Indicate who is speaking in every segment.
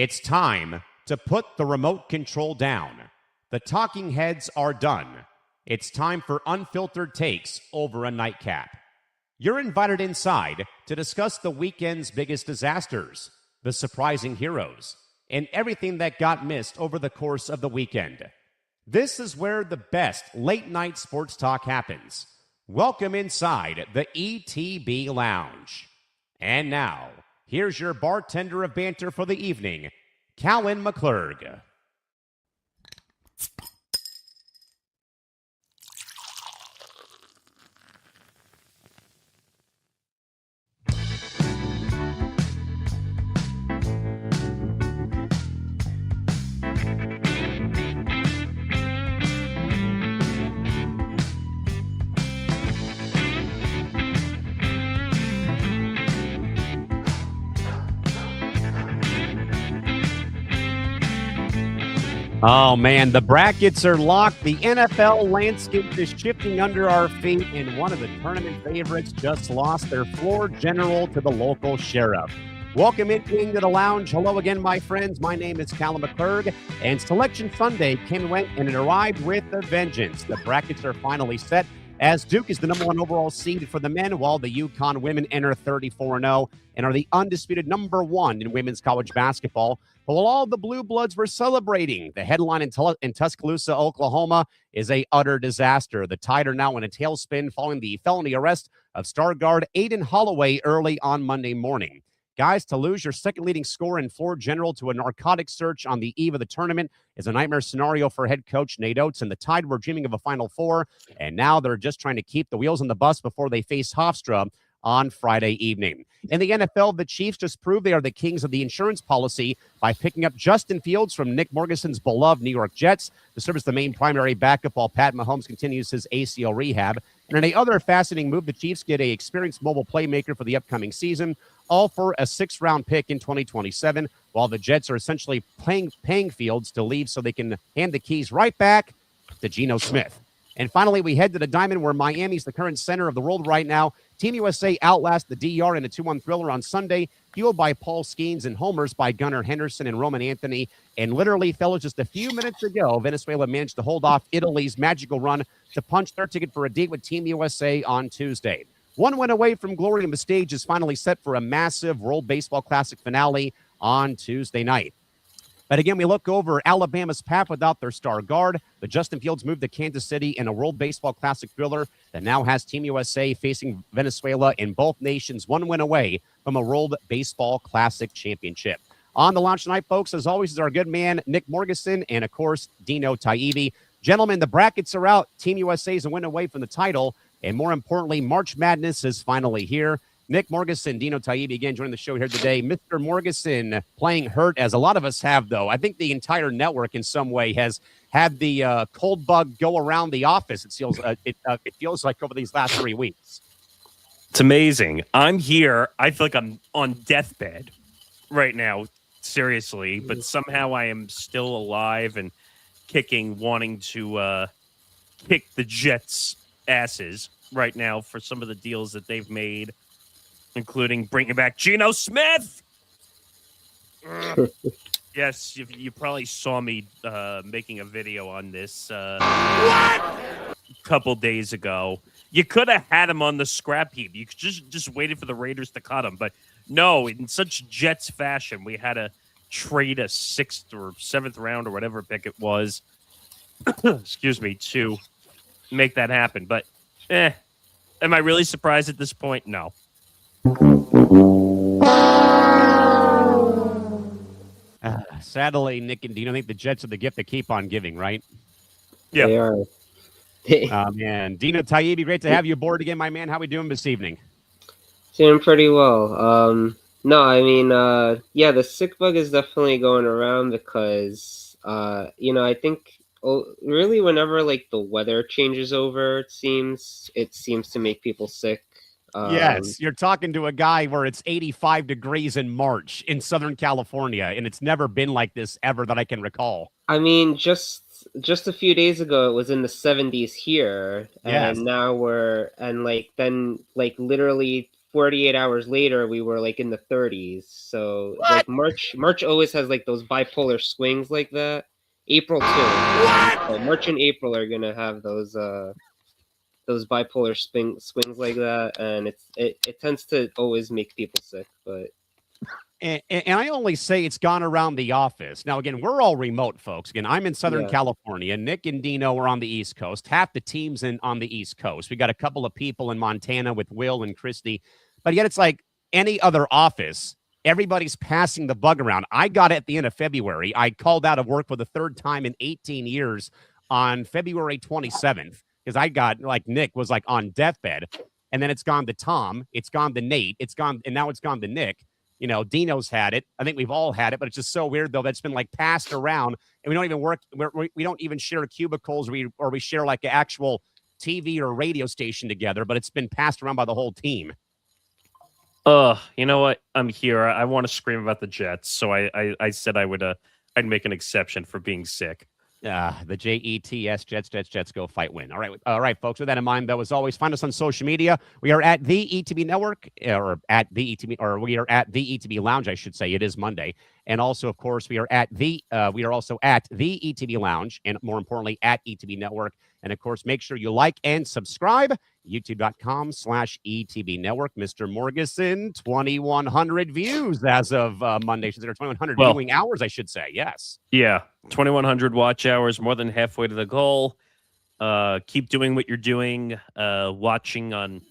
Speaker 1: It's time to put the remote control down. The talking heads are done. It's time for unfiltered takes over a nightcap. You're invited inside to discuss the weekend's biggest disasters, the surprising heroes, and everything that got missed over the course of the weekend. This is where the best late-night sports talk happens. Welcome inside the ETB Lounge. And now, here's your bartender of banter for the evening, Callan McClurg. Oh, man, the brackets are locked. The NFL landscape is shifting under our feet, and one of the tournament favorites just lost their floor general to the local sheriff. Welcome into the lounge. Hello again, my friends. My name is Callan McClurg, and Selection Sunday came and went, and it arrived with a vengeance. The brackets are finally set, as Duke is the number one overall seed for the men, while the UConn women enter 34-0 and are the undisputed number one in women's college basketball. But while all the Blue Bloods were celebrating, the headline in Tuscaloosa, Oklahoma, is a utter disaster. The Tide are now in a tailspin following the felony arrest of star guard Aiden Holloway early on Monday morning. Guys, to lose your second leading scorer in floor general to a narcotic search on the eve of the tournament is a nightmare scenario for head coach Nate Oates, and the Tide were dreaming of a Final Four, and now they're just trying to keep the wheels on the bus before they face Hofstra on Friday evening. In the NFL, the Chiefs just proved they are the kings of the insurance policy by picking up Justin Fields from Nick Morgeson's beloved New York Jets to serve as the main primary backup while Pat Mahomes continues his ACL rehab. And in another fascinating move, the Chiefs get an experienced mobile playmaker for the upcoming season, all for a 6th-round pick in 2027, while the Jets are essentially paying Fields to leave so they can hand the keys right back to Geno Smith. And finally, we head to the Diamond, where Miami's the current center of the world right now. Team USA outlast the DR in a 2-1 thriller on Sunday, fueled by Paul Skeens and homers by Gunnar Henderson and Roman Anthony. And literally, fellas, just a few minutes ago, Venezuela managed to hold off Italy's magical run to punch their ticket for a date with Team USA on Tuesday. One win away from glory, and the stage is finally set for a massive World Baseball Classic finale on Tuesday night. But again, we look over Alabama's path without their star guard. The Justin Fields moved to Kansas City in a World Baseball Classic thriller that now has Team USA facing Venezuela, in both nations one win away from a World Baseball Classic championship. On the launch tonight, folks, as always, is our good man, Nick Morgeson, and, of course, Dino Taibbi. Gentlemen, the brackets are out. Team USA is a win away from the title. And more importantly, March Madness is finally here. Nick Morgeson, Dino Taibbi again joining the show here today. Mr. Morgeson playing hurt, as a lot of us have, though. I think the entire network in some way has had the cold bug go around the office. It feels like over these last 3 weeks.
Speaker 2: It's amazing. I'm here. I feel like I'm on deathbed right now, seriously. But somehow I am still alive and kicking, wanting to kick the Jets' asses right now for some of the deals that they've made, including bringing back Geno Smith. Yes, you probably saw me making a video on this a couple days ago. You could have had him on the scrap heap. You could just waited for the Raiders to cut him. But no, in such Jets fashion, we had to trade a 6th or 7th round or whatever pick it was, excuse me, to make that happen. But am I really surprised at this point? No.
Speaker 1: Sadly, Nick and Dean, I think the Jets are the gift that keep on giving, right?
Speaker 2: Yeah.
Speaker 3: They are.
Speaker 1: Man, Dino Taibbi, great to have you aboard again, my man. How we doing this evening?
Speaker 3: Doing pretty well. No, I mean, yeah, the sick bug is definitely going around because, I think really whenever like the weather changes over, it seems to make people sick.
Speaker 1: Yes, you're talking to a guy where it's 85 degrees in March in Southern California, and it's never been like this ever that I can recall.
Speaker 3: I mean, just a few days ago, it was in the 70s here, and
Speaker 1: Yes.
Speaker 3: now then literally 48 hours later, we were like in the 30s. So like March always has like those bipolar swings like that. April too. So March and April are gonna have those bipolar swings like that, and it tends to always make people sick. But
Speaker 1: And I only say it's gone around the office. Now, again, we're all remote, folks. Again, I'm in Southern California. Nick and Dino are on the East Coast. Half the team's on the East Coast. We got a couple of people in Montana with Will and Christy. But yet it's like any other office. Everybody's passing the bug around. I got it at the end of February. I called out of work for the third time in 18 years on February 27th because I got, like Nick was like on deathbed. And then it's gone to Tom. It's gone to Nate. It's gone. And now it's gone to Nick. You know, Dino's had it. I think we've all had it, but it's just so weird, though, that's been like passed around and we don't even work. We don't even share cubicles or we share like an actual TV or radio station together, but it's been passed around by the whole team.
Speaker 2: You know what? I'm here. I want to scream about the Jets. So I said I'd make an exception for being sick.
Speaker 1: The Jets, Jets, go fight, win. All right, folks. With that in mind, though, as always, find us on social media. We are at the ETB Network, or at the ETB, or we are at the ETB Lounge, I should say. It is Monday, and also, of course, we are also at the ETB Lounge, and more importantly, at ETB Network. And of course, make sure you like and subscribe. YouTube.com/ETB Network. Mr. Morgeson, 2,100 views as of Monday. There are 2,100 viewing hours, I should say. Yes.
Speaker 2: Yeah. 2,100 watch hours, more than halfway to the goal. Keep doing what you're doing, watching on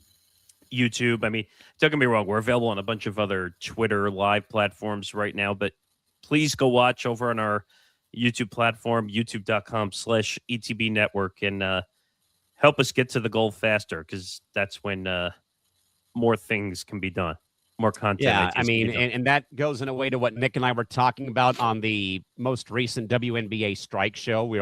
Speaker 2: YouTube. I mean, don't get me wrong, we're available on a bunch of other Twitter live platforms right now, but please go watch over on our YouTube platform, youtube.com/ETB Network, and help us get to the goal faster, because that's when more things can be done. More content.
Speaker 1: Yeah, I mean, and that goes in a way to what Nick and I were talking about on the most recent WNBA strike show. We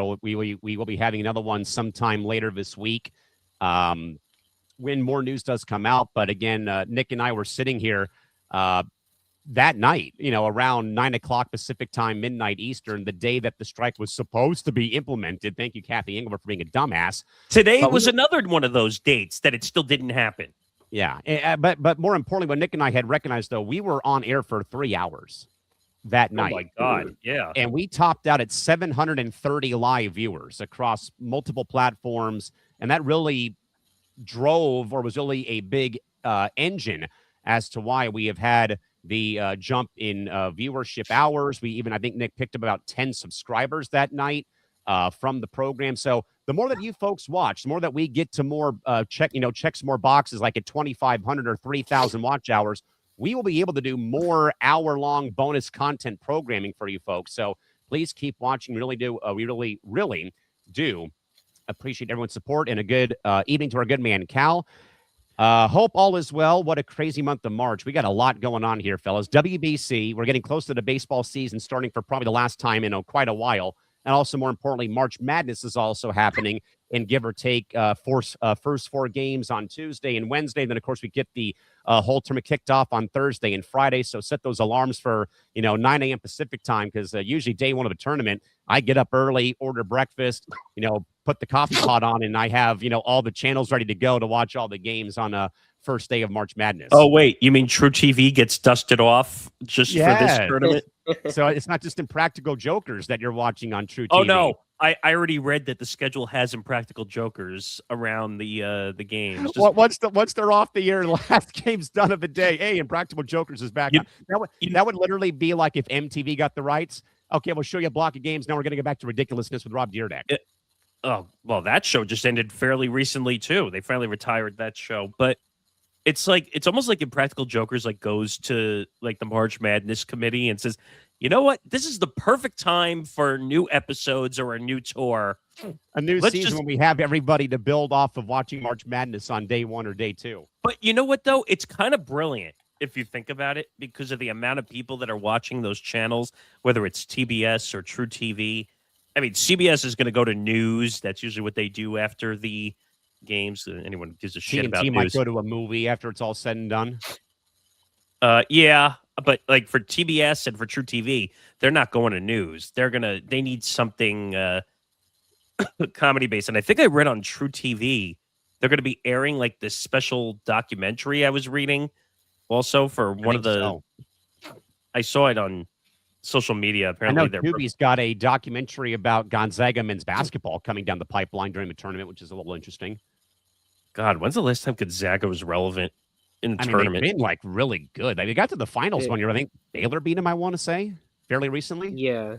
Speaker 1: will be having another one sometime later this week when more news does come out. But again, Nick and I were sitting here that night, around 9 o'clock Pacific time, midnight Eastern, the day that the strike was supposed to be implemented. Thank you, Kathy Engelbert, for being a dumbass.
Speaker 2: Today was another one of those dates that it still didn't happen.
Speaker 1: Yeah, but more importantly, what Nick and I had recognized, though, we were on air for 3 hours that night.
Speaker 2: Oh, my God, yeah.
Speaker 1: And we topped out at 730 live viewers across multiple platforms, and that really was really a big engine as to why we have had the jump in viewership hours. I think Nick picked up about 10 subscribers that night from the program. So the more that you folks watch, the more that we get to more check some more boxes, like at 2,500 or 3,000 watch hours, we will be able to do more hour-long bonus content programming for you folks. So please keep watching. We really do appreciate everyone's support, and a good evening to our good man, Cal. Hope all is well. What a crazy month of March. We got a lot going on here, fellas. WBC, we're getting close to the baseball season starting for probably the last time in quite a while. And also, more importantly, March Madness is also happening, and give or take first 4 games on Tuesday and Wednesday. Then, of course, we get the whole tournament kicked off on Thursday and Friday. So set those alarms for 9 a.m. Pacific time, because usually day one of a tournament, I get up early, order breakfast, put the coffee pot on, and I have all the channels ready to go to watch all the games on a first day of March Madness.
Speaker 2: Oh wait, you mean True TV gets dusted off just for this tournament?
Speaker 1: So it's not just Impractical Jokers that you're watching on True TV.
Speaker 2: Oh no, I already read that the schedule has Impractical Jokers around the games.
Speaker 1: Once they're off the air, last game's done of the day. Hey, Impractical Jokers is back. That would literally be like if MTV got the rights. Okay, we'll show you a block of games. Now we're going to go back to ridiculousness with Rob Dyrdek.
Speaker 2: Oh, well, that show just ended fairly recently too. They finally retired that show, but it's almost like Impractical Jokers goes to the March Madness committee and says, you know what? This is the perfect time for new episodes or a new tour.
Speaker 1: A new season when we have everybody to build off of watching March Madness on day 1 or day 2.
Speaker 2: But you know what, though? It's kind of brilliant if you think about it, because of the amount of people that are watching those channels, whether it's TBS or True TV. I mean, CBS is going to go to news. That's usually what they do after the games. Anyone gives a shit about news.
Speaker 1: Might go to a movie after it's all said and done.
Speaker 2: Yeah, but for TBS and for True TV, they're not going to news. They need something comedy based. And I think I read on True TV, they're going to be airing this special documentary I was reading also for one of the.
Speaker 1: So.
Speaker 2: I saw it on social media. Apparently,
Speaker 1: I know Tubi's got a documentary about Gonzaga men's basketball coming down the pipeline during the tournament, which is a little interesting.
Speaker 2: God, when's the last time Gonzaga was relevant in the tournament?
Speaker 1: They've been like really good. They got to the finals one year. I think Baylor beat them, I want to say, fairly recently.
Speaker 3: Yeah.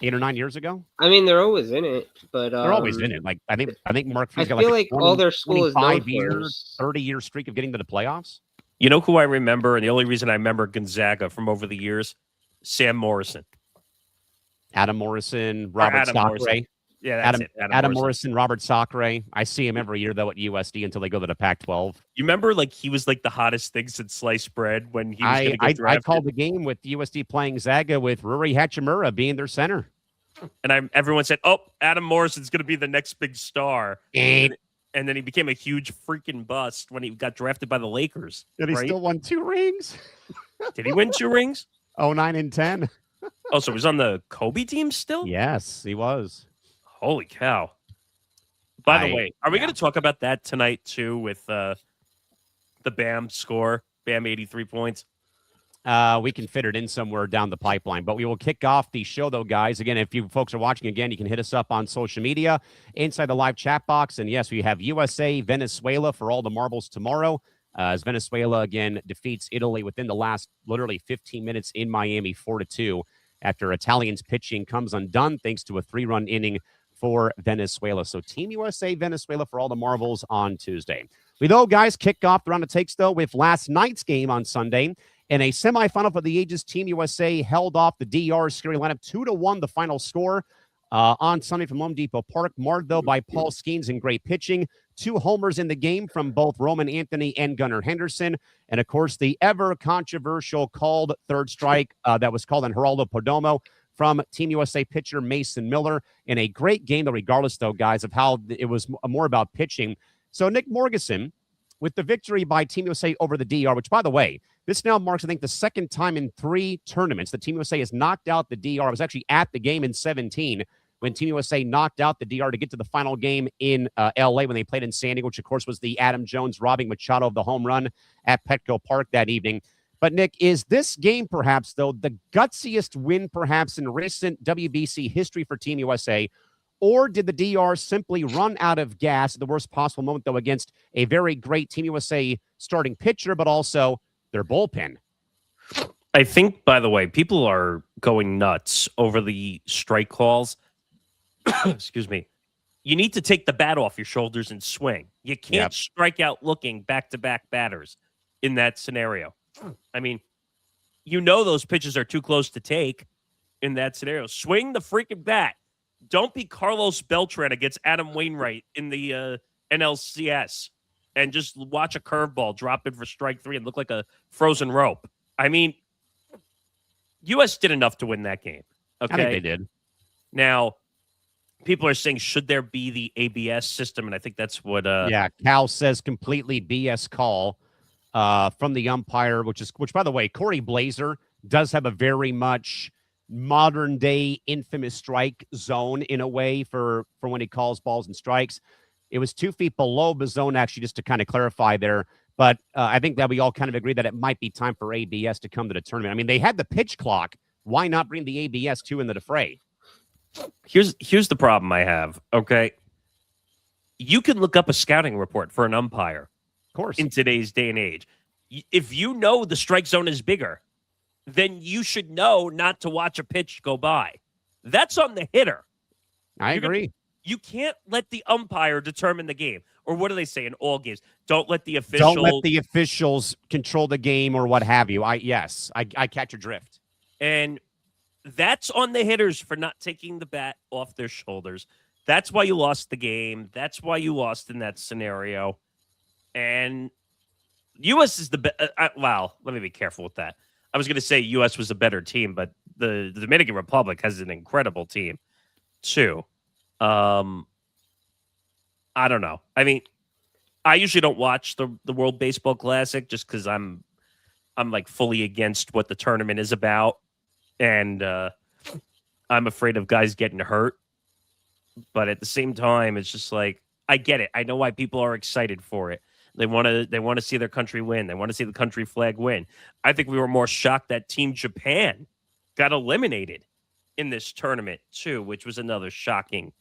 Speaker 1: 8 or 9 years ago.
Speaker 3: I mean, they're always in it, but
Speaker 1: they're always in it. Like I think Mark Few's got
Speaker 3: like all their school is known
Speaker 1: 30-year streak of getting to the playoffs.
Speaker 2: You know who I remember, and the only reason I remember Gonzaga from over the years, Sam Morrison,
Speaker 1: Adam Morrison, Robert Sacre.
Speaker 2: Yeah, that's
Speaker 1: Adam Morrison, Robert Sacre. I see him every year though at USD until they go to the Pac-12.
Speaker 2: You remember, like he was like the hottest thing since sliced bread when he was going to get drafted.
Speaker 1: I called the game with USD playing Zaga with Ruri Hachimura being their center,
Speaker 2: and everyone said, "Oh, Adam Morrison's going to be the next big star." And then he became a huge freaking bust when he got drafted by the Lakers.
Speaker 1: And he still won 2 rings.
Speaker 2: Did he win 2 rings?
Speaker 1: 9 and 10.
Speaker 2: Oh, so he was on the Kobe team still?
Speaker 1: Yes, he was.
Speaker 2: Holy cow. By the way, are we going to talk about that tonight too with the BAM score? BAM 83 points.
Speaker 1: We can fit it in somewhere down the pipeline, but we will kick off the show though, guys. Again, if you folks are watching again, you can hit us up on social media inside the live chat box. And yes, we have USA, Venezuela for all the marbles tomorrow. As Venezuela again defeats Italy within the last literally 15 minutes in Miami 4-2 after Italians pitching comes undone thanks to a 3-run inning for Venezuela. So Team USA, Venezuela for all the marbles on Tuesday. We though, guys, kick off the round of takes though with last night's game on Sunday. In a semifinal for the ages, Team USA held off the DR scary lineup 2-1, the final score on Sunday from Home Depot Park. Marred, though, by Paul Skeens and great pitching. 2 homers in the game from both Roman Anthony and Gunnar Henderson. And, of course, the ever-controversial called third strike that was called on Geraldo Perdomo from Team USA pitcher Mason Miller in a great game, though, regardless, though, guys, of how it was more about pitching. So Nick Morgeson, with the victory by Team USA over the DR, which, by the way, this now marks, I think, the second time in 3 tournaments that Team USA has knocked out the DR. I was actually at the game in 2017 when Team USA knocked out the DR to get to the final game in L.A. when they played in San Diego, which, of course, was the Adam Jones robbing Machado of the home run at Petco Park that evening. But, Nick, is this game perhaps, though, the gutsiest win perhaps in recent WBC history for Team USA? Or did the DR simply run out of gas at the worst possible moment, though, against a very great Team USA starting pitcher, but also their bullpen?
Speaker 2: I think, by the way, people are going nuts over the strike calls. Excuse me. You need to take the bat off your shoulders and swing. You can't strike out looking back-to-back batters in that scenario. I mean, those pitches are too close to take in that scenario. Swing the freaking bat. Don't be Carlos Beltran against Adam Wainwright in the NLCS and just watch a curveball drop in for strike 3 and look like a frozen rope. I mean, U.S. did enough to win that game. Okay,
Speaker 1: I think they did.
Speaker 2: Now, people are saying, should there be the ABS system? And I think that's what...
Speaker 1: Cal says completely BS call from the umpire, which, by the way, Corey Blazer does have a very much modern-day infamous strike zone in a way for when he calls balls and strikes. It was 2 feet below the zone, actually, just to kind of clarify there. But I think that we all kind of agree that it might be time for ABS to come to the tournament. I mean, they had the pitch clock. Why not bring the ABS too into the fray?
Speaker 2: Here's the problem I have, okay? You can look up a scouting report for an umpire,
Speaker 1: of course,
Speaker 2: in today's day and age. If you know the strike zone is bigger, then you should know not to watch a pitch go by. That's on the hitter.
Speaker 1: I agree.
Speaker 2: You can't let the umpire determine the game. Or what do they say in all games? Don't let the officials
Speaker 1: control the game or what have you. I catch your drift.
Speaker 2: And that's on the hitters for not taking the bat off their shoulders. That's why you lost the game. That's why you lost in that scenario. And U.S. is the best. Wow, let me be careful with that. I was going to say U.S. was a better team, but the Dominican Republic has an incredible team, too. I don't know. I mean, I usually don't watch the World Baseball Classic just because I'm like fully against what the tournament is about, and I'm afraid of guys getting hurt. But at the same time, it's just like I get it. I know why people are excited for it. They want to see their country win. They want to see the country flag win. I think we were more shocked that Team Japan got eliminated in this tournament too, which was another shocking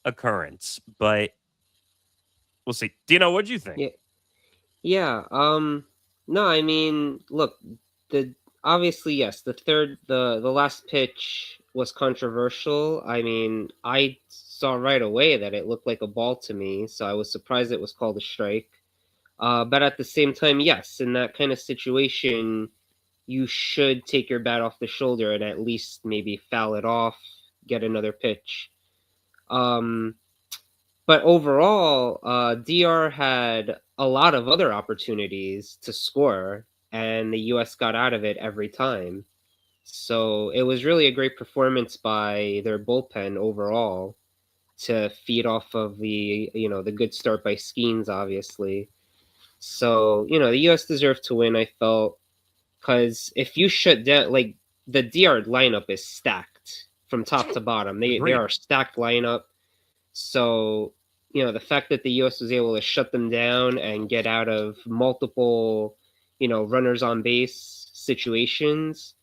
Speaker 2: occurrence. But we'll see. Dino, what do you think?
Speaker 3: Yeah. No, I mean, look, obviously, yes, the last pitch was controversial. I mean, I saw right away that it looked like a ball to me, so I was surprised it was called a strike. But at the same time, yes, in that kind of situation, you should take your bat off the shoulder and at least maybe foul it off, get another pitch. But overall, DR had a lot of other opportunities to score, and the U.S. got out of it every time. So it was really a great performance by their bullpen overall to feed off of the good start by Skeens, obviously. So, the U.S. deserved to win, I felt, because if you shut down, like, the DR lineup is stacked from top to bottom. They are a stacked lineup. So, the fact that the U.S. was able to shut them down and get out of multiple, runners on base situations,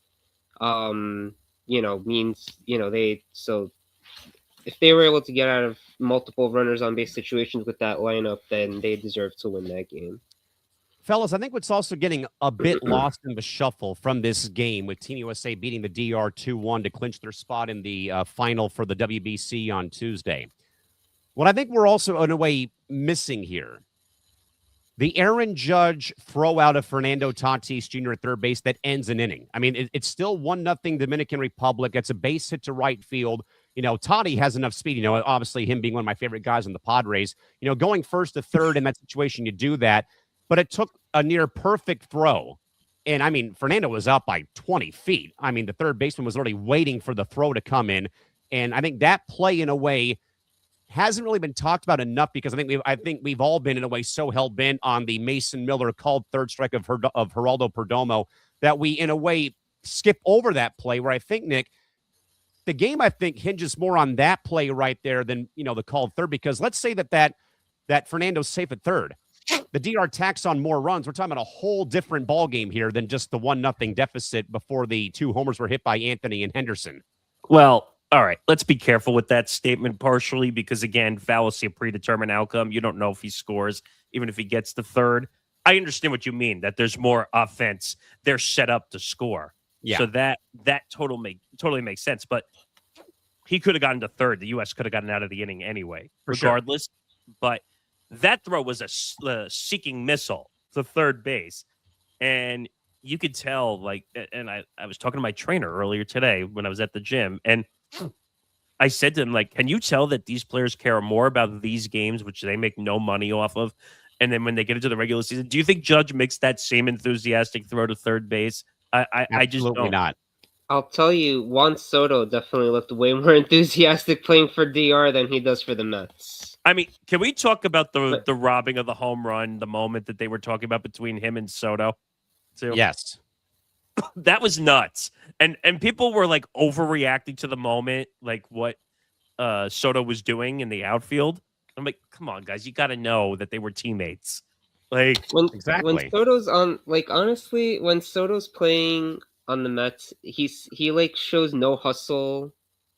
Speaker 3: means, if they were able to get out of multiple runners on base situations with that lineup, then they deserve to win that game.
Speaker 1: Fellas, I think what's also getting a bit lost in the shuffle from this game with Team USA beating the DR 2-1 to clinch their spot in the final for the WBC on Tuesday. What I think we're also, in a way, missing here, the Aaron Judge throw out of Fernando Tatis Jr. at third base that ends an inning. I mean, it's still 1-0 Dominican Republic. It's a base hit to right field. Toddy has enough speed. Obviously him being one of my favorite guys in the Padres. Going first to third in that situation, you do that. But it took a near perfect throw. And, I mean, Fernando was up by 20 feet. I mean, the third baseman was already waiting for the throw to come in. And I think that play, in a way, hasn't really been talked about enough because I think we've all been, in a way, so hell-bent on the Mason Miller called third strike of Geraldo Perdomo that we, in a way, skip over that play where I think, Nick, the game, I think, hinges more on that play right there than, the called third, because let's say that Fernando's safe at third. The DR tacks on more runs. We're talking about a whole different ball game here than just the 1-0 deficit before the 2 homers were hit by Anthony and Henderson.
Speaker 2: Well, all right, let's be careful with that statement partially because, again, fallacy of predetermined outcome. You don't know if he scores, even if he gets the third. I understand what you mean, that there's more offense. They're set up to score. Yeah. So that totally makes sense. But he could have gotten to third. The U.S. could have gotten out of the inning anyway, regardless. Sure. But that throw was a seeking missile to third base. And you could tell, and I was talking to my trainer earlier today when I was at the gym, and I said to him, can you tell that these players care more about these games, which they make no money off of, and then when they get into the regular season, do you think Judge makes that same enthusiastic throw to third base? I just don't.
Speaker 1: Not.
Speaker 3: I'll tell you, Juan Soto definitely looked way more enthusiastic playing for DR than he does for the Mets.
Speaker 2: I mean, can we talk about the robbing of the home run, the moment that they were talking about between him and Soto? Too?
Speaker 1: Yes.
Speaker 2: That was nuts. And people were overreacting to the moment, what Soto was doing in the outfield. I'm like, come on, guys, you got to know that they were teammates.
Speaker 1: Exactly.
Speaker 3: When Soto's on, honestly, when Soto's playing on the Mets, he shows no hustle.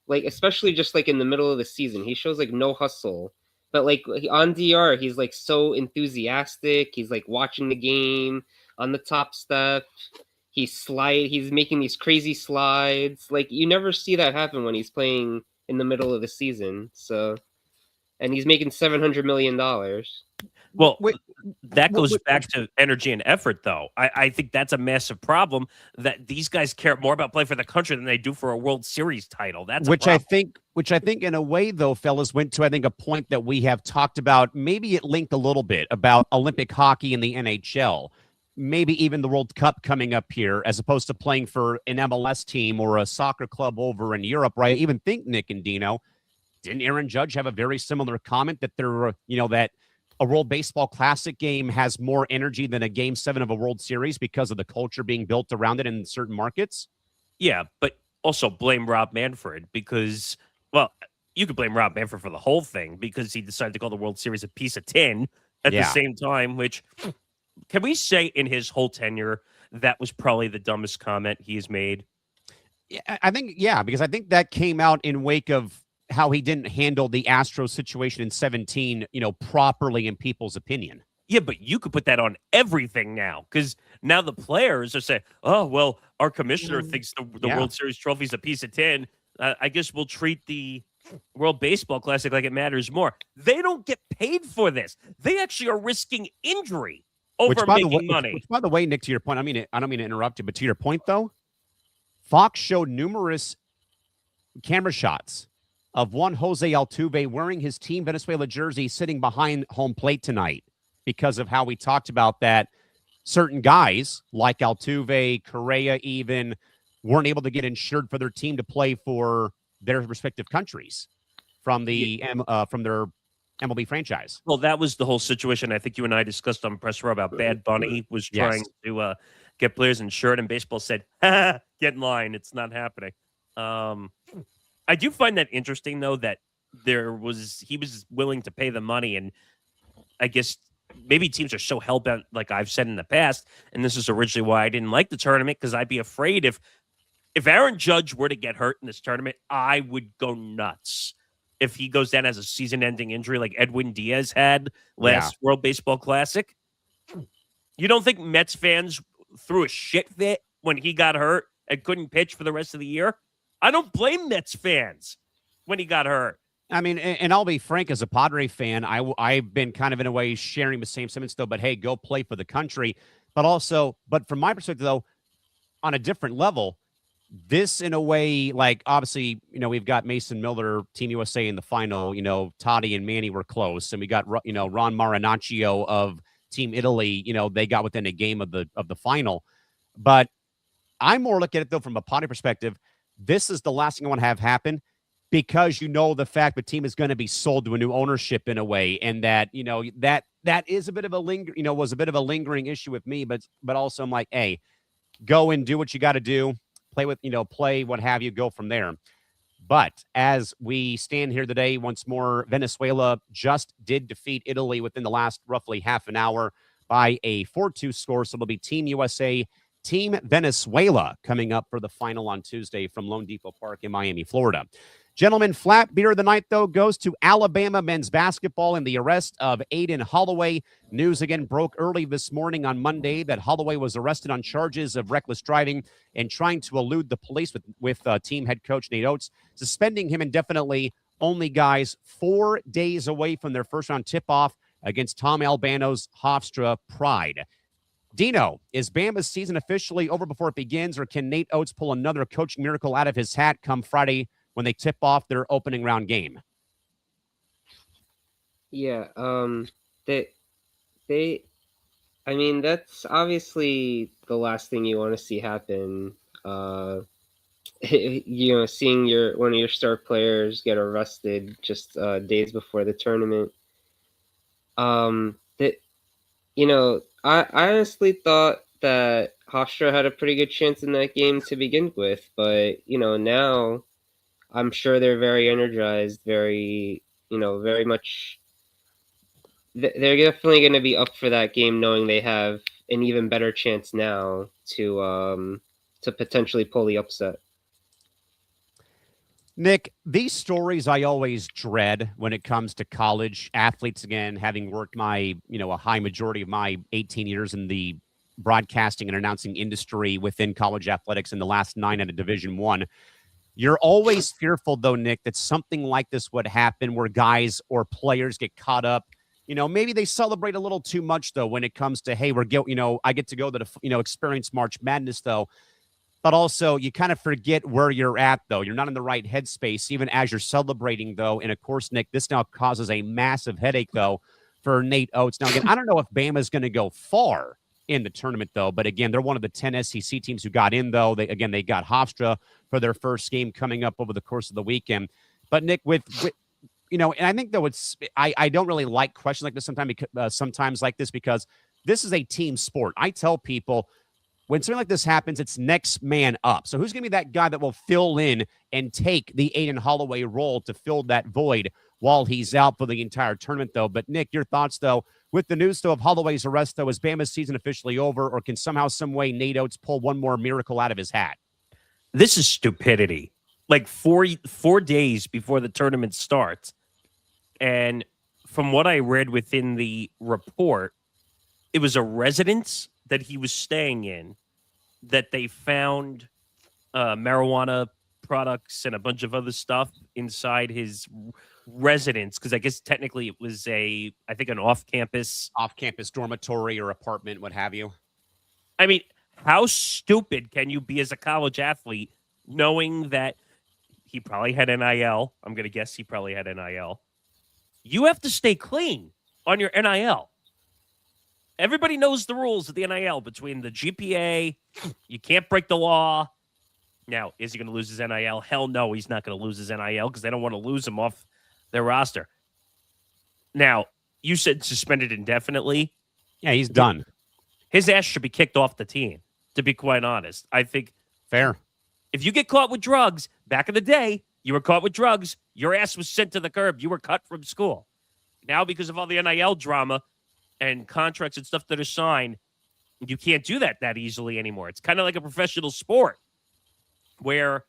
Speaker 3: Especially just in the middle of the season, he shows no hustle. But on DR, he's so enthusiastic. He's watching the game on the top step. He's making these crazy slides. You never see that happen when he's playing in the middle of the season. So, and he's making $700 million.
Speaker 2: Well, that goes back to energy and effort, though. I think that's a massive problem, that these guys care more about playing for the country than they do for a World Series title. That's
Speaker 1: which I think, in a way, though, fellas, went to, I think, a point that we have talked about. Maybe it linked a little bit about Olympic hockey and the NHL. Maybe even the World Cup coming up here, as opposed to playing for an MLS team or a soccer club over in Europe, right? I even think, Nick and Dino, didn't Aaron Judge have a very similar comment that that a World Baseball Classic game has more energy than a Game 7 of a World Series because of the culture being built around it in certain markets?
Speaker 2: Yeah, but also blame Rob Manfred because, well, you could blame Rob Manfred for the whole thing because he decided to call the World Series a piece of tin at the same time, which can we say in his whole tenure, that was probably the dumbest comment he's made?
Speaker 1: I think, because I think that came out in wake of how he didn't handle the Astros situation in 17, properly in people's opinion.
Speaker 2: Yeah, but you could put that on everything now, because now the players are saying, oh, well, our commissioner thinks the World Series trophy is a piece of tin. I guess we'll treat the World Baseball Classic like it matters more. They don't get paid for this. They actually are risking injury over making money.
Speaker 1: Which, by the way, Nick, to your point, I don't mean to interrupt you, but to your point, though, Fox showed numerous camera shots of one Jose Altuve wearing his Team Venezuela jersey sitting behind home plate tonight because of how we talked about that. Certain guys like Altuve, Correa even weren't able to get insured for their team to play for their respective countries from from their MLB franchise.
Speaker 2: Well, that was the whole situation. I think you and I discussed on Press Row about Bad Bunny was trying to get players insured, and baseball said, get in line. It's not happening. I do find that interesting, though, that he was willing to pay the money, and I guess maybe teams are so hell-bent, like I've said in the past, and this is originally why I didn't like the tournament, because I'd be afraid if Aaron Judge were to get hurt in this tournament, I would go nuts. If he goes down as a season-ending injury like Edwin Diaz had last World Baseball Classic, you don't think Mets fans threw a shit fit when he got hurt and couldn't pitch for the rest of the year? I don't blame Mets fans when he got hurt.
Speaker 1: I mean, and I'll be frank, as a Padre fan, I've been kind of in a way sharing the same sentiments, though, but hey, go play for the country. But from my perspective, though, on a different level, this in a way, like obviously, we've got Mason Miller, Team USA in the final, Toddy and Manny were close, and we got, Ron Marinaccio of Team Italy, they got within a game of the final. But I more look at it, though, from a Padre perspective. This is the last thing I want to have happen, because the fact the team is going to be sold to a new ownership in a way, and that that is a bit of a was a bit of a lingering issue with me, but also I'm like, hey, go and do what you got to do, play what have you, go from there. But as we stand here today, once more, Venezuela just did defeat Italy within the last roughly half an hour by a 4-2 score. So it'll be Team USA, Team Venezuela coming up for the final on Tuesday from Lone Depot Park in Miami, Florida. Gentlemen, flat beer of the night, though, goes to Alabama men's basketball and the arrest of Aiden Holloway. News again broke early this morning on Monday that Holloway was arrested on charges of reckless driving and trying to elude the police with team head coach Nate Oates, suspending him indefinitely. Only, guys, 4 days away from their first-round tip-off against Tom Albano's Hofstra Pride. Dino, is Bama's season officially over before it begins, or can Nate Oates pull another coaching miracle out of his hat come Friday when they tip off their opening round game?
Speaker 3: Yeah, I mean, that's obviously the last thing you want to see happen. Seeing one of your star players get arrested just days before the tournament. I honestly thought that Hofstra had a pretty good chance in that game to begin with, but now I'm sure they're very energized, very much. They're definitely going to be up for that game, knowing they have an even better chance now to potentially pull the upset.
Speaker 1: Nick, these stories I always dread when it comes to college athletes. Again, having worked a high majority of my 18 years in the broadcasting and announcing industry within college athletics in the last 9 out of Division I. You're always fearful, though, Nick, that something like this would happen where guys or players get caught up. Maybe they celebrate a little too much, though, when it comes to, hey, I get to go to the, experience March Madness, though. But also, you kind of forget where you're at, though. You're not in the right headspace, even as you're celebrating, though. And, of course, Nick, this now causes a massive headache, though, for Nate Oates. Now, again, I don't know if Bama's going to go far in the tournament, though. But, again, they're one of the 10 SEC teams who got in, though. They got Hofstra for their first game coming up over the course of the weekend. But, Nick, with and I think, though, I don't really like questions like this sometimes like this, because this is a team sport. I tell people, when something like this happens, it's next man up. So who's going to be that guy that will fill in and take the Aiden Holloway role to fill that void while he's out for the entire tournament, though? But, Nick, your thoughts, though, With the news, though, of Holloway's arrest, though, is Bama's season officially over, or can somehow, some way, Nate Oates pull one more miracle out of his hat?
Speaker 2: This is stupidity. Like 4 days before the tournament starts. And from what I read within the report, it was a residence that he was staying in that they found marijuana products and a bunch of other stuff inside his residence, because I guess technically it was I think an off-campus
Speaker 1: dormitory or apartment, what have you.
Speaker 2: I mean, how stupid can you be as a college athlete knowing that he probably had NIL? I'm going to guess he probably had NIL. You have to stay clean on your NIL. Everybody knows the rules of the NIL between the GPA. You can't break the law. Now, is he going to lose his NIL? Hell no, he's not going to lose his NIL because they don't want to lose him off their roster. Now, you said suspended indefinitely.
Speaker 1: Yeah, he's done.
Speaker 2: His ass should be kicked off the team, to be quite honest. I think
Speaker 1: fair.
Speaker 2: If you get caught with drugs, back in the day, you were caught with drugs, your ass was sent to the curb. You were cut from school. Now, because of all the NIL drama and contracts and stuff that are signed, you can't do that easily anymore. It's kind of like a professional sport where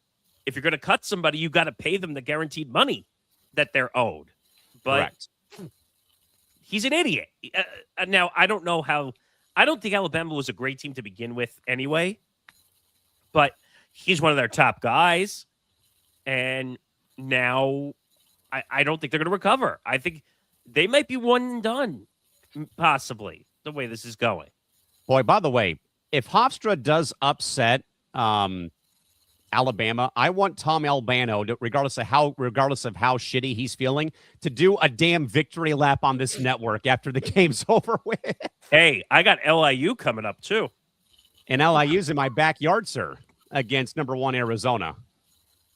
Speaker 2: if you're going to cut somebody, you got to pay them the guaranteed money that they're owed. But
Speaker 1: correct.
Speaker 2: He's an idiot. Now, I don't know how. I don't think Alabama was a great team to begin with anyway, but he's one of their top guys. And now I don't think they're going to recover. I think they might be one and done, possibly, the way this is going.
Speaker 1: Boy, by the way, if Hofstra does upset Alabama, I want Tom Albano, regardless of how shitty he's feeling, to do a damn victory lap on this network after the game's over with.
Speaker 2: Hey, I got LIU coming up too,
Speaker 1: and LIU's in my backyard, sir, against number 1 Arizona.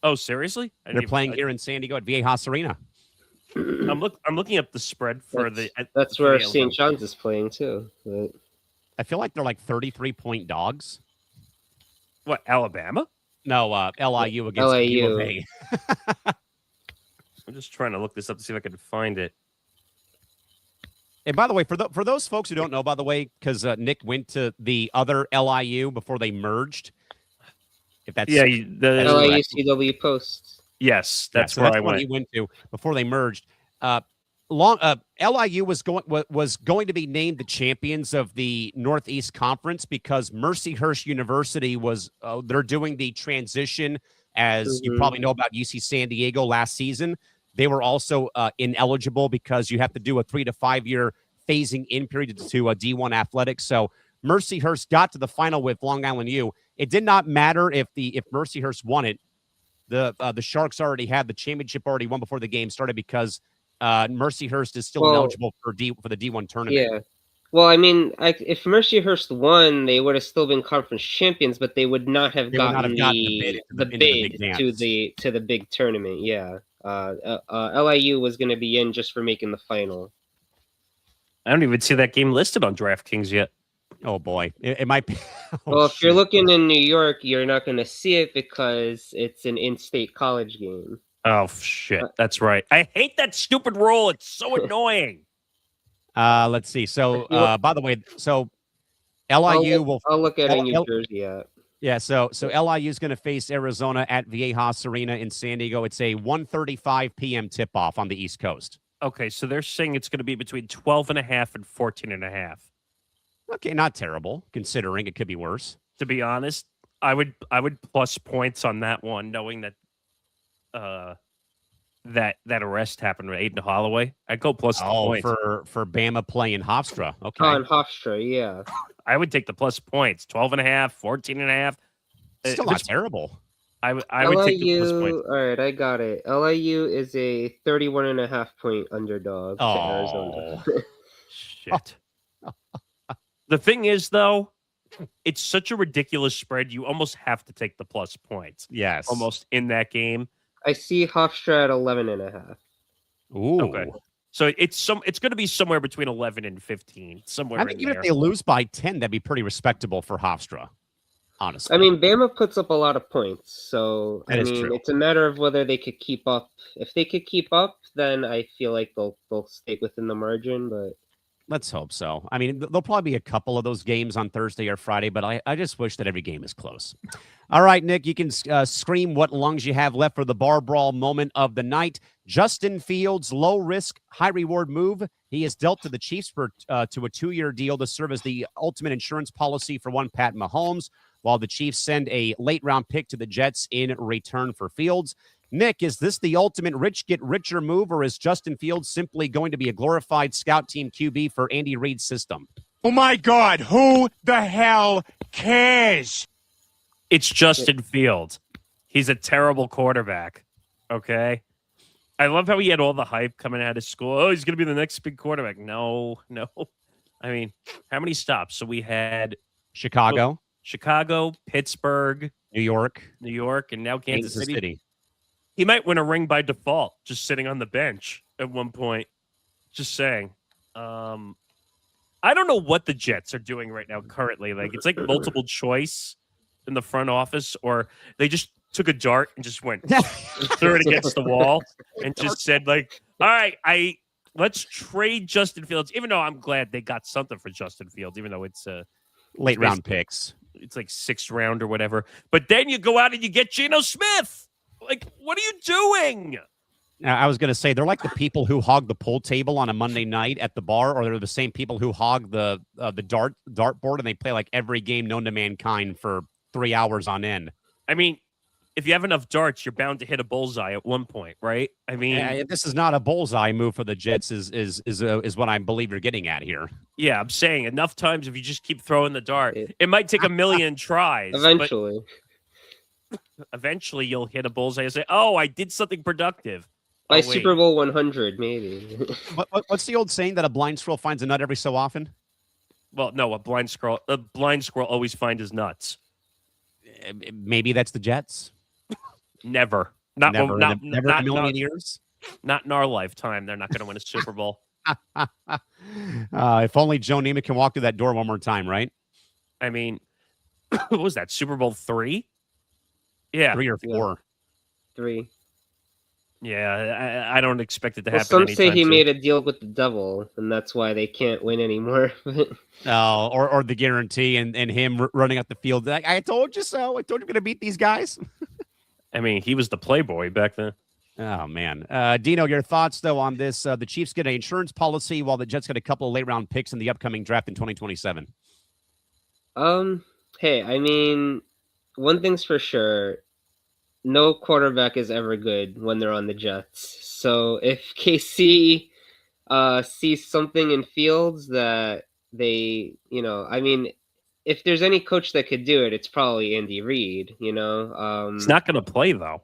Speaker 2: Oh, seriously?
Speaker 1: They're playing here in San Diego at Viejas Arena.
Speaker 2: I'm looking up the spread for
Speaker 3: that's where St. John's is playing too. But
Speaker 1: I feel like they're like 33-point dogs.
Speaker 2: What, Alabama?
Speaker 1: No, LIU against
Speaker 3: LIU.
Speaker 2: I'm just trying to look this up to see if I can find it.
Speaker 1: And by the way, for those folks who don't know, by the way, because Nick went to the other LIU before they merged. If that's
Speaker 2: the
Speaker 3: LIU CW Post.
Speaker 2: Yes, that's where I went.
Speaker 1: He went to before they merged. LIU was going to be named the champions of the Northeast Conference because Mercyhurst University was they're doing the transition, as you probably know about UC San Diego last season. They were also ineligible because you have to do a 3 to 5 year phasing in period to D1 athletics. So Mercyhurst got to the final with Long Island U. It did not matter if Mercyhurst won it. The Sharks already had the championship already won before the game started because Mercyhurst is still ineligible for the D1 tournament.
Speaker 3: Yeah. Well, I mean, if Mercyhurst won, they would have still been conference champions, but they would not have gotten the bid to the big tournament. Yeah. LIU was going to be in just for making the final.
Speaker 2: I don't even see that game listed on DraftKings yet.
Speaker 1: Oh boy, it might be.
Speaker 3: Well, if you're looking in New York, you're not going to see it because it's an in-state college game.
Speaker 2: Oh shit, that's right. I hate that stupid rule. It's so annoying.
Speaker 1: Let's see. So, by the way, so LIU
Speaker 3: I'll look at it in New Jersey.
Speaker 1: Yeah. So LIU is going to face Arizona at Viejas Arena in San Diego. It's a 1:35 p.m. tip-off on the East Coast.
Speaker 2: Okay, so they're saying it's going to be between 12.5 and 14.5.
Speaker 1: Okay, not terrible considering it could be worse.
Speaker 2: To be honest, I would plus points on that one, knowing that that arrest happened with Aiden Holloway. I'd go plus points
Speaker 1: for Bama playing Hofstra. Okay,
Speaker 3: on Hofstra, yeah.
Speaker 2: I would take the plus points. 12.5, 14.5.
Speaker 1: Still not terrible.
Speaker 2: I would take the plus points.
Speaker 3: All right, I got it. LIU is a 31.5 point underdog to Arizona.
Speaker 2: Shit. The thing is, though, it's such a ridiculous spread. You almost have to take the plus points.
Speaker 1: Yes.
Speaker 2: Almost in that game.
Speaker 3: I see Hofstra at 11.5.
Speaker 1: Ooh.
Speaker 2: Okay. So it's going to be somewhere between 11 and 15. Somewhere
Speaker 1: I think
Speaker 2: in
Speaker 1: even
Speaker 2: there.
Speaker 1: if they lose by 10, that'd be pretty respectable for Hofstra. Honestly.
Speaker 3: I mean, Bama puts up a lot of points. So,
Speaker 1: that is true.
Speaker 3: It's a matter of whether they could keep up. If they could keep up, then I feel like they'll stay within the margin, but
Speaker 1: Let's hope so. I mean, there'll probably be a couple of those games on Thursday or Friday, but I just wish that every game is close. All right, Nick, you can scream what lungs you have left for the bar brawl moment of the night. Justin Fields' low-risk, high-reward move. He is dealt to the Chiefs to a 2-year deal to serve as the ultimate insurance policy for one Pat Mahomes, while the Chiefs send a late-round pick to the Jets in return for Fields. Nick, is this the ultimate rich-get-richer move, or is Justin Fields simply going to be a glorified scout team QB for Andy Reid's system?
Speaker 4: Oh, my God. Who the hell cares?
Speaker 2: It's Justin Fields. He's a terrible quarterback, okay? I love how he had all the hype coming out of school. Oh, he's going to be the next big quarterback. No. I mean, how many stops? So we had
Speaker 1: Chicago,
Speaker 2: Pittsburgh,
Speaker 1: New York,
Speaker 2: and now Kansas City. He might win a ring by default, just sitting on the bench at one point. Just saying. I don't know what the Jets are doing right now currently. Like, it's like multiple choice in the front office, or they just took a dart and just went threw it against the wall and just said, like, all right, let's trade Justin Fields, even though I'm glad they got something for Justin Fields, even though it's
Speaker 1: late round picks.
Speaker 2: It's like 6th round or whatever. But then you go out and you get Geno Smith. Like, what are you doing?
Speaker 1: I was going to say, they're like the people who hog the pool table on a Monday night at the bar, or they're the same people who hog the dartboard, and they play like every game known to mankind for 3 hours on end.
Speaker 2: I mean, if you have enough darts, you're bound to hit a bullseye at one point, right? I mean,
Speaker 1: this is not a bullseye move for the Jets. Is what I believe you're getting at here.
Speaker 2: Yeah, I'm saying enough times if you just keep throwing the dart, it might take a million tries. Eventually, you'll hit a bullseye and say, "Oh, I did something productive."
Speaker 3: By Super Bowl 100, maybe.
Speaker 1: What's the old saying that a blind squirrel finds a nut every so often?
Speaker 2: Well, no, a blind squirrel always finds his nuts.
Speaker 1: Maybe that's the Jets.
Speaker 2: Never.
Speaker 1: Never in a million years.
Speaker 2: Not in our lifetime. They're not going to win a Super Bowl.
Speaker 1: If only Joe Namath can walk through that door one more time, right?
Speaker 2: I mean, what was that? Super Bowl 3? Yeah.
Speaker 1: 3 or 4.
Speaker 3: 3.
Speaker 2: Yeah, I don't expect it to happen.
Speaker 3: Some say he made a deal with the devil, and that's why they can't win anymore.
Speaker 1: Or the guarantee and him running up the field. Like, I told you so. I told you we're going to beat these guys.
Speaker 2: I mean, he was the playboy back then.
Speaker 1: Oh, man. Dino, your thoughts, though, on this? The Chiefs get an insurance policy while the Jets get a couple of late-round picks in the upcoming draft in 2027.
Speaker 3: Hey, I mean, one thing's for sure. No quarterback is ever good when they're on the Jets. So if KC sees something in Fields that they, I mean, if there's any coach that could do it, it's probably Andy Reid,
Speaker 2: He's not going to play, though.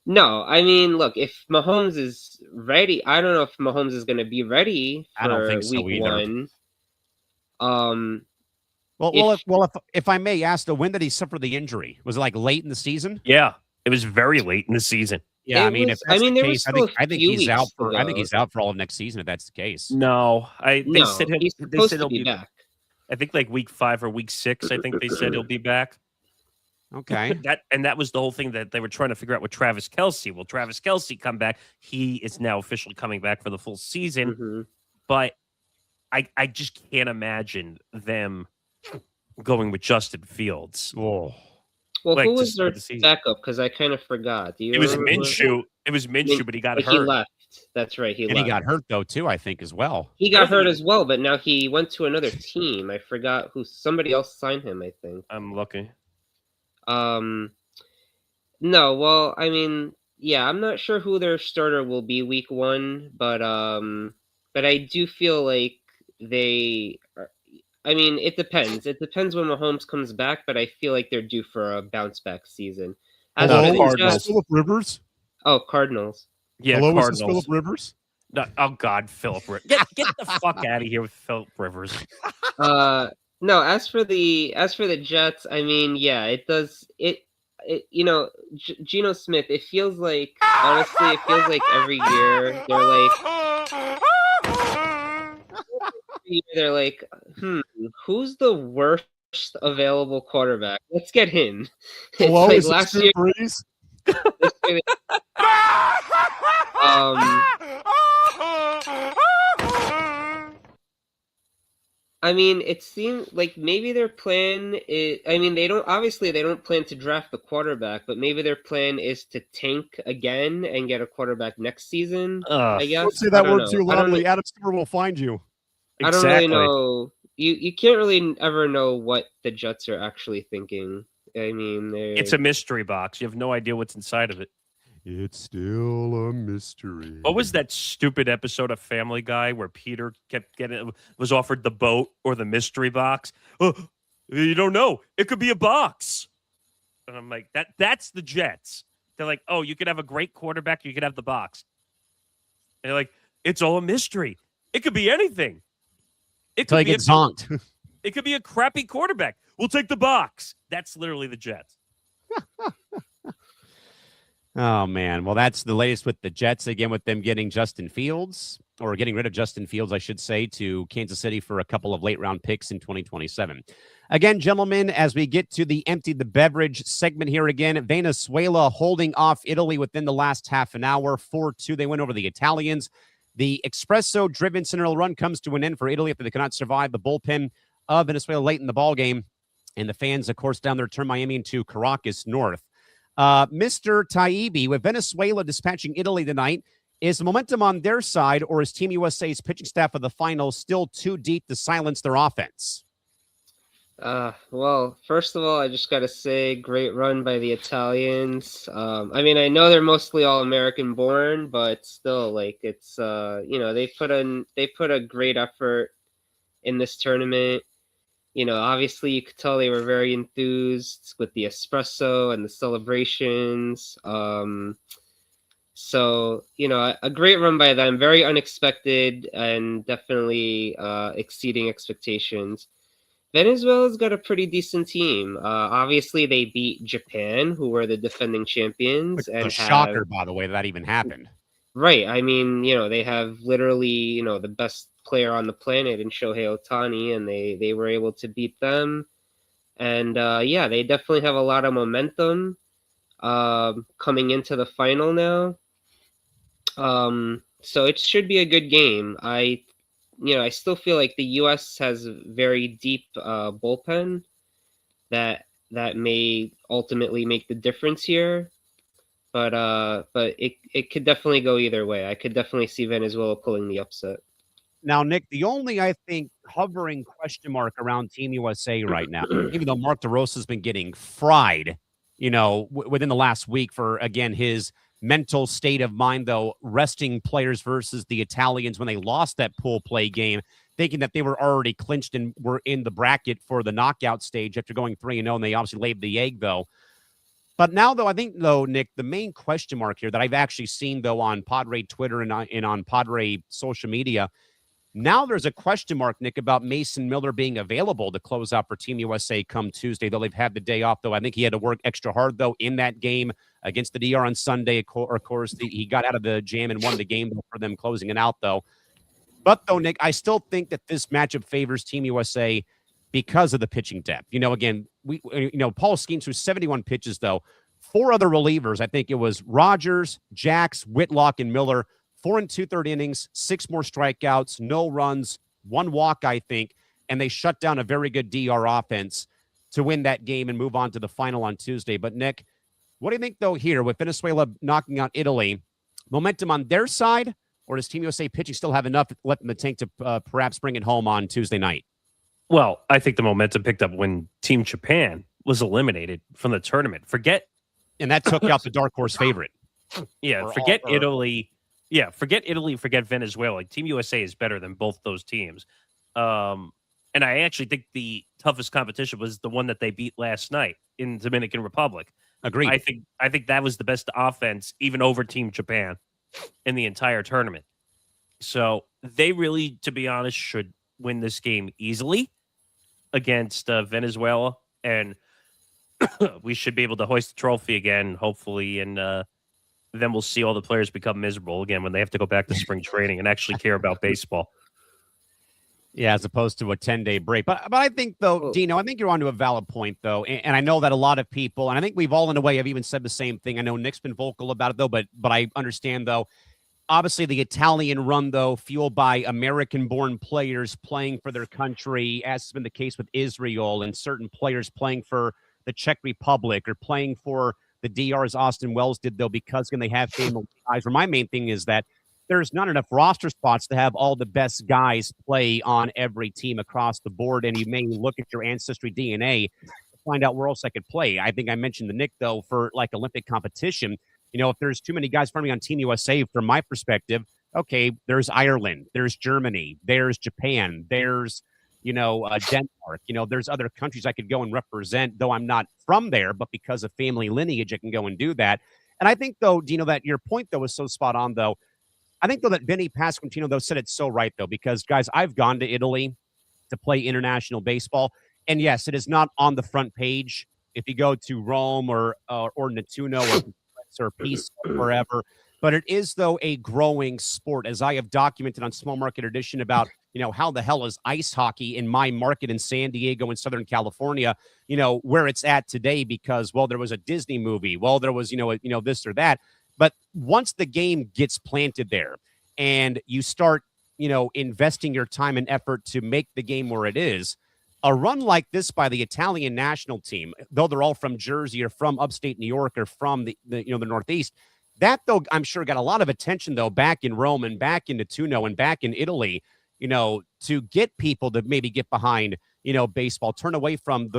Speaker 3: No, I mean, look, if Mahomes is ready, I don't know if Mahomes is going to be ready for
Speaker 1: I don't think so
Speaker 3: week
Speaker 1: either.
Speaker 3: 1.
Speaker 1: If I may ask, though, when did he suffer the injury? Was it like late in the season?
Speaker 2: Yeah, it was very late in the season.
Speaker 1: Yeah, I think he's out for.
Speaker 3: I
Speaker 1: think he's out for all of next season if that's the case.
Speaker 2: No,
Speaker 3: he's supposed to be back.
Speaker 2: I think like week 5 or week 6. I think they said he'll be back.
Speaker 1: Okay.
Speaker 2: That was the whole thing that they were trying to figure out with Travis Kelce. Will Travis Kelce come back? He is now officially coming back for the full season.
Speaker 3: Mm-hmm.
Speaker 2: But I just can't imagine them going with Justin Fields.
Speaker 1: Oh.
Speaker 3: Well, who was their backup? Because I kind of forgot.
Speaker 2: It was Minshew. It was Minshew, but he got hurt.
Speaker 3: He left. That's right. He
Speaker 1: got hurt, though, too, I think, as well.
Speaker 3: He got hurt as well, but now he went to another team. I forgot who. Somebody else signed him, I think.
Speaker 2: I'm lucky.
Speaker 3: No, well, I mean, yeah, I'm not sure who their starter will be week 1, but I do feel like they are. I mean, it depends. It depends when Mahomes comes back, but I feel like they're due for a bounce-back season.
Speaker 1: Phillip Rivers?
Speaker 3: Oh, Cardinals.
Speaker 2: Yeah,
Speaker 1: Hello,
Speaker 2: Cardinals.
Speaker 1: Is this Phillip Rivers?
Speaker 2: No, oh, God, Phillip Rivers. Get the fuck out of here with Phillip Rivers.
Speaker 3: No, as for the Jets, I mean, yeah, it does. Geno Smith, it feels like, honestly, every year they're like, who's the worst available quarterback? Let's get him.
Speaker 1: Hello,
Speaker 3: like
Speaker 1: is
Speaker 3: last
Speaker 1: it
Speaker 3: year.
Speaker 1: Breeze?
Speaker 3: I mean, it seems like maybe their plan is. I mean, they don't plan to draft the quarterback, but maybe their plan is to tank again and get a quarterback next season. I guess.
Speaker 1: Don't say
Speaker 3: I
Speaker 1: that
Speaker 3: don't
Speaker 1: word
Speaker 3: know.
Speaker 1: too
Speaker 3: I don't.
Speaker 1: loudly. Adam Stewart will find you.
Speaker 3: I don't really know. You can't really ever know what the Jets are actually thinking. I mean,
Speaker 2: It's a mystery box. You have no idea what's inside of it.
Speaker 1: It's still a mystery.
Speaker 2: What was that stupid episode of Family Guy where Peter was offered the boat or the mystery box? Oh, you don't know. It could be a box. And I'm like, that's the Jets. They're like, oh, you could have a great quarterback. You could have the box. And they're like, it's all a mystery. It could be anything. It could
Speaker 1: get zonked.
Speaker 2: It could be a crappy quarterback. We'll take the box. That's literally the Jets.
Speaker 1: Oh, man. Well, that's the latest with the Jets, again, with them getting Justin Fields, or getting rid of Justin Fields, I should say, to Kansas City for a couple of late-round picks in 2027. Again, gentlemen, as we get to the empty the beverage segment here again, Venezuela holding off Italy within the last half an hour. 4-2, they win over the Italians. The espresso-driven Cinderella run comes to an end for Italy after they cannot survive the bullpen of Venezuela late in the ballgame. And the fans, of course, down there turn Miami into Caracas North. Mr. Taibbi, with Venezuela dispatching Italy tonight, is the momentum on their side, or is Team USA's pitching staff of the finals still too deep to silence their offense?
Speaker 3: Well, first of all, I just got to say, great run by the Italians. I mean, I know they're mostly all American born, but still, like, it's, they put a great effort in this tournament. Obviously you could tell they were very enthused with the espresso and the celebrations. So, a great run by them, very unexpected and definitely exceeding expectations. Venezuela's got a pretty decent team. Obviously they beat Japan, who were the defending champions.
Speaker 1: And a shocker, by the way, that even happened.
Speaker 3: Right. I mean, they have literally, the best player on the planet in Shohei Ohtani, and they were able to beat them. And they definitely have a lot of momentum coming into the final now. So it should be a good game. I still feel like the U.S. has a very deep bullpen that may ultimately make the difference here. But it could definitely go either way. I could definitely see Venezuela pulling the upset.
Speaker 1: Now, Nick, the only, I think, hovering question mark around Team USA right now, even though Mark DeRosa's been getting fried, within the last week for, again, his mental state of mind, though, resting players versus the Italians when they lost that pool play game, thinking that they were already clinched and were in the bracket for the knockout stage after going 3-0, and they obviously laid the egg, though. But now, though, I think, Nick, the main question mark here that I've actually seen, though, on Padre Twitter and on Padre social media, now there's a question mark, Nick, about Mason Miller being available to close out for Team USA come Tuesday, though they've had the day off, though. I think he had to work extra hard, though, in that game against the DR on Sunday. Of course, he got out of the jam and won the game for them closing it out, though. But, though, Nick, I still think that this matchup favors Team USA because of the pitching depth. Again, Paul Skeens threw 71 pitches, though. 4 other relievers. I think it was Rogers, Jax, Whitlock, and Miller. 4 2/3 innings, 6 more strikeouts, no runs, 1 walk, I think, and they shut down a very good DR offense to win that game and move on to the final on Tuesday. But, Nick, what do you think, though, here with Venezuela knocking out Italy? Momentum on their side, or does Team USA pitching still have enough left in the tank to perhaps bring it home on Tuesday night?
Speaker 2: Well, I think the momentum picked up when Team Japan was eliminated from the tournament.
Speaker 1: And that took out the dark horse favorite.
Speaker 2: Yeah, forget Italy. Yeah, forget Italy, forget Venezuela. Team USA is better than both those teams. And I actually think the toughest competition was the one that they beat last night in Dominican Republic.
Speaker 1: Agreed.
Speaker 2: I think that was the best offense, even over Team Japan, in the entire tournament. So they really, to be honest, should win this game easily against Venezuela, and we should be able to hoist the trophy again, hopefully, and then we'll see all the players become miserable again when they have to go back to spring training and actually care about baseball.
Speaker 1: Yeah, as opposed to a 10-day break. But I think, though, Geno, I think you're on to a valid point, though. And I know that a lot of people, and I think we've all in a way have even said the same thing. I know Nick's been vocal about it, though, but I understand, though, obviously the Italian run, though, fueled by American-born players playing for their country, as has been the case with Israel, and certain players playing for the Czech Republic or playing for the DR, as Austin Wells did, though, because when they have family ties. Where my main thing is that there's not enough roster spots to have all the best guys play on every team across the board, and you may look at your ancestry DNA to find out where else I could play. I think I mentioned the Nick, though, for like Olympic competition. If there's too many guys for me on Team USA, from my perspective, okay, there's Ireland, there's Germany, there's Japan, there's, Denmark. There's other countries I could go and represent, though I'm not from there, but because of family lineage, I can go and do that. And I think, though, Dino, that your point, though, is so spot on, though. I think, though, that Vinny Pasquantino, though, said it so right, though, because, guys, I've gone to Italy to play international baseball, and yes, it is not on the front page. If you go to Rome or Nettuno or Peace forever, but it is, though, a growing sport, as I have documented on Small Market Edition about how the hell is ice hockey in my market in San Diego and Southern California, where it's at today, because, well, there was a Disney movie, well, there was this or that, but once the game gets planted there and you start investing your time and effort to make the game where it is, a run like this by the Italian national team, though they're all from Jersey or from upstate New York or from the Northeast, that, though, I'm sure got a lot of attention, though, back in Rome and back in Nettuno and back in Italy, to get people to maybe get behind, baseball, turn away from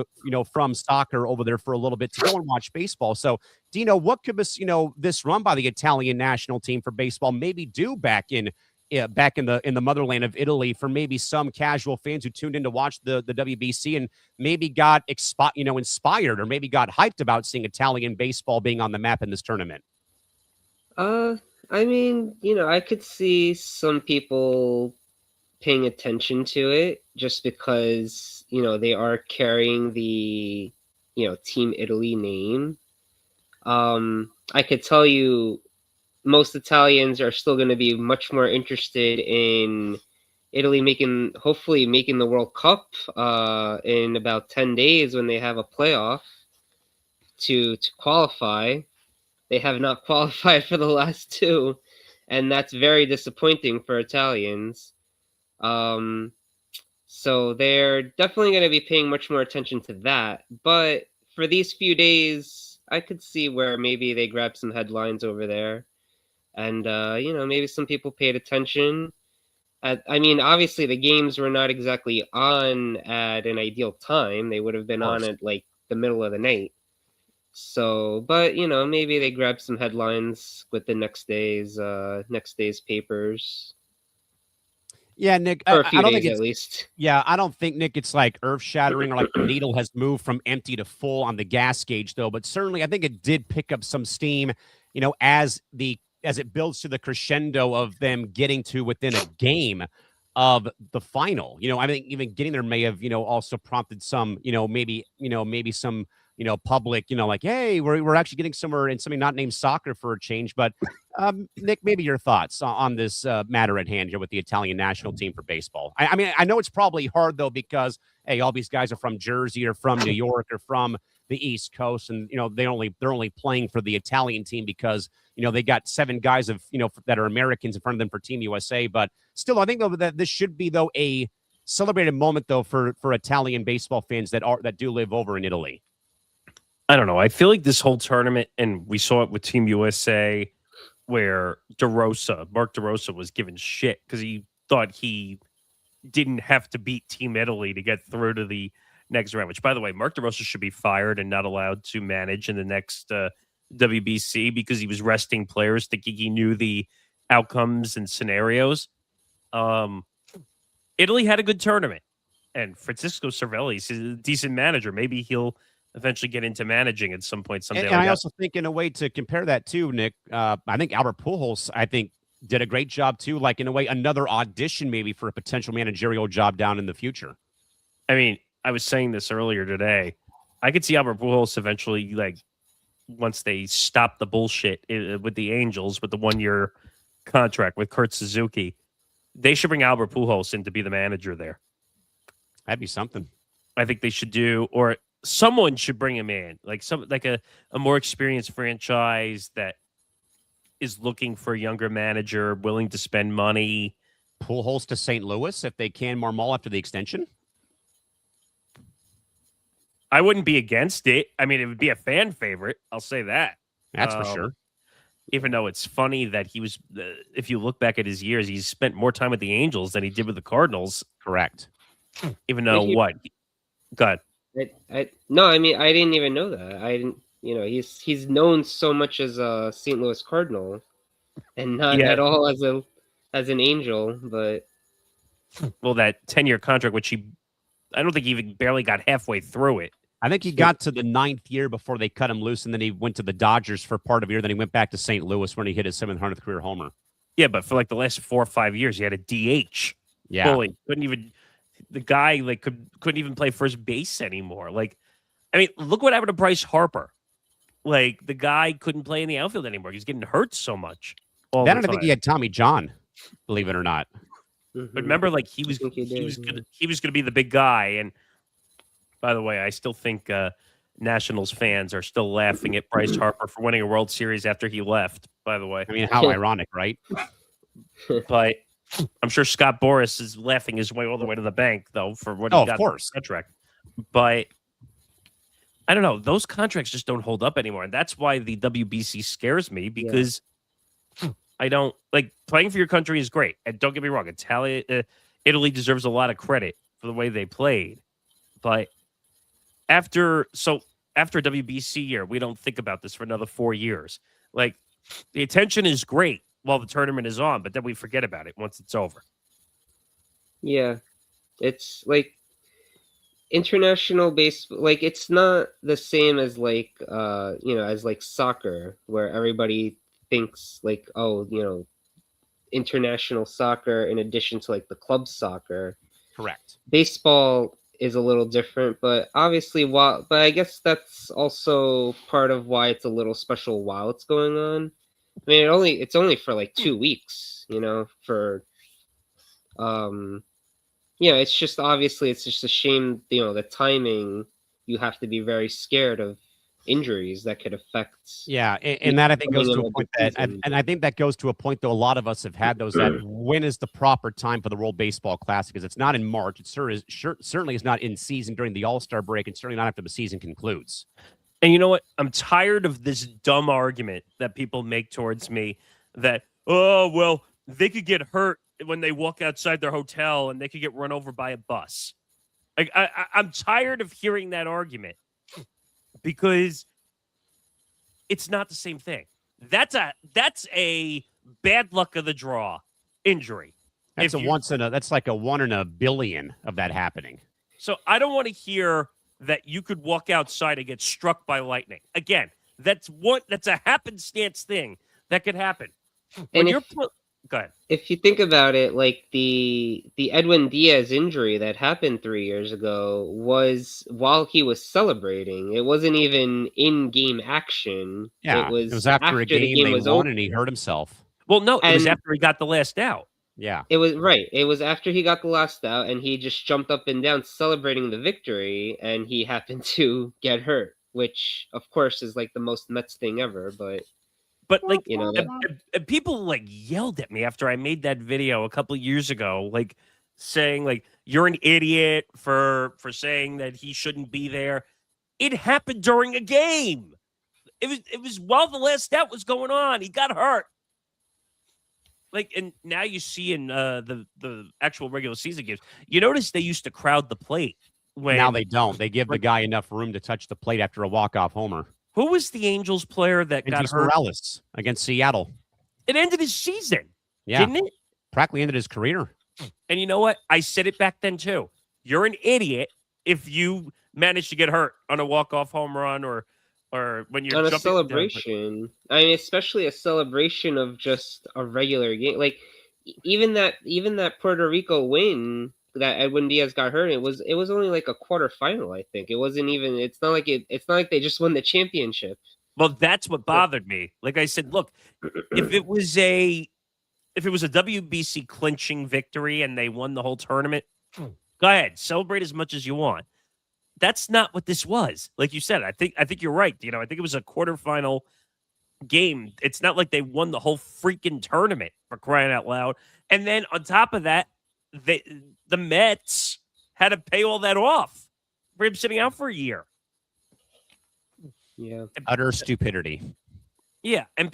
Speaker 1: from soccer over there for a little bit to go and watch baseball. So, Dino, what could this run by the Italian national team for baseball maybe do back in the motherland of Italy for maybe some casual fans who tuned in to watch the WBC and maybe got inspired or maybe got hyped about seeing Italian baseball being on the map in this tournament?
Speaker 3: I mean, I could see some people paying attention to it just because, they are carrying the, Team Italy name. I could tell you most Italians are still going to be much more interested in Italy hopefully making the World Cup in about 10 days when they have a playoff to qualify. They have not qualified for the last two, and that's very disappointing for Italians. So they're definitely going to be paying much more attention to that. But for these few days, I could see where maybe they grab some headlines over there. And, maybe some people paid attention. Obviously the games were not exactly on at an ideal time. They would have been on at like the middle of the night. So, but, maybe they grabbed some headlines with the next day's papers.
Speaker 1: Yeah, Nick,
Speaker 3: For a few
Speaker 1: I don't
Speaker 3: days
Speaker 1: think
Speaker 3: at least.
Speaker 1: Yeah, I don't think, Nick, it's like earth-shattering or like the needle has moved from empty to full on the gas gauge, though. But certainly, I think it did pick up some steam, as it builds to the crescendo of them getting to within a game of the final. I think even getting there may have, also prompted some, maybe some, public, like, hey, we're actually getting somewhere in something not named soccer for a change. But Nick, maybe your thoughts on this matter at hand here with the Italian national team for baseball. I know it's probably hard, though, because, hey, all these guys are from Jersey or from New York or from the East Coast, and they're only playing for the Italian team because they got 7 guys of that are Americans in front of them for Team USA. But still, I think, though, that this should be, though, a celebrated moment, though, for Italian baseball fans that do live over in Italy.
Speaker 2: I don't know. I feel like this whole tournament, and we saw it with Team USA, where Mark DeRosa was given shit because he thought he didn't have to beat Team Italy to get through to the next round, which, by the way, Mark DeRosa should be fired and not allowed to manage in the next WBC because he was resting players thinking he knew the outcomes and scenarios. Italy had a good tournament, and Francisco Cervelli is a decent manager. Maybe he'll eventually get into managing at some point someday.
Speaker 1: And I also think, in a way, to compare that too, Nick, I think Albert Pujols, did a great job too. Like, in a way, another audition maybe for a potential managerial job down in the future.
Speaker 2: I was saying this earlier today. I could see Albert Pujols eventually, like, once they stop the bullshit with the Angels with the 1-year contract with Kurt Suzuki, they should bring Albert Pujols in to be the manager there.
Speaker 1: That'd be something.
Speaker 2: I think they should do, or someone should bring him in, like a more experienced franchise that is looking for a younger manager, willing to spend money.
Speaker 1: Pujols to St. Louis if they can Marmol after the extension.
Speaker 2: I wouldn't be against it. I mean, it would be a fan favorite. I'll say that.
Speaker 1: That's for sure.
Speaker 2: Even though it's funny that he was, if you look back at his years, he's spent more time with the Angels than he did with the Cardinals.
Speaker 1: Correct.
Speaker 2: Even though what? Go ahead.
Speaker 3: No, I mean, I didn't even know that. I didn't. He's known so much as a St. Louis Cardinal, and not at all as an Angel. But
Speaker 2: well, that 10-year contract, which I don't think he even barely got halfway through it.
Speaker 1: I think he got to the 9th year before they cut him loose, and then he went to the Dodgers for part of a year. Then he went back to St. Louis when he hit his 700th career homer.
Speaker 2: Yeah, but for like the last 4 or 5 years, he had a DH.
Speaker 1: Yeah,
Speaker 2: fully. The guy couldn't even play first base anymore. Like, I mean, look what happened to Bryce Harper. Like, the guy couldn't play in the outfield anymore. He's getting hurt so much.
Speaker 1: Then I think he had Tommy John, believe it or not.
Speaker 2: But remember, like he was going to be the big guy. And by the way, I still think Nationals fans are still laughing at Bryce Harper for winning a World Series after he left. By the way,
Speaker 1: I mean, how ironic, right?
Speaker 2: But I'm sure Scott Boras is laughing his way all the way to the bank, though, for what he got in the contract. But I don't know; those contracts just don't hold up anymore, and that's why the WBC scares me because. I don't like playing for your country is great. And don't get me wrong, Italy deserves a lot of credit for the way they played. But after WBC year, we don't think about this for another 4 years. Like the attention is great while the tournament is on, but then we forget about it once it's over.
Speaker 3: Yeah. It's like international baseball, like it's not the same as like as like soccer where everybody thinks like, international soccer in addition to like the club soccer.
Speaker 1: Correct.
Speaker 3: Baseball is a little different, but obviously but I guess that's also part of why it's a little special while it's going on. I mean, it's only for like 2 weeks, it's just obviously it's just a shame, the timing, you have to be very scared of injuries that could affect.
Speaker 1: Yeah, and that I think goes to a point I think that goes to a point though a lot of us have had those that when is the proper time for the World Baseball Classic? Because it's not in March. It certainly is not in season during the All-Star break, and certainly not after the season concludes.
Speaker 2: And you know what? I'm tired of this dumb argument that people make towards me that, oh, well, they could get hurt when they walk outside their hotel and they could get run over by a bus. Like I'm tired of hearing that argument. Because it's not the same thing. That's a bad luck of the draw injury.
Speaker 1: That's that's like a 1 in a billion of that happening.
Speaker 2: So I don't want to hear that you could walk outside and get struck by lightning. Again, that's a happenstance thing that could happen. Go ahead.
Speaker 3: If you think about it, like the Edwin Diaz injury that happened 3 years ago was while he was celebrating. It wasn't even in-game action.
Speaker 1: Yeah, it was after a game they won over. And he hurt himself.
Speaker 2: Well, no, it was after he got the last out.
Speaker 1: Yeah.
Speaker 3: It was right. It was after he got the last out, and he just jumped up and down celebrating the victory, and he happened to get hurt, which, of course, is like the most Mets thing ever, But
Speaker 2: like, and people like yelled at me after I made that video a couple of years ago, like saying like, you're an idiot for saying that he shouldn't be there. It happened during a game. It was while the last out was going on. He got hurt. Like, and now you see in the actual regular season games, you notice they used to crowd the plate.
Speaker 1: Now they don't. They give the guy enough room to touch the plate after a walk-off homer.
Speaker 2: Who was the Angels player that got hurt?
Speaker 1: Morales against Seattle.
Speaker 2: It ended his season,
Speaker 1: didn't
Speaker 2: it?
Speaker 1: Practically ended his career.
Speaker 2: And you know what? I said it back then, too. You're an idiot if you manage to get hurt on a walk-off home run or when you're
Speaker 3: on a celebration. I mean, especially a celebration of just a regular game. Like, even that Puerto Rico win that Edwin Diaz got hurt, it was only like a quarterfinal, I think. It wasn't even. It's not like they just won the championship.
Speaker 2: Well, that's what bothered me. Like I said, look, if it was a WBC clinching victory and they won the whole tournament, go ahead, celebrate as much as you want. That's not what this was. Like you said, I think you're right. I think it was a quarterfinal game. It's not like they won the whole freaking tournament, for crying out loud. And then on top of that, the Mets had to pay all that off for him sitting out for a year.
Speaker 3: Yeah.
Speaker 1: Utter stupidity.
Speaker 2: Yeah, and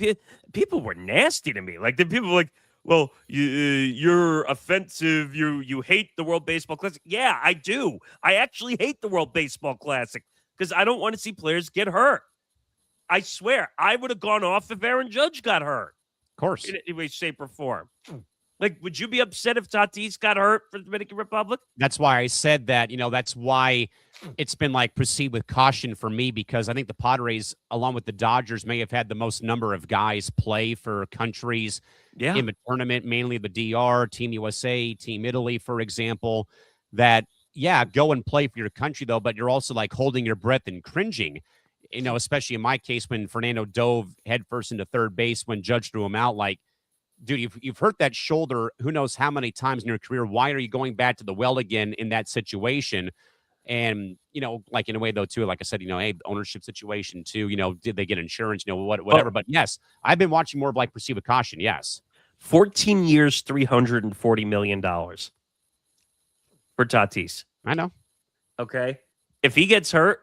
Speaker 2: people were nasty to me. Like, the people were like, well, you're offensive. You hate the World Baseball Classic. Yeah, I do. I actually hate the World Baseball Classic because I don't want to see players get hurt. I swear, I would have gone off if Aaron Judge got hurt.
Speaker 1: Of course.
Speaker 2: In any way, shape, or form. Like, would you be upset if Tatis got hurt for the Dominican Republic?
Speaker 1: That's why I said that, that's why it's been like proceed with caution for me, because I think the Padres, along with the Dodgers, may have had the most number of guys play for countries in the tournament, mainly the DR, Team USA, Team Italy, for example, that, go and play for your country, though, but you're also like holding your breath and cringing, especially in my case when Fernando dove headfirst into third base when Judge threw him out. Like, dude, you've hurt that shoulder who knows how many times in your career. Why are you going back to the well again in that situation? And, like in a way, though, too, like I said, hey, ownership situation, too, did they get insurance, whatever. But yes, I've been watching more of like proceed with caution. Yes.
Speaker 2: 14 years, $340 million for Tatis.
Speaker 1: I know.
Speaker 2: Okay. If he gets hurt,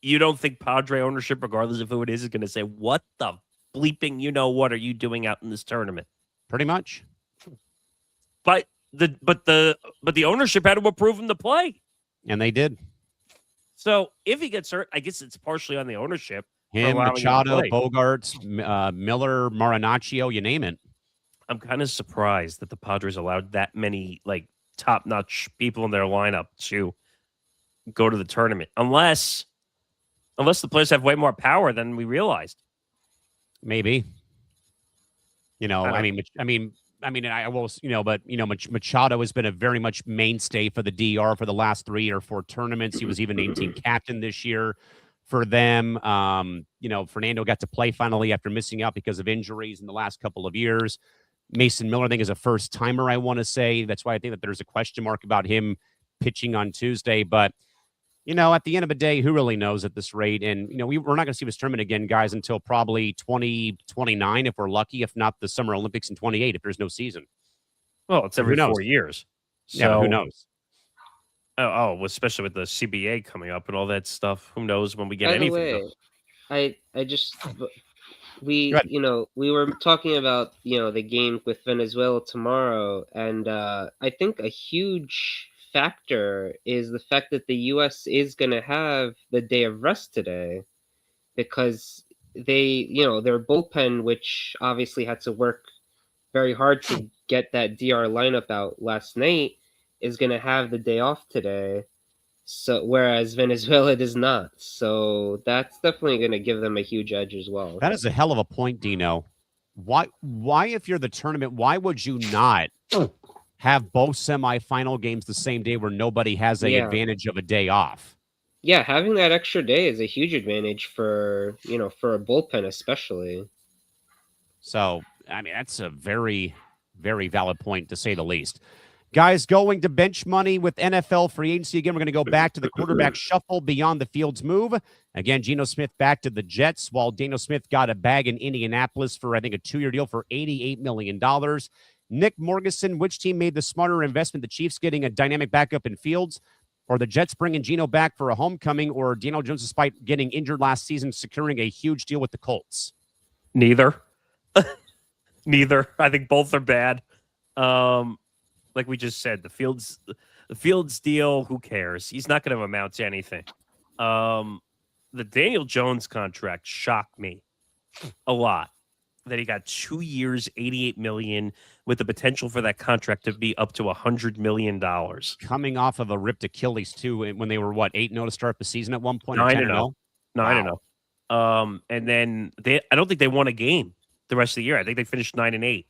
Speaker 2: you don't think Padre ownership, regardless of who it is going to say, what the bleeping, what are you doing out in this tournament?
Speaker 1: Pretty much.
Speaker 2: But the ownership had to approve him to play.
Speaker 1: And they did.
Speaker 2: So if he gets hurt, I guess it's partially on the ownership.
Speaker 1: Him, Machado, Bogarts, Miller, Marinaccio, you name it.
Speaker 2: I'm kind of surprised that the Padres allowed that many like top-notch people in their lineup to go to the tournament. Unless the players have way more power than we realized.
Speaker 1: Maybe. I will, but Machado has been a very much mainstay for the DR for the last 3 or 4 tournaments. He was even named team captain this year for them. Fernando got to play finally after missing out because of injuries in the last couple of years. Mason Miller, I think, is a first timer, I want to say. That's why I think that there's a question mark about him pitching on Tuesday. But, at the end of the day, who really knows at this rate? And, we're not going to see this tournament again, guys, until probably 2029, if we're lucky, if not the Summer Olympics in 28, if there's no season.
Speaker 2: Well, it's every 4 years. So,
Speaker 1: yeah, who knows?
Speaker 2: Especially with the CBA coming up and all that stuff. Who knows when we get
Speaker 3: By the
Speaker 2: anything?
Speaker 3: way, we were talking about, the game with Venezuela tomorrow. And I think a huge factor is the fact that the U.S. is going to have the day of rest today because they, their bullpen, which obviously had to work very hard to get that DR lineup out last night, is going to have the day off today. So whereas Venezuela does not. So that's definitely going to give them a huge edge as well.
Speaker 1: That is a hell of a point, Dino. Why if you're the tournament, why would you not have both semifinal games the same day where nobody has an advantage of a day off?
Speaker 3: Yeah, having that extra day is a huge advantage for a bullpen especially.
Speaker 1: So, that's a very, very valid point to say the least. Guys, going to bench money with NFL free agency. Again, we're going to go back to the quarterback shuffle beyond the Fields move. Again, Geno Smith back to the Jets, while Geno Smith got a bag in Indianapolis for, I think, a 2-year deal for $88 million. Nick Morgeson, which team made the smarter investment? The Chiefs getting a dynamic backup in Fields, or the Jets bringing Geno back for a homecoming, or Daniel Jones, despite getting injured last season, securing a huge deal with the Colts?
Speaker 2: Neither. Neither. I think both are bad. Like we just said, the Fields deal, who cares? He's not going to amount to anything. The Daniel Jones contract shocked me a lot. That he got 2 years, $88 million, with the potential for that contract to be up to $100 million.
Speaker 1: Coming off of a ripped Achilles too, when they were 8-0 to start the season at one point.
Speaker 2: 9-0. 9-0. And then I don't think they won a game the rest of the year. I think they finished 9-8.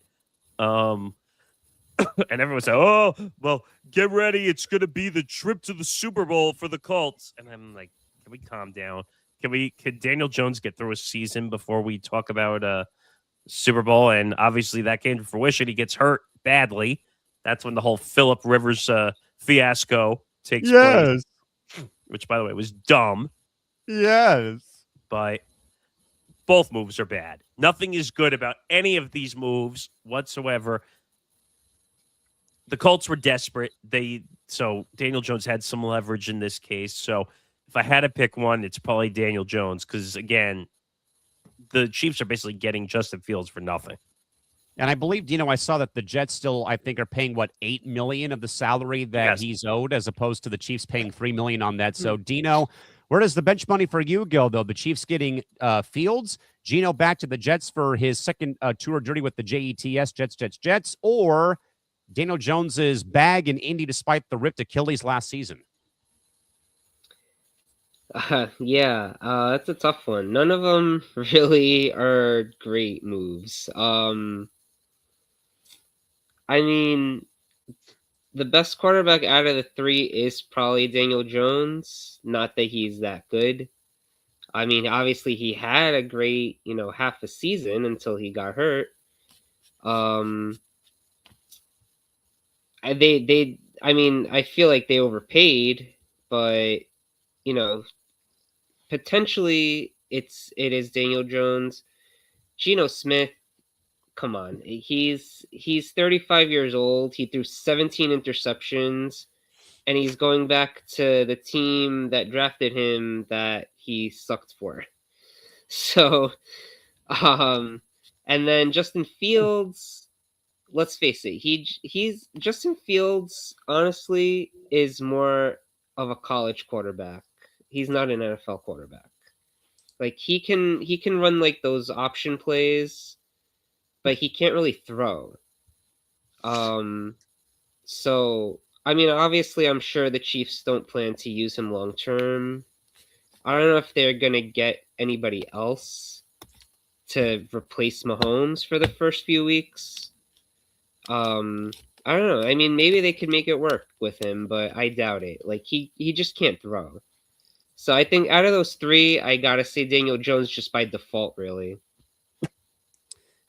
Speaker 2: And everyone said, "Oh, well, get ready. It's going to be the trip to the Super Bowl for the Colts." And I'm like, can we calm down? Can Daniel Jones get through a season before we talk about Super Bowl? And obviously that came to fruition. He gets hurt badly. That's when the whole Phillip Rivers fiasco takes place. Which, by the way, was dumb.
Speaker 1: Yes.
Speaker 2: But both moves are bad. Nothing is good about any of these moves whatsoever. The Colts were desperate. So Daniel Jones had some leverage in this case. So if I had to pick one, it's probably Daniel Jones because, again, the Chiefs are basically getting Justin Fields for nothing.
Speaker 1: And I believe, I saw that the Jets still, I think, are paying, $8 million of the salary that he's owed, as opposed to the Chiefs paying $3 million on that. So, Dino, where does the bench money for you go, though? The Chiefs getting Fields, Geno back to the Jets for his second tour of duty with the Jets, Jets, or Daniel Jones's bag in Indy despite the ripped Achilles last season?
Speaker 3: That's a tough one. None of them really are great moves. I mean, the best quarterback out of the three is probably Daniel Jones. Not that he's that good. I mean, obviously he had a great, half a season until he got hurt. I feel like they overpaid, but potentially it is Daniel Jones. Geno Smith, come on. He's 35 years old. He threw 17 interceptions, and he's going back to the team that drafted him that he sucked for. So, and then Justin Fields, let's face it, he's Justin Fields honestly is more of a college quarterback. He's not an NFL quarterback. Like he can run like those option plays, but he can't really throw. So I mean, obviously, I'm sure the Chiefs don't plan to use him long term. I don't know if they're gonna get anybody else to replace Mahomes for the first few weeks. I don't know. I mean, maybe they could make it work with him, but I doubt it. Like he just can't throw. So I think out of those three, I gotta say Daniel Jones just by default, really.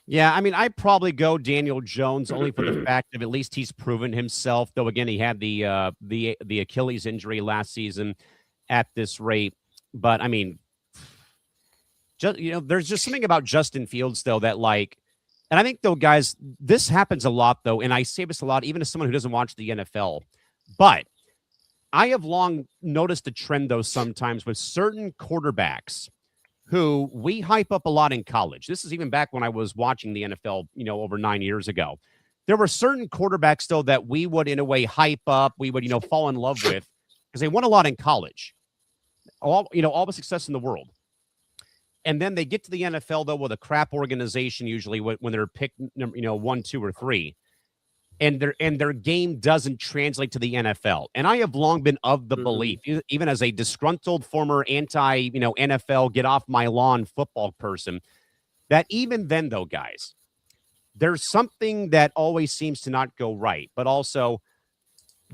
Speaker 1: Yeah, I mean, I'd probably go Daniel Jones only for the fact that at least he's proven himself. Though again, he had the Achilles injury last season at this rate. But I mean, there's just something about Justin Fields though that and I think though, guys, this happens a lot though, and I say this a lot, even as someone who doesn't watch the NFL, but I have long noticed a trend, though, sometimes with certain quarterbacks who we hype up a lot in college. This is even back when I was watching the NFL, over 9 years ago. There were certain quarterbacks, though, that we would, in a way, hype up. We would, fall in love with because they won a lot in college. All the success in the world. And then they get to the NFL, though, with a crap organization, usually when they're picked, 1, 2, or 3. And their game doesn't translate to the NFL. And I have long been of the belief, even as a disgruntled former NFL get off my lawn football person, that even then though, guys, there's something that always seems to not go right. But also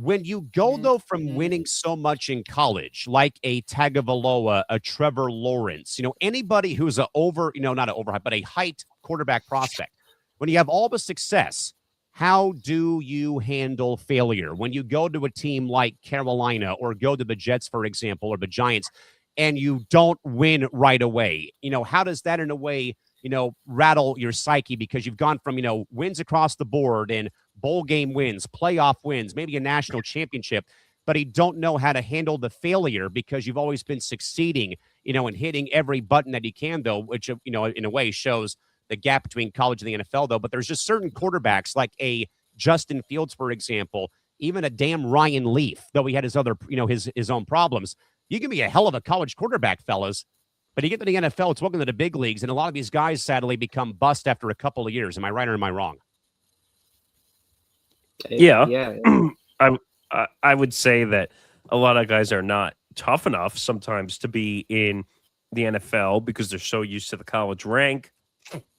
Speaker 1: when you go though from winning so much in college, like a Tagovailoa, a Trevor Lawrence, anybody who's not an overhyped, but a hyped quarterback prospect, when you have all the success, how do you handle failure when you go to a team like Carolina or go to the Jets, for example, or the Giants, and you don't win right away? How does that in a way, rattle your psyche because you've gone from, wins across the board and bowl game wins, playoff wins, maybe a national championship, but you don't know how to handle the failure because you've always been succeeding, and hitting every button that you can, though, which, in a way shows the gap between college and the NFL, though. But there's just certain quarterbacks like a Justin Fields, for example, even a damn Ryan Leaf, though he had his other, his own problems. You can be a hell of a college quarterback, fellas, but you get to the NFL, it's welcome to the big leagues. And a lot of these guys, sadly, become bust after a couple of years. Am I right or am I wrong?
Speaker 2: Yeah. I would say that a lot of guys are not tough enough sometimes to be in the NFL because they're so used to the college rank.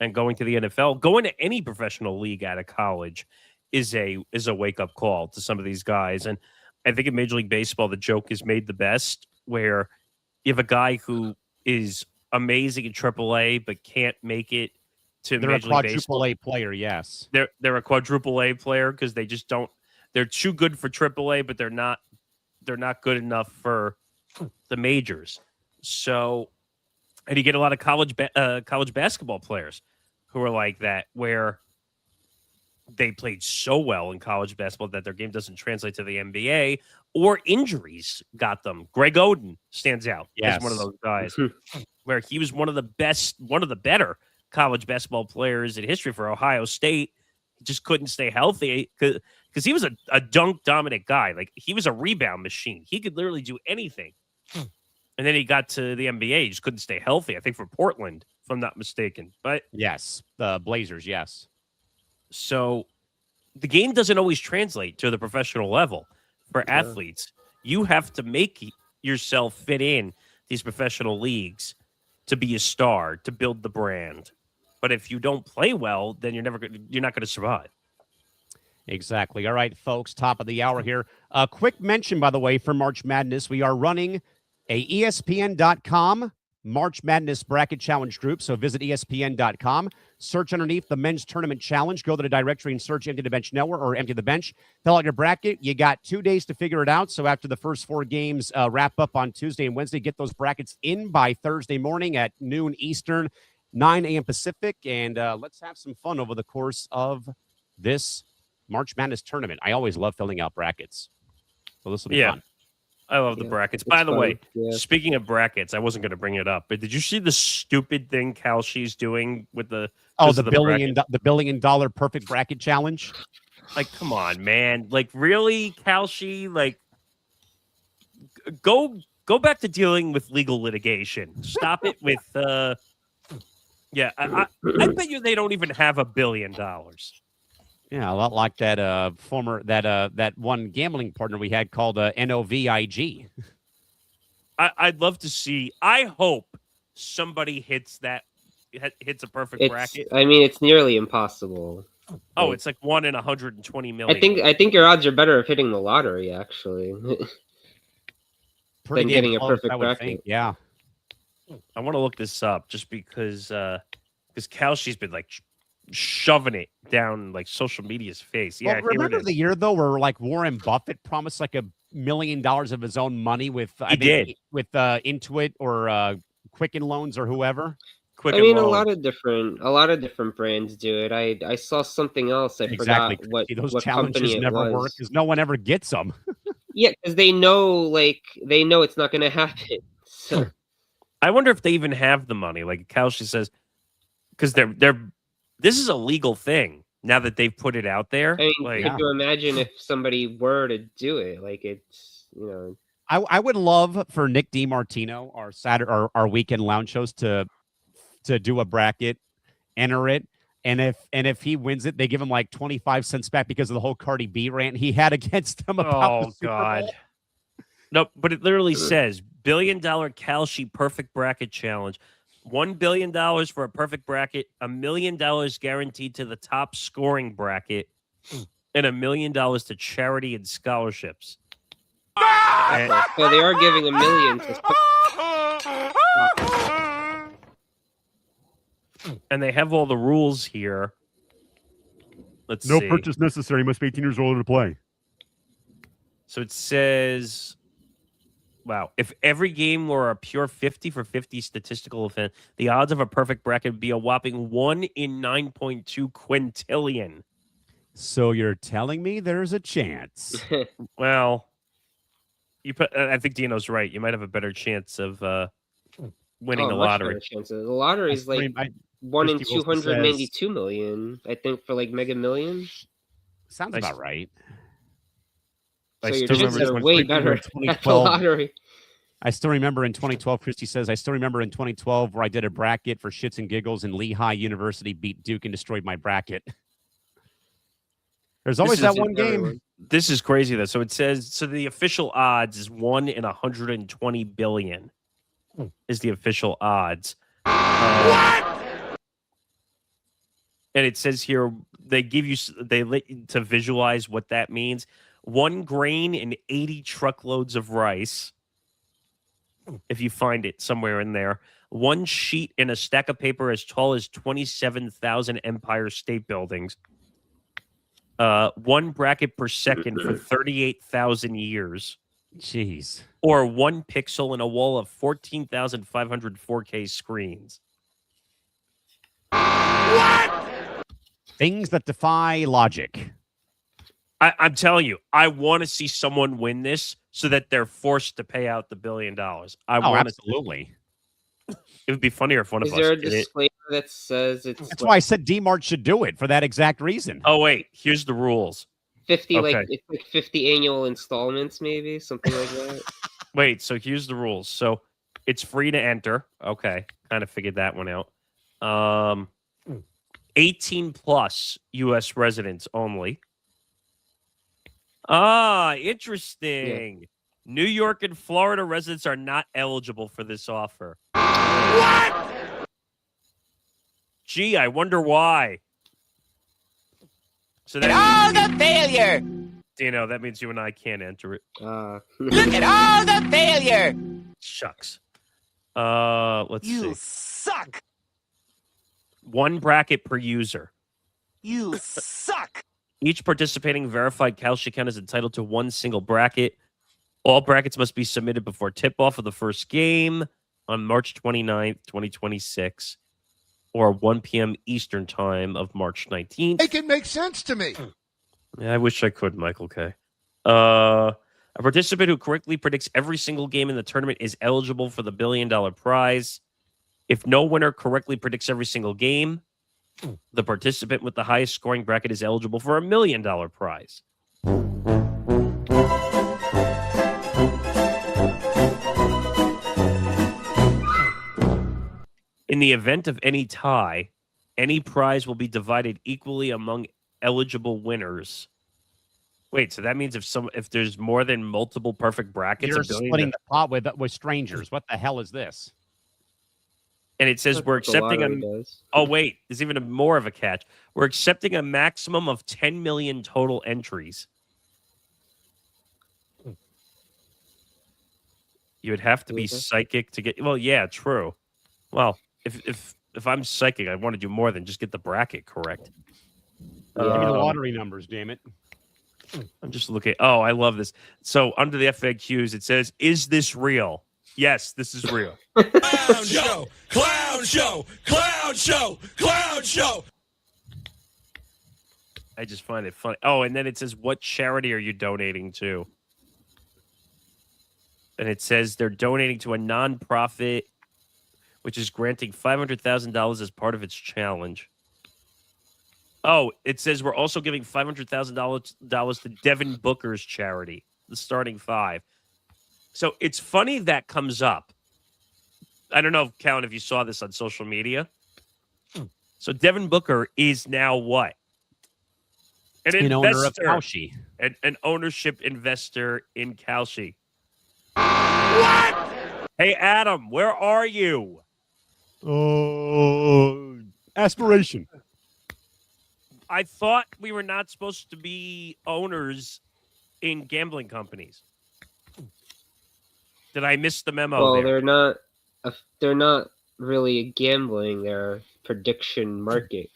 Speaker 2: And going to the NFL, going to any professional league out of college is a wake-up call to some of these guys. And I think in Major League Baseball, the joke is made the best, where you have a guy who is amazing in AAA but can't make it to Major League Baseball.
Speaker 1: They're a quadruple A player, yes.
Speaker 2: They're a quadruple A player because they just don't. They're too good for AAA, but they're not good enough for the majors. So And you get a lot of college basketball players who are like that, where they played so well in college basketball that their game doesn't translate to the NBA, or injuries got them. Greg Oden stands out as one of those guys, where he was one of the better college basketball players in history for Ohio State. He just couldn't stay healthy because he was a dunk dominant guy. Like, he was a rebound machine. He could literally do anything. And then he got to the NBA. He just couldn't stay healthy. I think for Portland, if I'm not mistaken. But
Speaker 1: yes, the Blazers, yes.
Speaker 2: So the game doesn't always translate to the professional level for athletes. You have to make yourself fit in these professional leagues to be a star, to build the brand. But if you don't play well, then you're not going to survive.
Speaker 1: Exactly. All right, folks, top of the hour here. A quick mention, by the way, for March Madness. We are running a ESPN.com March Madness Bracket Challenge group. So visit ESPN.com. Search underneath the Men's Tournament Challenge. Go to the directory and search Empty the Bench Network or Empty the Bench. Fill out your bracket. You got 2 days to figure it out. So after the first 4 games wrap up on Tuesday and Wednesday, get those brackets in by Thursday morning at noon Eastern, 9 a.m. Pacific. And let's have some fun over the course of this March Madness tournament. I always love filling out brackets. So this will be fun.
Speaker 2: I love the brackets. By the way, speaking of brackets, I wasn't going to bring it up, but did you see the stupid thing Kalshi's doing with the
Speaker 1: $1 billion perfect bracket challenge?
Speaker 2: Like, come on, man! Like, really, Kalshi? Like, go back to dealing with legal litigation. Stop it with. I bet you they don't even have $1 billion.
Speaker 1: Yeah, a lot like that that one gambling partner we had called NOVIG.
Speaker 2: I'd love to see. I hope somebody hits a perfect bracket.
Speaker 3: I mean, it's nearly impossible.
Speaker 2: Oh, it's like 1 in 120 million.
Speaker 3: I think your odds are better of hitting the lottery, actually, than getting a perfect bracket.
Speaker 1: Yeah,
Speaker 2: I want to look this up just because Kalshi's been like shoving it down like social media's face. Yeah,
Speaker 1: well, remember the year though where like Warren Buffett promised like $1 million of his own money with Intuit or Quicken Loans or whoever.
Speaker 3: A lot of different brands do it. I saw something else. I forgot what
Speaker 1: those challenges never work because no one ever gets them.
Speaker 3: Yeah, because they know it's not going to happen. So.
Speaker 2: I wonder if they even have the money. Like Kalshi says, because this is a legal thing now that they've put it out there.
Speaker 3: I mean, could you imagine if somebody were to do it? Like, it's,
Speaker 1: I would love for Nick DiMartino, our weekend lounge shows, to do a bracket, enter it, and if he wins it, they give him like 25 cents back because of the whole Cardi B rant he had against him about the Super Bowl.
Speaker 2: No, but it literally says $1 billion Kalshi perfect bracket challenge. $1 billion for a perfect bracket, $1 million guaranteed to the top scoring bracket, and $1 million to charity and scholarships.
Speaker 3: So they are giving $1 million to.
Speaker 2: And they have all the rules here. Let's see.
Speaker 5: No purchase necessary. You must be 18 years old to play.
Speaker 2: So it says, wow, if every game were a pure 50 for 50 statistical event, the odds of a perfect bracket would be a whopping 1 in 9.2 quintillion.
Speaker 1: So you're telling me there's a chance?
Speaker 2: Well, I think Dino's right. You might have a better chance of winning the lottery.
Speaker 3: The lottery is like 1 in 292 million, I think, for like Mega Millions.
Speaker 1: Sounds about right.
Speaker 3: So your chances are way better at the lottery.
Speaker 1: I still remember in 2012, Christy says, I still remember in 2012 where I did a bracket for shits and giggles and Lehigh University beat Duke and destroyed my bracket. There's always that one game.
Speaker 2: This is crazy, though. So it says, the official odds is 1 in 120 billion is the official odds. What? And it says here, they let you to visualize what that means. 1 grain in 80 truckloads of rice, if you find it somewhere in there. 1 sheet in a stack of paper as tall as 27,000 Empire State Buildings. 1 bracket per second for 38,000 years.
Speaker 1: Jeez.
Speaker 2: Or 1 pixel in a wall of 14,500 4K screens.
Speaker 1: Things that defy logic.
Speaker 2: I'm telling you, I want to see someone win this so that they're forced to pay out the $1 billion.
Speaker 1: Absolutely.
Speaker 2: It would be funnier if one of
Speaker 3: Is
Speaker 2: us
Speaker 3: there a
Speaker 2: did it.
Speaker 3: disclaimer that says it's
Speaker 1: That's why I said D-Mart should do it for that exact reason.
Speaker 2: Oh, wait. Here's the rules.
Speaker 3: 50
Speaker 2: Okay.
Speaker 3: it's like 50 annual installments, maybe something like that?
Speaker 2: Wait, so here's the rules. So it's free to enter. Okay. Kind of figured that one out. 18 plus U.S. residents only. Interesting. Yeah. New York and Florida residents are not eligible for this offer. What? Gee, I wonder why. So
Speaker 6: Look at all the failure.
Speaker 2: Dino, that means you and I can't enter it.
Speaker 6: Look at all the failure.
Speaker 2: Shucks. Let's see.
Speaker 6: You suck.
Speaker 2: 1 bracket per user.
Speaker 6: You suck.
Speaker 2: Each participating verified Calsh account is entitled to 1 single bracket. All brackets must be submitted before tip-off of the first game on March 29th, 2026, or 1 p.m. Eastern Time of March 19th.
Speaker 4: Make it make sense to me.
Speaker 2: Yeah, I wish I could, Michael K. A participant who correctly predicts every single game in the tournament is eligible for the $1 billion prize. If no winner correctly predicts every single game, the participant with the highest scoring bracket is eligible for $1 million prize. In the event of any tie, any prize will be divided equally among eligible winners. Wait, so that means if there's more than multiple perfect brackets,
Speaker 1: you're splitting the pot with strangers. What the hell is this?
Speaker 2: And it says we're accepting oh wait, there's even more of a catch. We're accepting a maximum of 10 million total entries. You would have to be psychic to get. Well, yeah, true. Well, if I'm psychic, I want to do more than just get the bracket correct.
Speaker 1: Give me the lottery numbers, damn it.
Speaker 2: I'm just looking. Oh, I love this. So under the FAQs, it says, "Is this real?" Yes, this is real.
Speaker 7: Clown show, clown show, clown show, clown show.
Speaker 2: I just find it funny. Oh, and then it says, "What charity are you donating to?" And it says they're donating to a nonprofit, which is granting $500,000 as part of its challenge. Oh, it says we're also giving $500,000 to Devin Booker's charity, the starting 5. So it's funny that comes up. I don't know, Callan, if you saw this on social media. So Devin Booker is now what? An investor,
Speaker 1: owner of Kalshi.
Speaker 2: An ownership investor in Kalshi. What? Hey, Adam, where are you?
Speaker 5: Aspiration.
Speaker 2: I thought we were not supposed to be owners in gambling companies. Did I miss the memo?
Speaker 3: Well,
Speaker 2: there?
Speaker 3: they're not really gambling. They're a prediction market.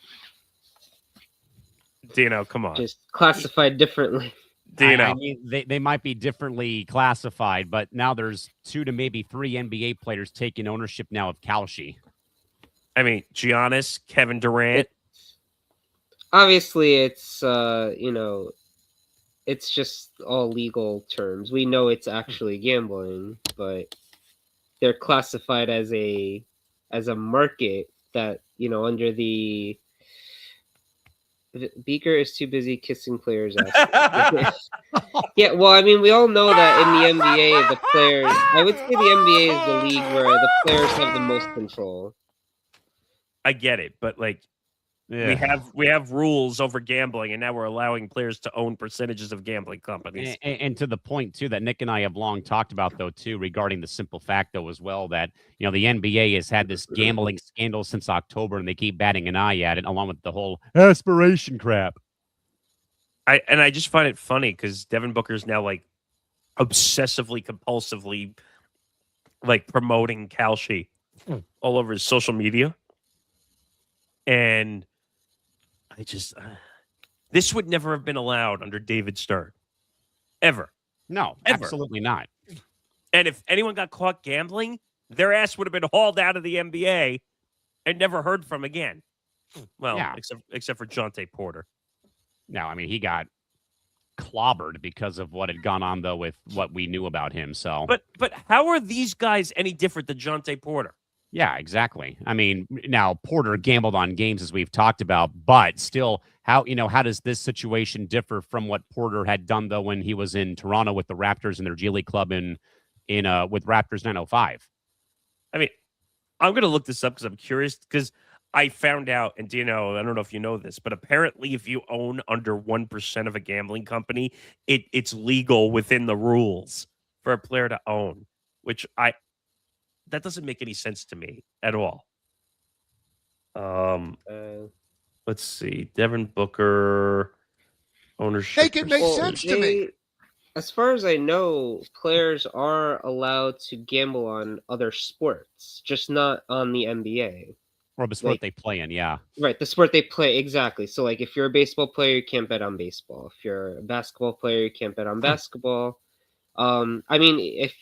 Speaker 2: Dino, come on.
Speaker 3: Just classified differently.
Speaker 2: Dino.
Speaker 1: I mean, they might be differently classified, but now there's 2 to maybe 3 NBA players taking ownership now of Kalshi.
Speaker 2: I mean, Giannis, Kevin Durant.
Speaker 3: Obviously, it's it's just all legal terms. We know it's actually gambling, but they're classified as a market that, under the Beaker is too busy kissing players' ass. Yeah, well, I mean, we all know that in the NBA, the players, I would say the NBA is the league where the players have the most control.
Speaker 2: I get it, but we have rules over gambling, and now we're allowing players to own percentages of gambling companies.
Speaker 1: And to the point, too, that Nick and I have long talked about, though, too, regarding the simple fact, though, as well, that, the NBA has had this gambling scandal since October, and they keep batting an eye at it, along with the whole aspiration crap.
Speaker 2: I just find it funny because Devin Booker is now, obsessively, compulsively, promoting Kalshi all over his social media. And I just, this would never have been allowed under David Stern. Ever.
Speaker 1: No,
Speaker 2: Ever.
Speaker 1: absolutely not.
Speaker 2: And if anyone got caught gambling, their ass would have been hauled out of the NBA and never heard from again. Well,
Speaker 1: Yeah.
Speaker 2: except for Jonte Porter.
Speaker 1: No, I mean, he got clobbered because of what had gone on, though, with what we knew about him. So,
Speaker 2: But how are these guys any different than Jonte Porter?
Speaker 1: yeah, exactly. I mean, now Porter gambled on games, as we've talked about, but still, how does this situation differ from what Porter had done, though, when he was in Toronto with the Raptors and their G League club with Raptors 905?
Speaker 2: I mean, I'm going to look this up because I'm curious, because I found out, and I don't know if you know this, but apparently if you own under 1% of a gambling company, it's legal within the rules for a player to own, which that doesn't make any sense to me at all. Let's see. Devin Booker ownership.
Speaker 4: Make it make sense to me.
Speaker 3: As far as I know, players are allowed to gamble on other sports, just not on the NBA.
Speaker 1: Or the sport they play in, yeah.
Speaker 3: Right, the sport they play, exactly. So, like, if you're a baseball player, you can't bet on baseball. If you're a basketball player, you can't bet on basketball. I mean, if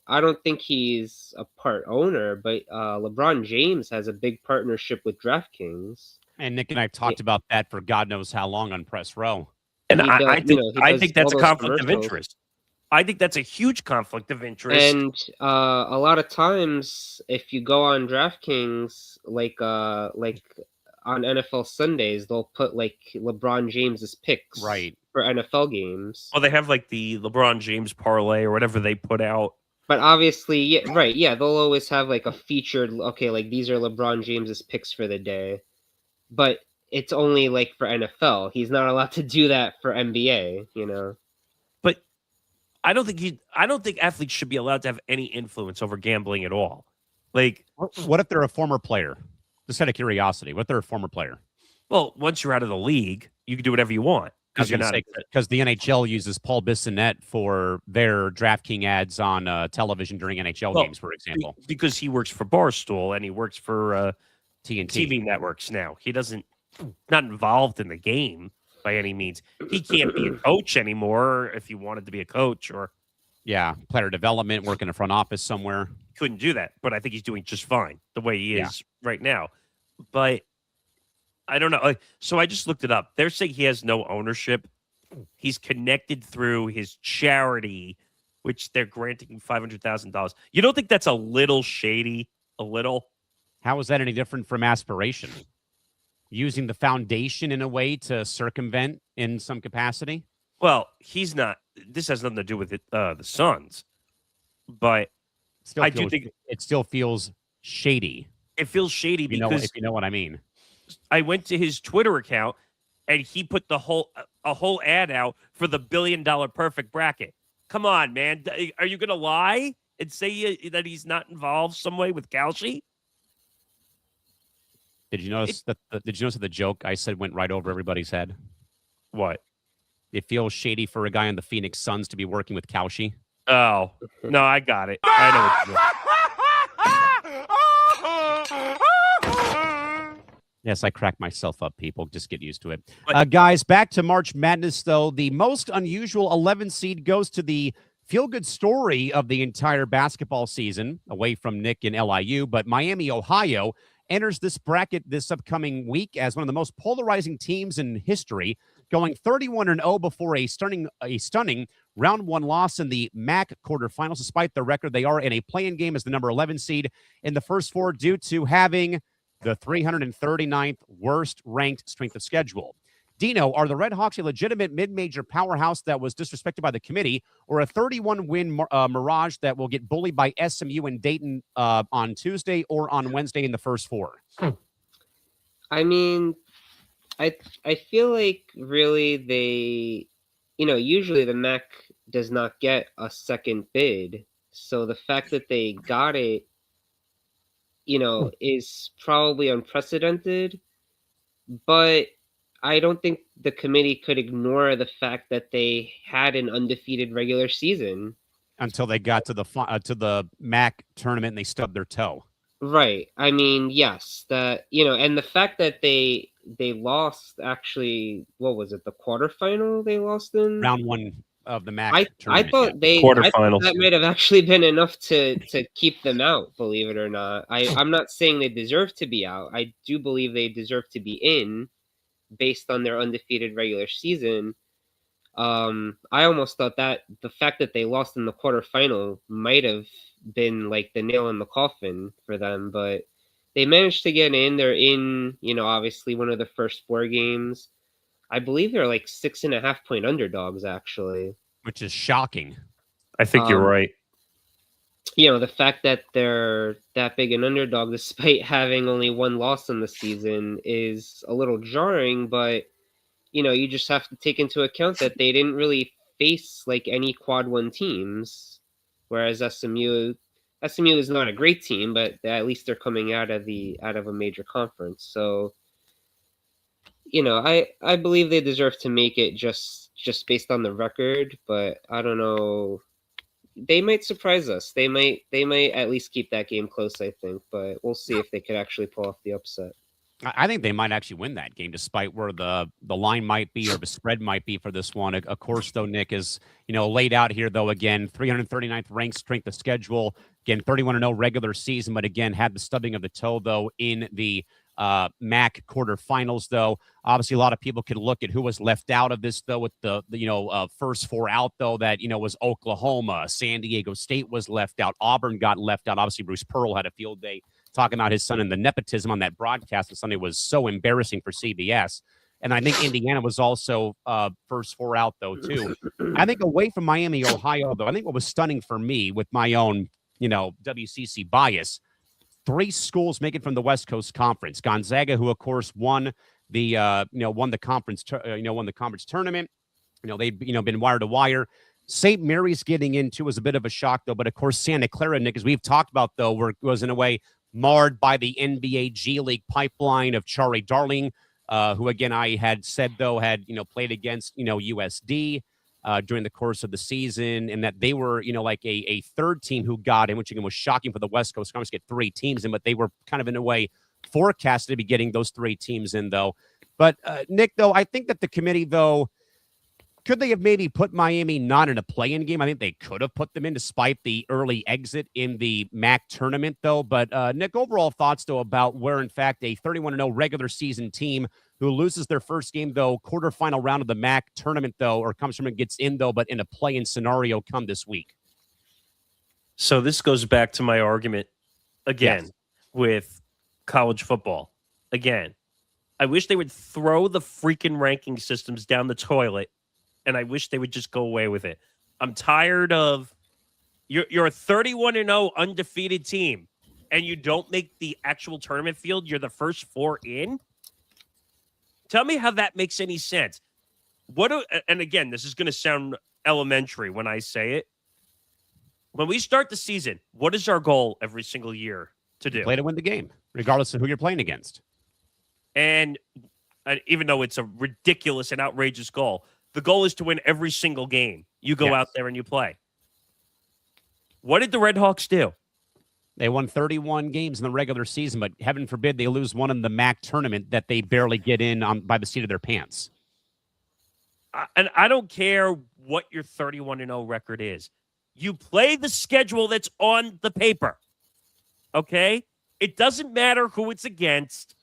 Speaker 3: I don't think he's a part owner, but LeBron James has a big partnership with DraftKings.
Speaker 1: And Nick and I talked about that for God knows how long on Press Row.
Speaker 2: And I think that's a conflict of interest. I think that's a huge conflict of interest.
Speaker 3: And a lot of times, if you go on DraftKings, like on NFL Sundays, they'll put like LeBron James's picks for NFL games.
Speaker 2: Well, they have like the LeBron James parlay or whatever they put out.
Speaker 3: But obviously, they'll always have like a featured. Okay, like these are LeBron James's picks for the day, but it's only like for NFL. He's not allowed to do that for NBA.
Speaker 2: But I don't think athletes should be allowed to have any influence over gambling at all. Like,
Speaker 1: what if they're a former player? Just out of curiosity, what if they're a former player?
Speaker 2: Well, once you're out of the league, you can do whatever you want. Because
Speaker 1: the NHL uses Paul Bissonnette for their DraftKings ads on television during NHL games, for example.
Speaker 2: Because he works for Barstool and he works for
Speaker 1: TNT
Speaker 2: TV networks now. He not involved in the game by any means. He can't be a coach anymore if he wanted to be a coach or
Speaker 1: player development, work in a front office somewhere.
Speaker 2: Couldn't do that, but I think he's doing just fine the way he is right now. But I don't know. So I just looked it up. They're saying he has no ownership. He's connected through his charity, which they're granting him $500,000. You don't think that's a little shady? A little?
Speaker 1: How is that any different from aspiration? Using the foundation in a way to circumvent in some capacity?
Speaker 2: Well, he's not. This has nothing to do with the Suns. But I do think
Speaker 1: it still feels shady.
Speaker 2: It feels shady because
Speaker 1: if you know what I mean.
Speaker 2: I went to his Twitter account and he put a whole ad out for the $1 billion perfect bracket. Come on, man. Are you going to lie and say that he's not involved some way with Kalshi?
Speaker 1: Did you notice that the joke I said went right over everybody's head?
Speaker 2: What?
Speaker 1: It feels shady for a guy on the Phoenix Suns to be working with Kalshi.
Speaker 2: Oh, no, I got it. I know
Speaker 1: Yes, I crack myself up, people. Just get used to it. Guys, back to March Madness, though. The most unusual 11 seed goes to the feel-good story of the entire basketball season, away from Nick and LIU, but Miami, Ohio enters this bracket this upcoming week as one of the most polarizing teams in history, going 31-0 before a stunning round one loss in the MAC quarterfinals. Despite their record, they are in a play-in game as the number 11 seed in the first four due to having the 339th worst-ranked strength of schedule. Dino, are the Red Hawks a legitimate mid-major powerhouse that was disrespected by the committee, or a 31-win mirage that will get bullied by SMU and Dayton on Tuesday or on Wednesday in the first four?
Speaker 3: I mean, I feel like really they, usually the MAC does not get a second bid. So the fact that they got it, is probably unprecedented. But I don't think the committee could ignore the fact that they had an undefeated regular season
Speaker 1: until they got to the MAC tournament and they stubbed their toe.
Speaker 3: Right. I mean, yes, and the fact that they lost, actually, what was it, the quarterfinal they lost in?
Speaker 1: Round one of the MAC
Speaker 3: I
Speaker 1: tournament.
Speaker 3: thought I
Speaker 2: Quarterfinals.
Speaker 3: thought that might have actually been enough to keep them out, believe it or not. I'm not saying they deserve to be out. I do believe they deserve to be in based on their undefeated regular season. I almost thought that the fact that they lost in the quarterfinal might have been like the nail in the coffin for them, but they managed to get in. They're in, obviously one of the first 4 games. I believe they're like 6.5-point underdogs, actually.
Speaker 1: Which is shocking.
Speaker 2: I think you're right.
Speaker 3: The fact that they're that big an underdog despite having only 1 loss in the season is a little jarring, but you just have to take into account that they didn't really face like any quad 1 teams, whereas SMU is not a great team, but at least they're coming out of a major conference. So, I believe they deserve to make it just based on the record, but I don't know. They might surprise us. They might at least keep that game close, I think, but we'll see if they could actually pull off the upset.
Speaker 1: I think they might actually win that game, despite where the line might be or the spread might be for this one. Of course, though, Nick is laid out here, though, again, 339th ranked strength of schedule. Again, 31-0 regular season, but again, had the stubbing of the toe, though, in the MAC quarterfinals, though. Obviously, a lot of people could look at who was left out of this, though, with the first 4 out, though, that, was Oklahoma. San Diego State was left out. Auburn got left out. Obviously, Bruce Pearl had a field day talking about his son, and the nepotism on that broadcast on Sunday was so embarrassing for CBS. And I think Indiana was also first 4 out, though, too. I think away from Miami, Ohio, though, I think what was stunning for me with my own, WCC bias, 3 schools make it from the West Coast Conference. Gonzaga, who, of course, won the conference tournament. They've, been wire to wire. St. Mary's getting into was a bit of a shock, though. But, of course, Santa Clara, Nick, as we've talked about, though, was in a way marred by the NBA G League pipeline of Chari Darling, who, again, I had said, though, had, played against, USD during the course of the season, and that they were, like a third team who got in, which, again, was shocking for the West Coast Conference to get 3 teams in, but they were kind of, in a way, forecasted to be getting those 3 teams in, though. But, Nick, though, I think that the committee, though, could they have maybe put Miami not in a play-in game? I think they could have put them in despite the early exit in the MAC tournament, though. But, Nick, overall thoughts, though, about where, in fact, a 31-0 regular season team who loses their first game, though, quarterfinal round of the MAC tournament, though, or comes from and gets in, though, but in a play-in scenario come this week.
Speaker 2: So this goes back to my argument again with college football. Again, I wish they would throw the freaking ranking systems down the toilet, and I wish they would just go away with it. I'm tired of you're a 31-0 undefeated team, and you don't make the actual tournament field. You're the first 4 in. Tell me how that makes any sense. And again, this is going to sound elementary when I say it. When we start the season, what is our goal every single year to do?
Speaker 1: Play to win the game, regardless of who you're playing against.
Speaker 2: And even though it's a ridiculous and outrageous goal, the goal is to win every single game. You go out there and you play. What did the Red Hawks do?
Speaker 1: They won 31 games in the regular season, but heaven forbid they lose one in the MAC tournament that they barely get in by the seat of their pants.
Speaker 2: And I don't care what your 31-0 record is. You play the schedule that's on the paper, okay? It doesn't matter who it's against.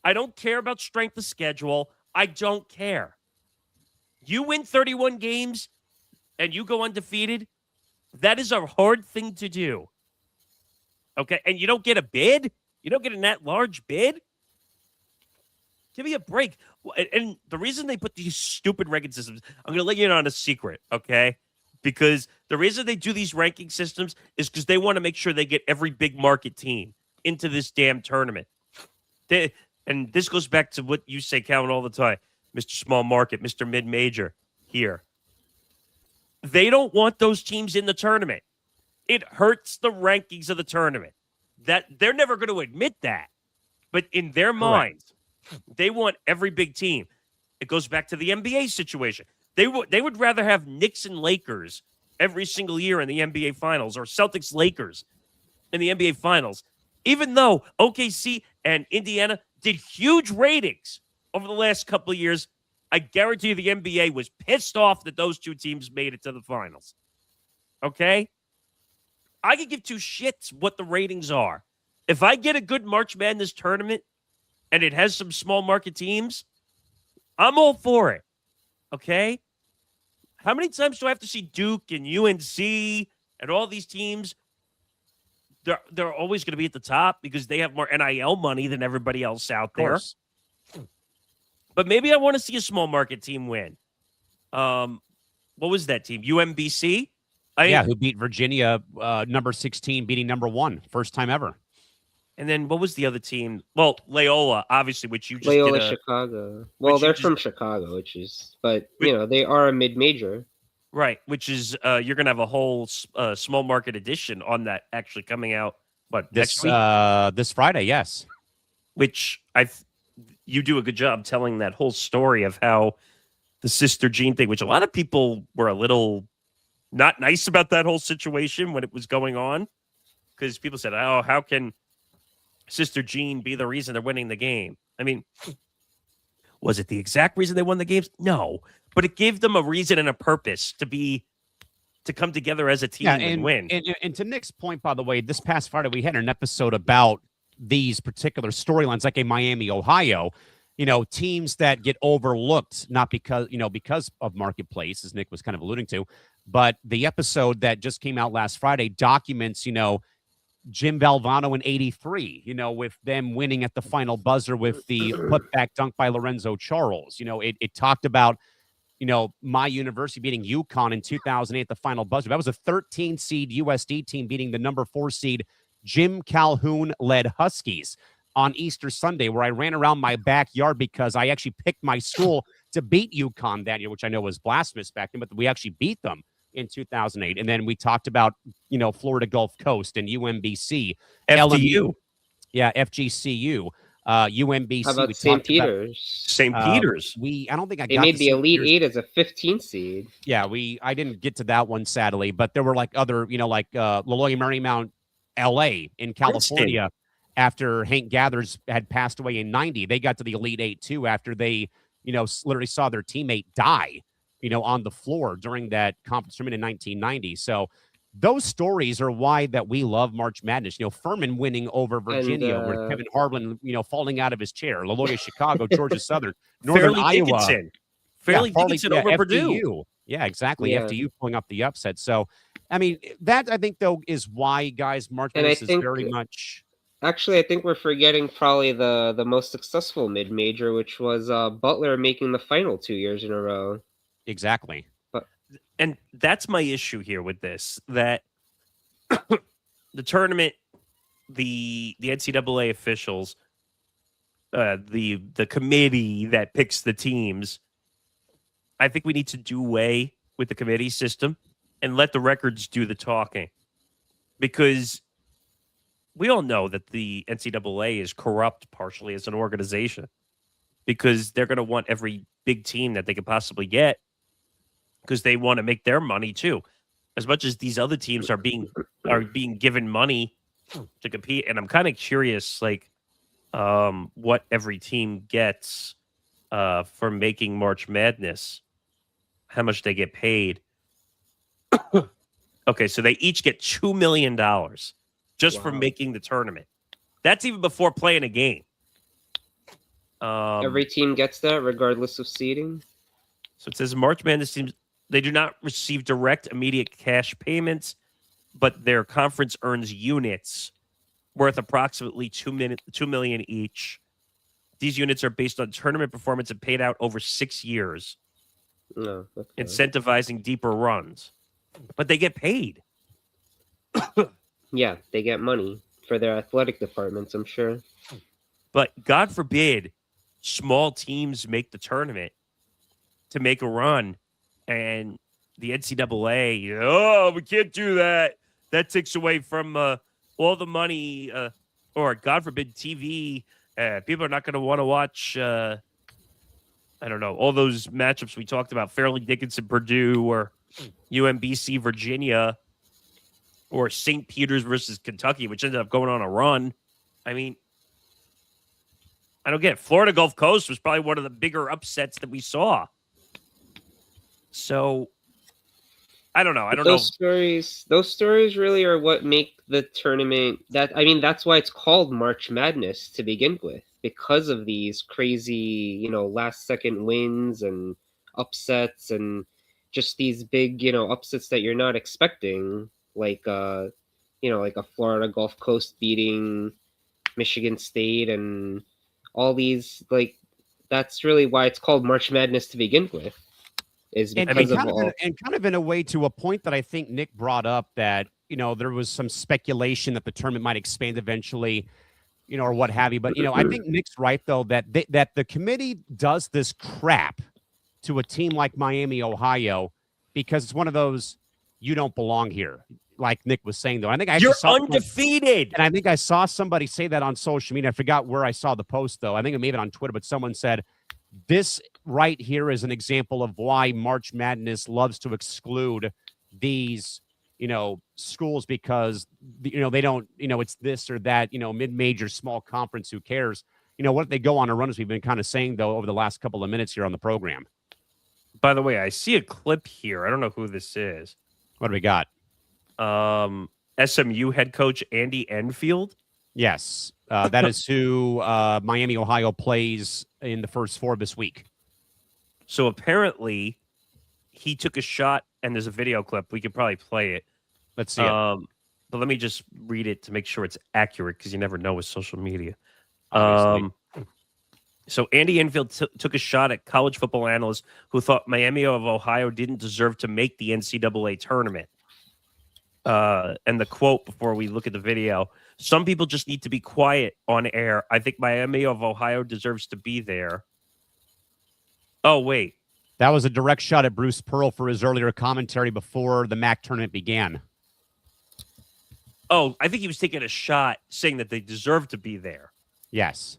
Speaker 2: I don't care about strength of schedule. I don't care. You win 31 games and you go undefeated, that is a hard thing to do. Okay, and you don't get a bid? You don't get a net large bid? Give me a break. And the reason they put these stupid ranking systems, I'm going to let you in on a secret, okay? Because the reason they do these ranking systems is because they want to make sure they get every big market team into this damn tournament. And this goes back to what you say, Callan, all the time. Mr. Small Market, Mr. Mid-Major here. They don't want those teams in the tournament. It hurts the rankings of the tournament. That they're never going to admit that. But in their minds, they want every big team. It goes back to the NBA situation. They would rather have Knicks and Lakers every single year in the NBA Finals, or Celtics Lakers in the NBA Finals, even though OKC and Indiana did huge ratings over the last couple of years. I guarantee you the NBA was pissed off that those two teams made it to the finals. Okay? I could give two shits what the ratings are. If I get a good March Madness tournament and it has some small market teams, I'm all for it. Okay? How many times do I have to see Duke and UNC and all these teams? They're always going to be at the top because they have more NIL money than everybody else out there. But maybe I want to see a small market team win. What was that team? UMBC?
Speaker 1: Who beat Virginia, number 16, beating number 1. First time ever.
Speaker 2: And then what was the other team? Well, Loyola, obviously, which you just
Speaker 3: Loyola
Speaker 2: did
Speaker 3: Chicago. Well, they're from Chicago, but they are a mid-major.
Speaker 2: Right, which is you're going to have a whole small market edition on that actually coming out, next week?
Speaker 1: This Friday, yes.
Speaker 2: Which you do a good job telling that whole story of how the Sister Jean thing, which a lot of people were a little not nice about that whole situation when it was going on, because people said, oh, how can Sister Jean be the reason they're winning the game? I mean, was it the exact reason they won the games? No, but it gave them a reason and a purpose to come together as a team and win.
Speaker 1: And to Nick's point, by the way, this past Friday we had an episode about these particular storylines, like in Miami, Ohio, teams that get overlooked, not because of marketplace, as Nick was kind of alluding to, but the episode that just came out last Friday documents, Jim Valvano in 83, with them winning at the final buzzer with the putback dunk by Lorenzo Charles. It talked about, my university beating UConn in 2008, the final buzzer. That was a 13 seed USD team beating the number 4 seed Jim Calhoun-led Huskies on Easter Sunday, where I ran around my backyard because I actually picked my school to beat UConn that year, which I know was blasphemous back then, but we actually beat them in 2008. And then we talked about, Florida Gulf Coast and UMBC.
Speaker 2: FGCU.
Speaker 1: FGCU. UMBC.
Speaker 3: How about St. Peter's?
Speaker 2: St. Peter's.
Speaker 1: I don't think
Speaker 3: They made the Elite Eight as a 15 seed.
Speaker 1: Yeah, I didn't get to that one, sadly, but there were other, La Loyola Marymount, LA in California. After Hank Gathers had passed away in 90, they got to the Elite Eight too after they, literally saw their teammate die, on the floor during that conference tournament in 1990. So those stories are why that we love March Madness. Furman winning over Virginia, with Kevin Harlan, falling out of his chair. Loyola Chicago, Georgia Southern, Northern Iowa.
Speaker 2: Fairleigh Dickinson over Purdue.
Speaker 1: Yeah, exactly.
Speaker 3: Yeah.
Speaker 1: FDU pulling up the upset. So, I mean, that I think though is why, guys, March Madness is very much.
Speaker 3: Actually, I think we're forgetting probably the most successful mid-major, which was Butler making the final 2 years in a row.
Speaker 1: Exactly.
Speaker 2: And that's my issue here with this, that the tournament, the NCAA officials, the committee that picks the teams, I think we need to do away with the committee system and let the records do the talking. Because we all know that the NCAA is corrupt partially as an organization, because they're going to want every big team that they could possibly get, because they want to make their money too. As much as these other teams are being given money to compete. And I'm kind of curious, what every team gets for making March Madness, how much they get paid. Okay, so they each get $2 million just for making the tournament. That's even before playing a game.
Speaker 3: Every team gets that, regardless of seeding.
Speaker 2: So it says March Madness teams, they do not receive direct immediate cash payments, but their conference earns units worth approximately $2 million each. These units are based on tournament performance and paid out over 6 years, incentivizing deeper runs. But they get paid.
Speaker 3: Yeah, they get money for their athletic departments, I'm sure.
Speaker 2: But God forbid small teams make the tournament to make a run, and the NCAA, we can't do that. That takes away from all the money, or God forbid TV. People are not going to want to watch, I don't know, all those matchups we talked about, Fairleigh Dickinson, Purdue, or UMBC, Virginia, or St. Peter's versus Kentucky, which ended up going on a run. I mean, I don't get it. Florida Gulf Coast was probably one of the bigger upsets that we saw. So I don't know. I don't know.
Speaker 3: Those stories really are what make the tournament. That's why it's called March Madness to begin with, because of these crazy, last second wins and upsets and just these big, upsets that you're not expecting, like like a Florida Gulf Coast beating Michigan State and all these, that's really why it's called March Madness to begin with.
Speaker 1: And kind of in a way, to a point that I think Nick brought up, that there was some speculation that the tournament might expand eventually, or what have you. But I think Nick's right, though, that that the committee does this crap to a team like Miami, Ohio, because it's one of those, you don't belong here. Like Nick was saying, though, I think
Speaker 2: you're undefeated,
Speaker 1: and I think I saw somebody say that on social media. I forgot where I saw the post, though. I think it may have been on Twitter, but someone said this right here is an example of why March Madness loves to exclude these, schools, because they don't, it's this or that, mid-major, small conference. Who cares? What if they go on a run, as we've been kind of saying, though, over the last couple of minutes here on the program.
Speaker 2: By the way, I see a clip here. I don't know who this is.
Speaker 1: What do we got?
Speaker 2: SMU head coach Andy Enfield.
Speaker 1: Yes, that is who Miami, Ohio plays in the first 4 this week.
Speaker 2: So apparently he took a shot, and there's a video clip. We could probably play it.
Speaker 1: Let's see it.
Speaker 2: But let me just read it to make sure it's accurate, because you never know with social media. So Andy Enfield took a shot at college football analysts who thought Miami of Ohio didn't deserve to make the NCAA tournament. And the quote before we look at the video: "Some people just need to be quiet on air. I think Miami of Ohio deserves to be there." Oh, wait.
Speaker 1: That was a direct shot at Bruce Pearl for his earlier commentary before the MAC tournament began.
Speaker 2: Oh, I think he was taking a shot saying that they deserve to be there.
Speaker 1: Yes.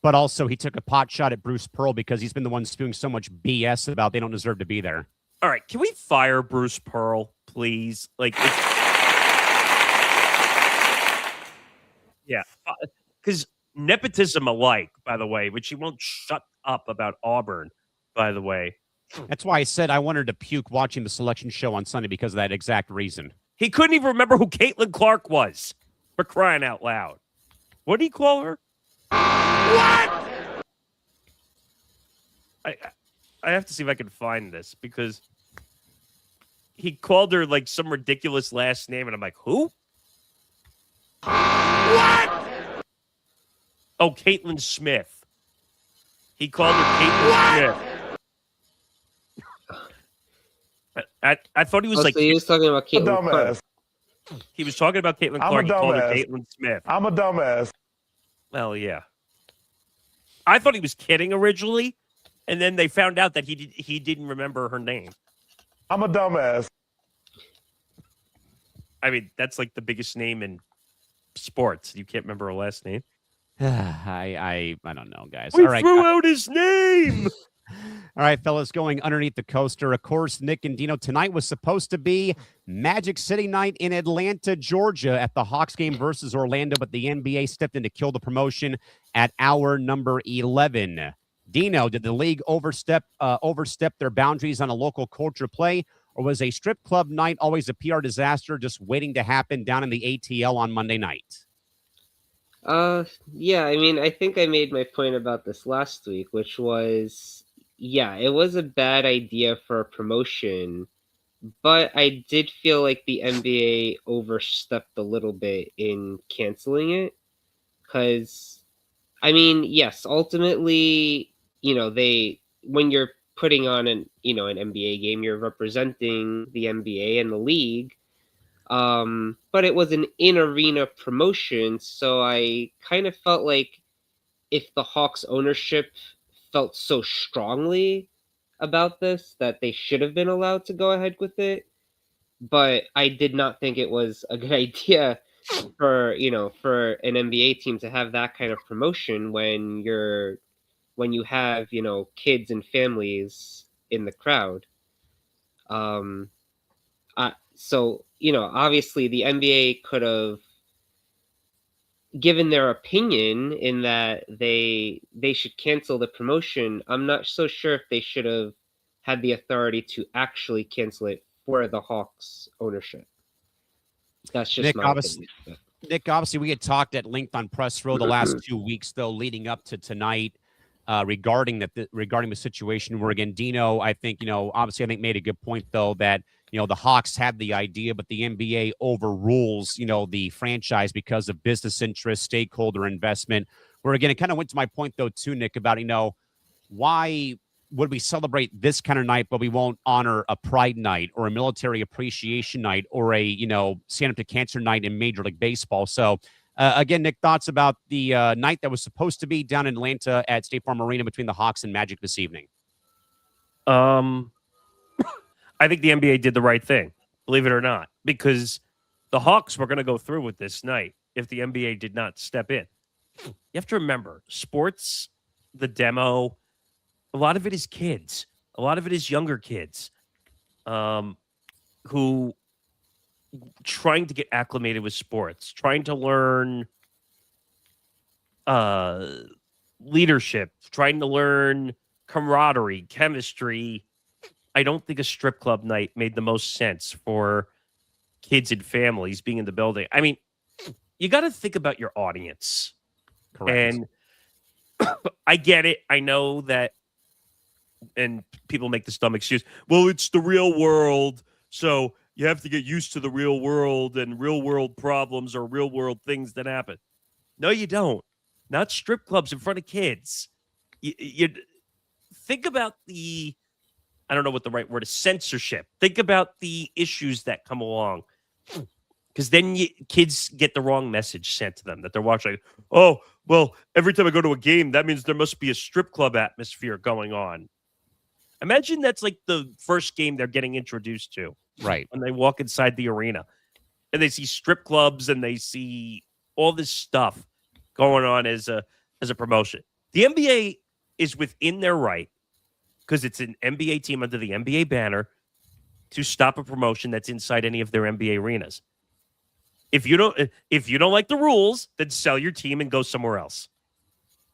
Speaker 1: But also he took a pot shot at Bruce Pearl because he's been the one spewing so much BS about they don't deserve to be there.
Speaker 2: All right. Can we fire Bruce Pearl, please? Yeah. Because nepotism alike, by the way, which he won't shut up about Auburn, by the way.
Speaker 1: That's why I said I wanted to puke watching the selection show on Sunday, because of that exact reason.
Speaker 2: He couldn't even remember who Caitlin Clark was, for crying out loud. What did he call her? What? I have to see if I can find this, because he called her some ridiculous last name, and I'm like, who? What? Oh, Caitlin Smith. He called her Caitlin Smith. I thought he was
Speaker 3: he was talking about Caitlin Clark.
Speaker 2: He was talking about Caitlin Clark. He called her Caitlin Smith.
Speaker 7: I'm a dumbass.
Speaker 2: Well, yeah. I thought he was kidding originally, and then they found out that he didn't remember her name.
Speaker 7: I'm a dumbass.
Speaker 2: I mean, that's the biggest name in sports. You can't remember her last name.
Speaker 1: I don't know, guys.
Speaker 2: We
Speaker 1: All right.
Speaker 2: threw out his name.
Speaker 1: All right, fellas, going underneath the coaster. Of course, Nick and Dino, tonight was supposed to be Magic City night in Atlanta, Georgia, at the Hawks game versus Orlando, but the NBA stepped in to kill the promotion at hour number 11. Dino, did the league overstep their boundaries on a local culture play, or was a strip club night always a PR disaster just waiting to happen down in the ATL on Monday night?
Speaker 3: Yeah, I think I made my point about this last week, which was, yeah, it was a bad idea for a promotion, but I did feel like the NBA overstepped a little bit in canceling it, because, yes, ultimately, when you're putting on an NBA game, you're representing the NBA and the league. But it was an in-arena promotion, so I kind of felt like if the Hawks ownership felt so strongly about this, that they should have been allowed to go ahead with it. But I did not think it was a good idea for an NBA team to have that kind of promotion when you have, kids and families in the crowd. So, obviously the NBA could have given their opinion in that they should cancel the promotion, I'm not so sure if they should have had the authority to actually cancel it for the Hawks ownership. That's just
Speaker 1: Nick,
Speaker 3: my
Speaker 1: obviously,
Speaker 3: opinion.
Speaker 1: Nick, obviously, we had talked at length on Press Row the last 2 weeks, though, leading up to tonight, regarding the situation. Where again, Dino, I think obviously, I think made a good point though that the Hawks had the idea, but the NBA overrules the franchise because of business interest, stakeholder investment. Where again, it kind of went to my point though too, Nick, about why would we celebrate this kind of night, but we won't honor a Pride night or a military appreciation night or a, stand up to cancer night in Major League Baseball? So, again, Nick, thoughts about the night that was supposed to be down in Atlanta at State Farm Arena between the Hawks and Magic this evening?
Speaker 2: I think the NBA did the right thing, believe it or not, because the Hawks were going to go through with this night if the NBA did not step in. You have to remember, sports, the demo, a lot of it is kids. A lot of it is younger kids who trying to get acclimated with sports, trying to learn leadership, trying to learn camaraderie, chemistry. I don't think a strip club night made the most sense for kids and families being in the building. I mean, you got to think about your audience.
Speaker 1: Correct.
Speaker 2: And I get it. I know that. And people make this dumb excuse. Well, it's the real world, so you have to get used to the real world and real world problems or real world things that happen. No, you don't. Not strip clubs in front of kids. You think about I don't know what the right word is, censorship. Think about the issues that come along. Because then kids get the wrong message sent to them that they're watching. Oh, well, every time I go to a game, that means there must be a strip club atmosphere going on. Imagine that's like the first game they're getting introduced to.
Speaker 1: Right.
Speaker 2: When they walk inside the arena and they see strip clubs and they see all this stuff going on as a promotion. The NBA is within their right, because it's an NBA team under the NBA banner, to stop a promotion that's inside any of their NBA arenas. If you don't like the rules, then sell your team and go somewhere else.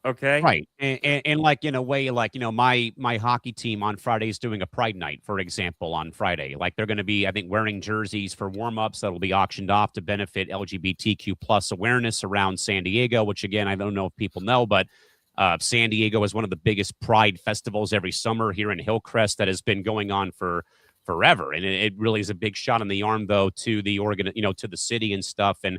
Speaker 2: Okay.
Speaker 1: Right. And like, in a way, like, my hockey team on Friday is doing a Pride night, for example, on Friday. Like, they're going to be, I think, wearing jerseys for warm-ups that will be auctioned off to benefit LGBTQ plus awareness around San Diego, which, again, I don't know if people know, but San Diego is one of the biggest Pride festivals every summer here in Hillcrest that has been going on for forever. And it really is a big shot in the arm, though, to the to the city and stuff. And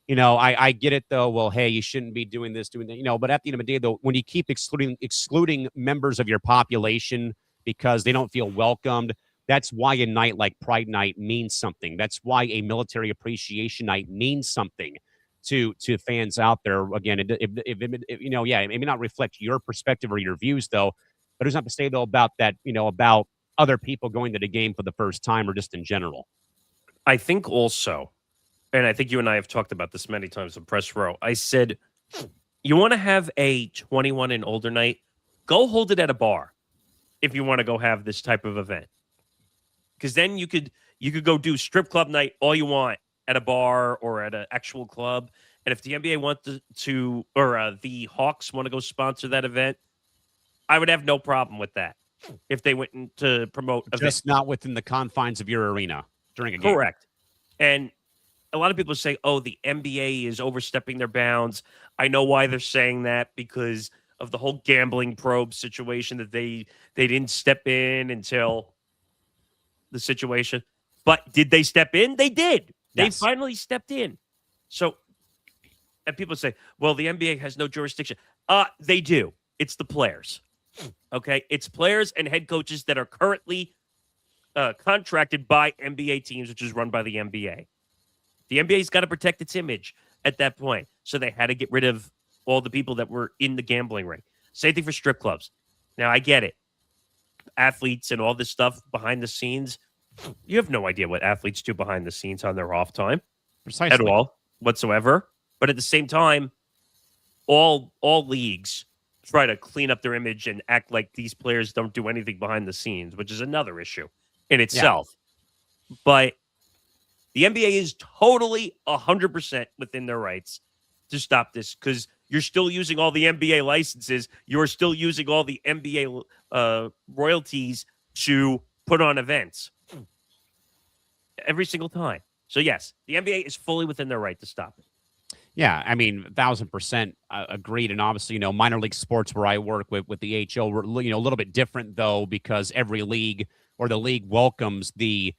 Speaker 1: I get it, though. Well, hey, you shouldn't be doing this, doing that, but at the end of the day, though, when you keep excluding members of your population because they don't feel welcomed, that's why a night like Pride Night means something. That's why a military appreciation night means something to fans out there. Again, it may not reflect your perspective or your views, though, but who's not to say, though, about that, about other people going to the game for the first time or just in general.
Speaker 2: I think also, and I think you and I have talked about this many times in Press Row, I said, you want to have a 21 and older night, go hold it at a bar if you want to go have this type of event. Because then you could go do strip club night all you want at a bar or at an actual club. And if the NBA wants to or the Hawks want to go sponsor that event, I would have no problem with that if they went in to promote events.
Speaker 1: Just not within the confines of your arena during a game.
Speaker 2: Correct. And a lot of people say, oh, the NBA is overstepping their bounds. I know why they're saying that, because of the whole gambling probe situation, that they didn't step in until the situation. But did they step in? They did.
Speaker 1: Yes.
Speaker 2: They finally stepped in. So, and people say, well, the NBA has no jurisdiction. They do. It's the players. Okay? It's players and head coaches that are currently contracted by NBA teams, which is run by the NBA. The NBA's got to protect its image at that point. So they had to get rid of all the people that were in the gambling ring. Same thing for strip clubs. Now, I get it. Athletes and all this stuff behind the scenes, you have no idea what athletes do behind the scenes on their off time.
Speaker 1: Precisely.
Speaker 2: At all, whatsoever. But at the same time, all leagues try to clean up their image and act like these players don't do anything behind the scenes, which is another issue in itself. Yeah. But the NBA is totally 100% within their rights to stop this because you're still using all the NBA licenses. You're still using all the NBA royalties to put on events every single time. So, yes, the NBA is fully within their right to stop it.
Speaker 1: Yeah, I mean, 1,000% agreed. And obviously, minor league sports where I work with the HO, we're, a little bit different, though, because every league or the league welcomes the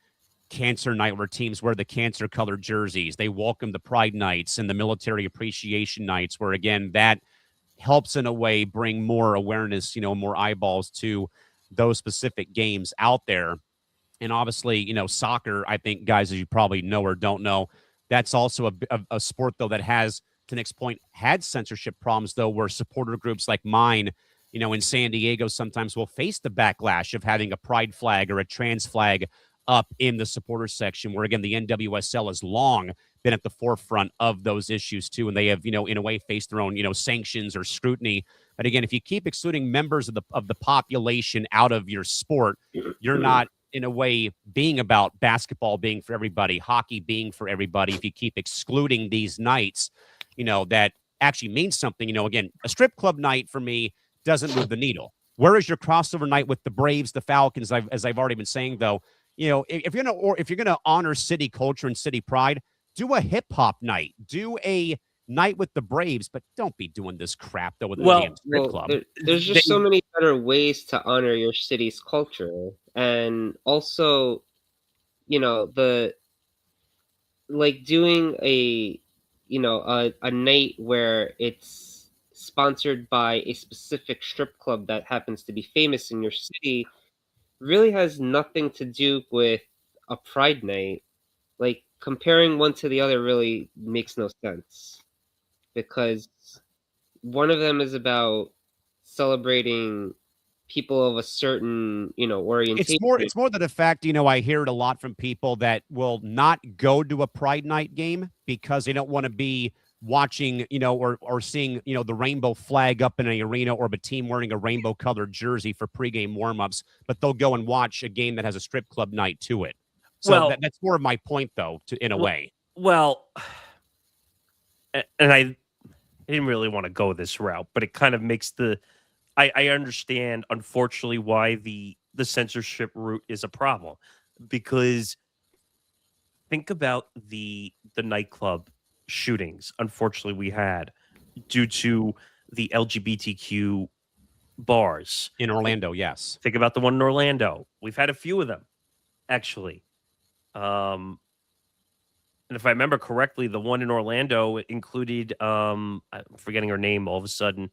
Speaker 1: cancer night where teams wear the cancer colored jerseys. They welcome the pride nights and the military appreciation nights where, again, that helps in a way bring more awareness, more eyeballs to those specific games out there. And obviously, soccer, I think, guys, as you probably know or don't know, that's also a sport, though, that has, to Nick's point, had censorship problems, though, where supporter groups like mine, in San Diego sometimes will face the backlash of having a pride flag or a trans flag up in the supporter section, where, again, the NWSL has long been at the forefront of those issues, too, and they have, in a way, faced their own, sanctions or scrutiny. But, again, if you keep excluding members of the population out of your sport, you're not, in a way, being about basketball being for everybody, hockey being for everybody. If you keep excluding these nights, that actually means something. Again, a strip club night for me doesn't move the needle. Where is your crossover night with the Braves, the Falcons? As I've already been saying, though, if you're gonna honor city culture and city pride, do a hip hop night, do a night with the Braves, but don't be doing this crap though with the damn strip club.
Speaker 3: There's just so many better ways to honor your city's culture, and also, doing a night where it's sponsored by a specific strip club that happens to be famous in your city really has nothing to do with a pride night. Like, comparing one to the other really makes no sense, because one of them is about celebrating people of a certain, orientation.
Speaker 1: It's more than the fact, I hear it a lot from people that will not go to a Pride Night game because they don't want to be watching, or seeing, the rainbow flag up in an arena or a team wearing a rainbow colored jersey for pregame warmups, but they'll go and watch a game that has a strip club night to it. So that's more of my point, though, in a way.
Speaker 2: Well, and I didn't really want to go this route, but it kind of makes I understand, unfortunately, why the censorship route is a problem, because think about the nightclub shootings, unfortunately, we had due to the LGBTQ bars
Speaker 1: in Orlando. Yes.
Speaker 2: Think about the one in Orlando. We've had a few of them, actually. And if I remember correctly, the one in Orlando included, I'm forgetting her name all of a sudden.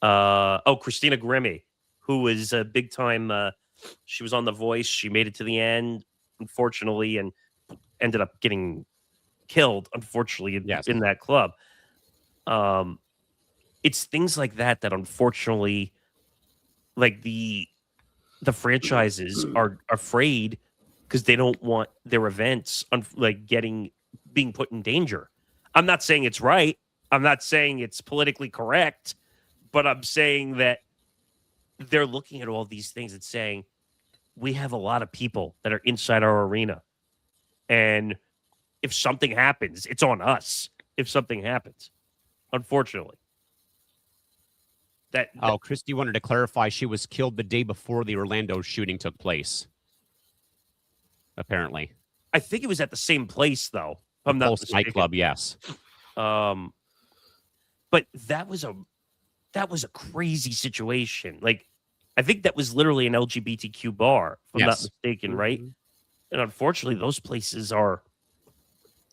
Speaker 2: Christina Grimmie, who was a big time. She was on The Voice. She made it to the end, unfortunately, and ended up getting killed, unfortunately, in that club. It's things like that unfortunately, like the franchises are afraid because they don't want their events being put in danger. I'm not saying it's right. I'm not saying it's politically correct, but I'm saying that they're looking at all these things and saying, we have a lot of people that are inside our arena. And if something happens, it's on us. If something happens, unfortunately.
Speaker 1: Christy wanted to clarify she was killed the day before the Orlando shooting took place. Apparently.
Speaker 2: I think it was at the same place, though. I'm not mistaken.
Speaker 1: Nightclub, yes.
Speaker 2: But that was a crazy situation. Like, I think that was literally an LGBTQ bar, if I'm not mistaken, right? And unfortunately, those places are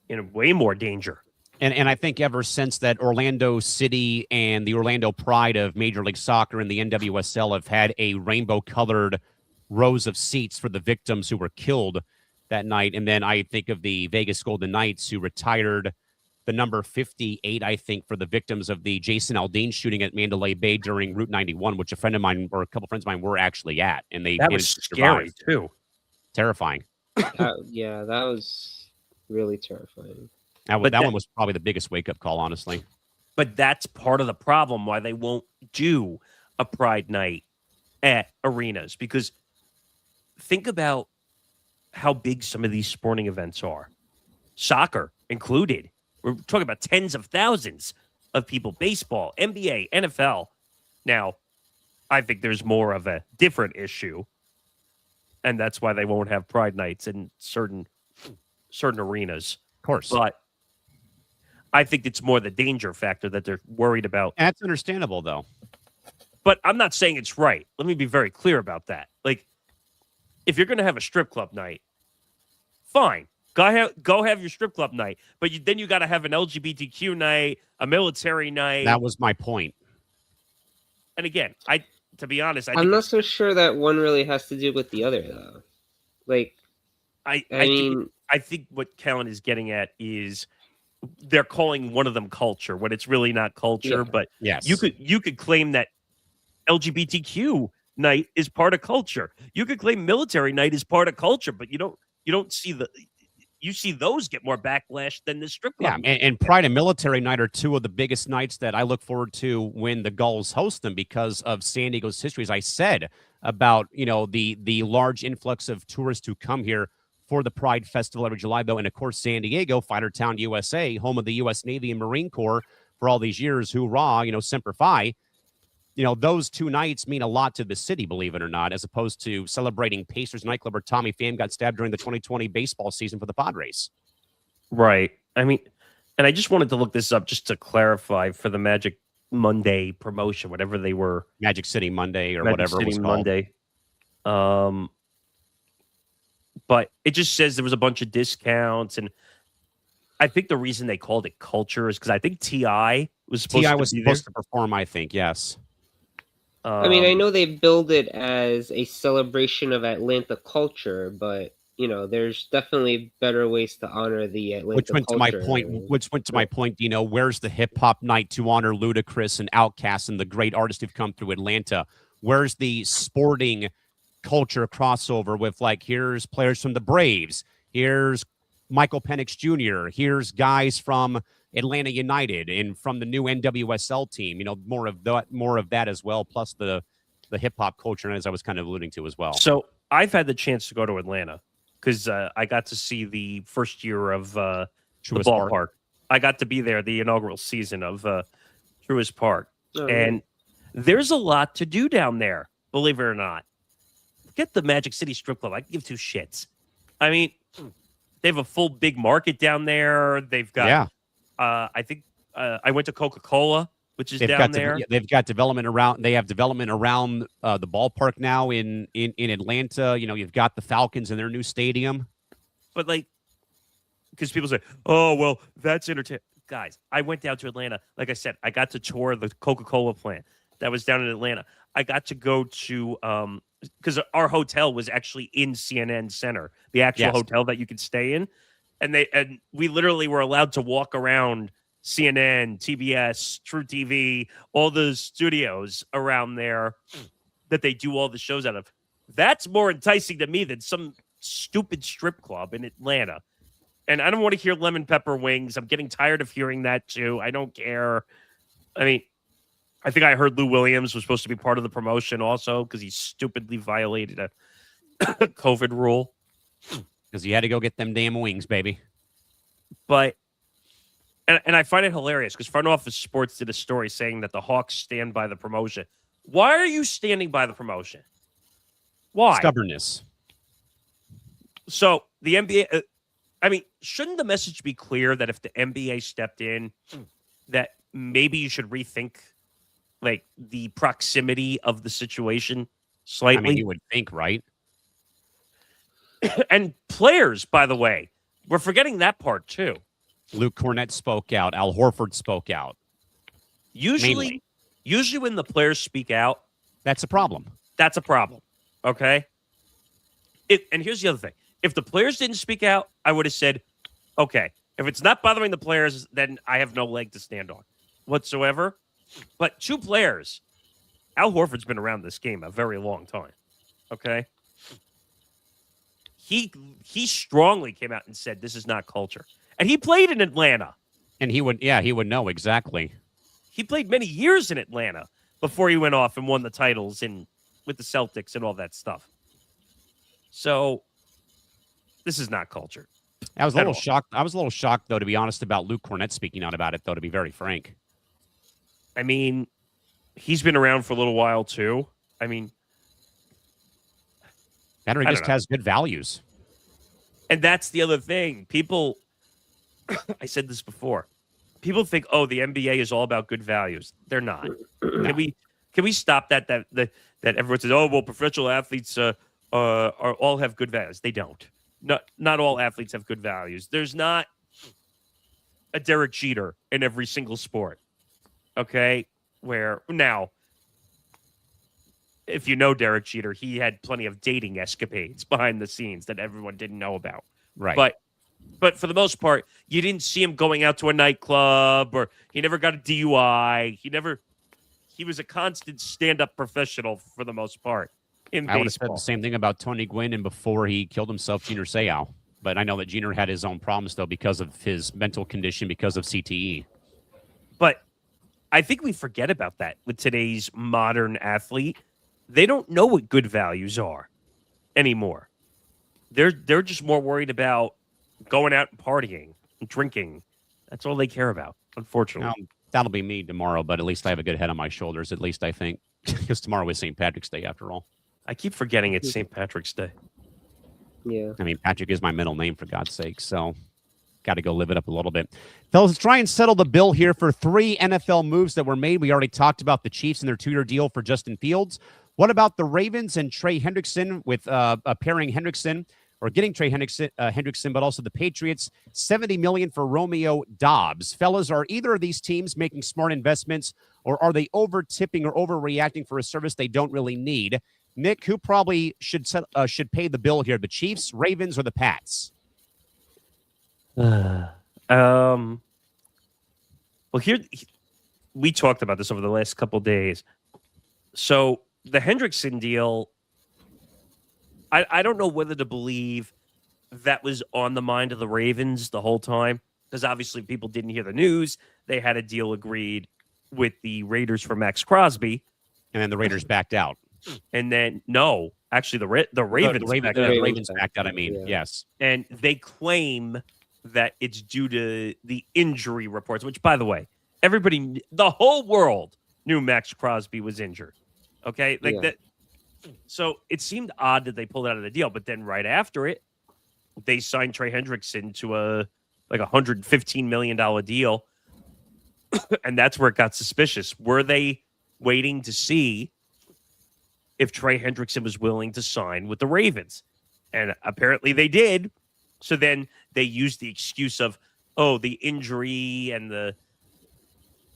Speaker 2: in way more danger.
Speaker 1: And I think ever since that, Orlando City and the Orlando Pride of Major League Soccer and the NWSL have had a rainbow-colored rows of seats for the victims who were killed that night. And then I think of the Vegas Golden Knights, who retired the number 58, I think, for the victims of the Jason Aldean shooting at Mandalay Bay during Route 91, which a friend of mine or a couple friends of mine were actually at. And
Speaker 2: that was scary, too.
Speaker 1: Terrifying.
Speaker 3: Yeah, that was really terrifying.
Speaker 1: That one was probably the biggest wake-up call, honestly.
Speaker 2: But that's part of the problem why they won't do a Pride Night at arenas. Because think about how big some of these sporting events are. Soccer included. We're talking about tens of thousands of people. Baseball, NBA, NFL. Now, I think there's more of a different issue, and that's why they won't have Pride nights in certain arenas.
Speaker 1: Of course.
Speaker 2: But I think it's more the danger factor that they're worried about.
Speaker 1: That's understandable, though.
Speaker 2: But I'm not saying it's right. Let me be very clear about that. Like, if you're going to have a strip club night, fine. Go have your strip club night. But then you got to have an LGBTQ night, a military night.
Speaker 1: That was my point.
Speaker 2: And again, to be honest,
Speaker 3: I'm not so sure that one really has to do with the other, though. Like,
Speaker 2: I think what Callan is getting at is they're calling one of them culture when it's really not culture. Yeah. But
Speaker 1: yes,
Speaker 2: you could claim that LGBTQ night is part of culture. You could claim military night is part of culture, but you don't see you see those get more backlash than the strip club.
Speaker 1: Yeah, and Pride and Military Night are two of the biggest nights that I look forward to when the Gulls host them because of San Diego's history. As I said about, the large influx of tourists who come here for the Pride Festival every July, though, and of course San Diego, Fighter Town, USA, home of the U.S. Navy and Marine Corps for all these years. Hoorah, Semper Fi. Those two nights mean a lot to the city, believe it or not, as opposed to celebrating Pacers nightclub where Tommy Pham got stabbed during the 2020 baseball season for the Padres.
Speaker 2: Right. I mean, and I just wanted to look this up just to clarify for the Magic Monday promotion, whatever they were.
Speaker 1: Magic City Monday or
Speaker 2: Magic
Speaker 1: whatever
Speaker 2: City
Speaker 1: it was called.
Speaker 2: Monday. But it just says there was a bunch of discounts, and I think the reason they called it culture is because I think T.I. was supposed to
Speaker 1: perform, I think, yes.
Speaker 3: I mean, I know they billed it as a celebration of Atlanta culture, but there's definitely better ways to honor the Atlanta
Speaker 1: Which went
Speaker 3: culture.
Speaker 1: to my point, where's the hip hop night to honor Ludacris and Outkast and the great artists who've come through Atlanta? Where's the sporting culture crossover with, like, here's players from the Braves, here's Michael Penix Jr., here's guys from Atlanta United and from the new NWSL team, more of that as well, plus the hip hop culture, as I was kind of alluding to as well.
Speaker 2: So I've had the chance to go to Atlanta because I got to see the first year of the ballpark. I got to be there the inaugural season of Truist Park. Oh, and there's a lot to do down there, believe it or not. Get the Magic City Strip Club. I can give two shits. I mean, they have a full big market down there. They've got... Yeah. I think I went to Coca-Cola, which is down there.
Speaker 1: They've got development around. They have development around the ballpark now in Atlanta. You've got the Falcons in their new stadium.
Speaker 2: But because people say, "Oh, well, that's entertainment." Guys, I went down to Atlanta. Like I said, I got to tour the Coca-Cola plant that was down in Atlanta. I got to go to because our hotel was actually in CNN Center, the actual hotel that you could stay in. And we literally were allowed to walk around CNN, TBS, True TV, all those studios around there that they do all the shows out of. That's more enticing to me than some stupid strip club in Atlanta. And I don't want to hear lemon pepper wings. I'm getting tired of hearing that too. I don't care. I mean, I think I heard Lou Williams was supposed to be part of the promotion also because he stupidly violated a COVID rule.
Speaker 1: Because you had to go get them damn wings, baby.
Speaker 2: But, and I find it hilarious because Front Office Sports did a story saying that the Hawks stand by the promotion. Why are you standing by the promotion? Why?
Speaker 1: Stubbornness.
Speaker 2: So the NBA, shouldn't the message be clear that if the NBA stepped in, that maybe you should rethink, the proximity of the situation slightly?
Speaker 1: You would think, right?
Speaker 2: And players, by the way, we're forgetting that part too.
Speaker 1: Luke Cornett spoke out. Al Horford spoke out.
Speaker 2: Usually when the players speak out,
Speaker 1: that's a problem.
Speaker 2: That's a problem. Okay. And here's the other thing. If the players didn't speak out, I would have said, okay, if it's not bothering the players, then I have no leg to stand on whatsoever. But two players, Al Horford's been around this game a very long time. Okay. He strongly came out and said this is not culture. And he played in Atlanta.
Speaker 1: And he would know exactly.
Speaker 2: He played many years in Atlanta before he went off and won the titles with the Celtics and all that stuff. So this is not culture.
Speaker 1: I was a little shocked. I was a little shocked, though, to be honest, about Luke Cornett speaking out about it, though, to be very frank.
Speaker 2: I mean, he's been around for a little while too. I mean,
Speaker 1: Henry
Speaker 2: I
Speaker 1: just
Speaker 2: don't know.
Speaker 1: has good values.
Speaker 2: And that's the other thing. People, I said this before. People think, oh, the NBA is all about good values. They're not. Can we stop that everyone says, oh, well, professional athletes are all have good values. They don't. Not all athletes have good values. There's not a Derek Jeter in every single sport. Okay? Where now, if you know Derek Jeter, he had plenty of dating escapades behind the scenes that everyone didn't know about.
Speaker 1: Right.
Speaker 2: But for the most part, you didn't see him going out to a nightclub, or he never got a DUI. He was a constant stand-up professional for the most part in
Speaker 1: I would have said
Speaker 2: baseball.
Speaker 1: the same thing about Tony Gwynn and before he killed himself, Geno Seau. But I know that Geno had his own problems, though, because of his mental condition, because of CTE.
Speaker 2: But I think we forget about that with today's modern athlete. They don't know what good values are anymore. They're just more worried about going out and partying and drinking. That's all they care about, unfortunately.
Speaker 1: That'll be me tomorrow, but at least I have a good head on my shoulders, at least I think. Because tomorrow is St. Patrick's Day, after all.
Speaker 2: I keep forgetting it's St. Patrick's Day.
Speaker 3: Yeah.
Speaker 1: I mean, Patrick is my middle name, for God's sake, so got to go live it up a little bit. Fellas, let's try and settle the bill here for 3 NFL moves that were made. We already talked about the Chiefs and their 2-year deal for Justin Fields. What about the Ravens and Trey Hendrickson with pairing Hendrickson, or getting Trey Hendrickson, but also the Patriots, $70 million for Romeo Doubs. Fellas, are either of these teams making smart investments, or are they over-tipping or overreacting for a service they don't really need? Nick, who probably should pay the bill here, the Chiefs, Ravens, or the Pats?
Speaker 2: Well, here we talked about this over the last couple of days. So the Hendrickson deal, I don't know whether to believe that was on the mind of the Ravens the whole time, because obviously people didn't hear the news. They had a deal agreed with the Raiders for Maxx Crosby,
Speaker 1: and then the Raiders backed out.
Speaker 2: And then no, actually the Ravens
Speaker 1: backed out. I mean,
Speaker 3: Yeah.
Speaker 1: yes,
Speaker 2: and they claim that it's due to the injury reports. Which, by the way, the whole world knew Maxx Crosby was injured. Okay, that. So it seemed odd that they pulled out of the deal, but then right after it, they signed Trey Hendrickson to a $115 million deal, and that's where it got suspicious. Were they waiting to see if Trey Hendrickson was willing to sign with the Ravens? And apparently they did. So then they used the excuse of, oh, the injury and the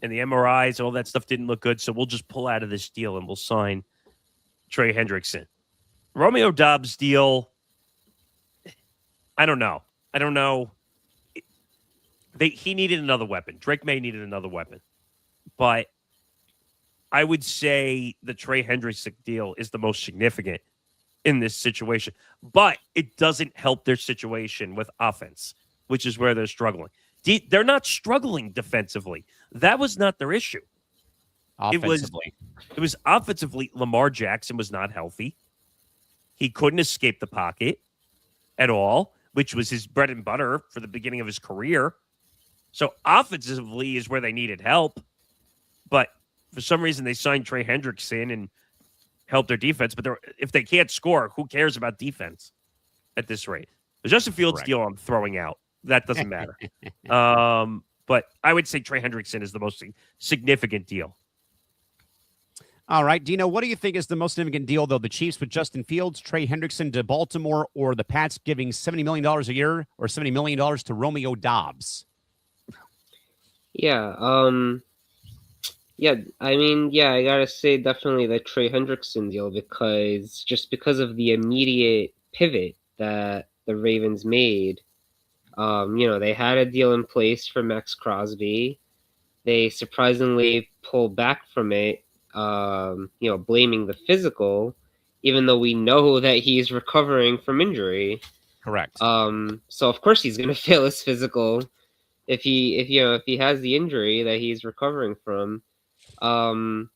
Speaker 2: MRIs and all that stuff didn't look good, so we'll just pull out of this deal and we'll sign Trey Hendrickson. Romeo Doubs deal, I don't know. He needed another weapon. Drake May needed another weapon. But I would say the Trey Hendrickson deal is the most significant in this situation. But it doesn't help their situation with offense, which is where they're struggling. They're not struggling defensively. That was not their issue.
Speaker 1: offensively.
Speaker 2: It was offensively. Lamar Jackson was not healthy. He couldn't escape the pocket at all, which was his bread and butter for the beginning of his career. So offensively is where they needed help. But for some reason, they signed Trey Hendrickson and helped their defense. But if they can't score, who cares about defense at this rate? The Justin Fields deal I'm throwing out. That doesn't matter. But I would say Trey Hendrickson is the most significant deal.
Speaker 1: All right, Dino, what do you think is the most significant deal, though? The Chiefs with Justin Fields, Trey Hendrickson to Baltimore, or the Pats giving $70 million a year or $70 million to Romeo Doubs?
Speaker 3: Yeah, I gotta say definitely the Trey Hendrickson deal because of the immediate pivot that the Ravens made. They had a deal in place for Maxx Crosby. They surprisingly pulled back from it, blaming the physical, even though we know that he's recovering from injury.
Speaker 1: Correct.
Speaker 3: So of course he's gonna fail his physical if he has the injury that he's recovering from. So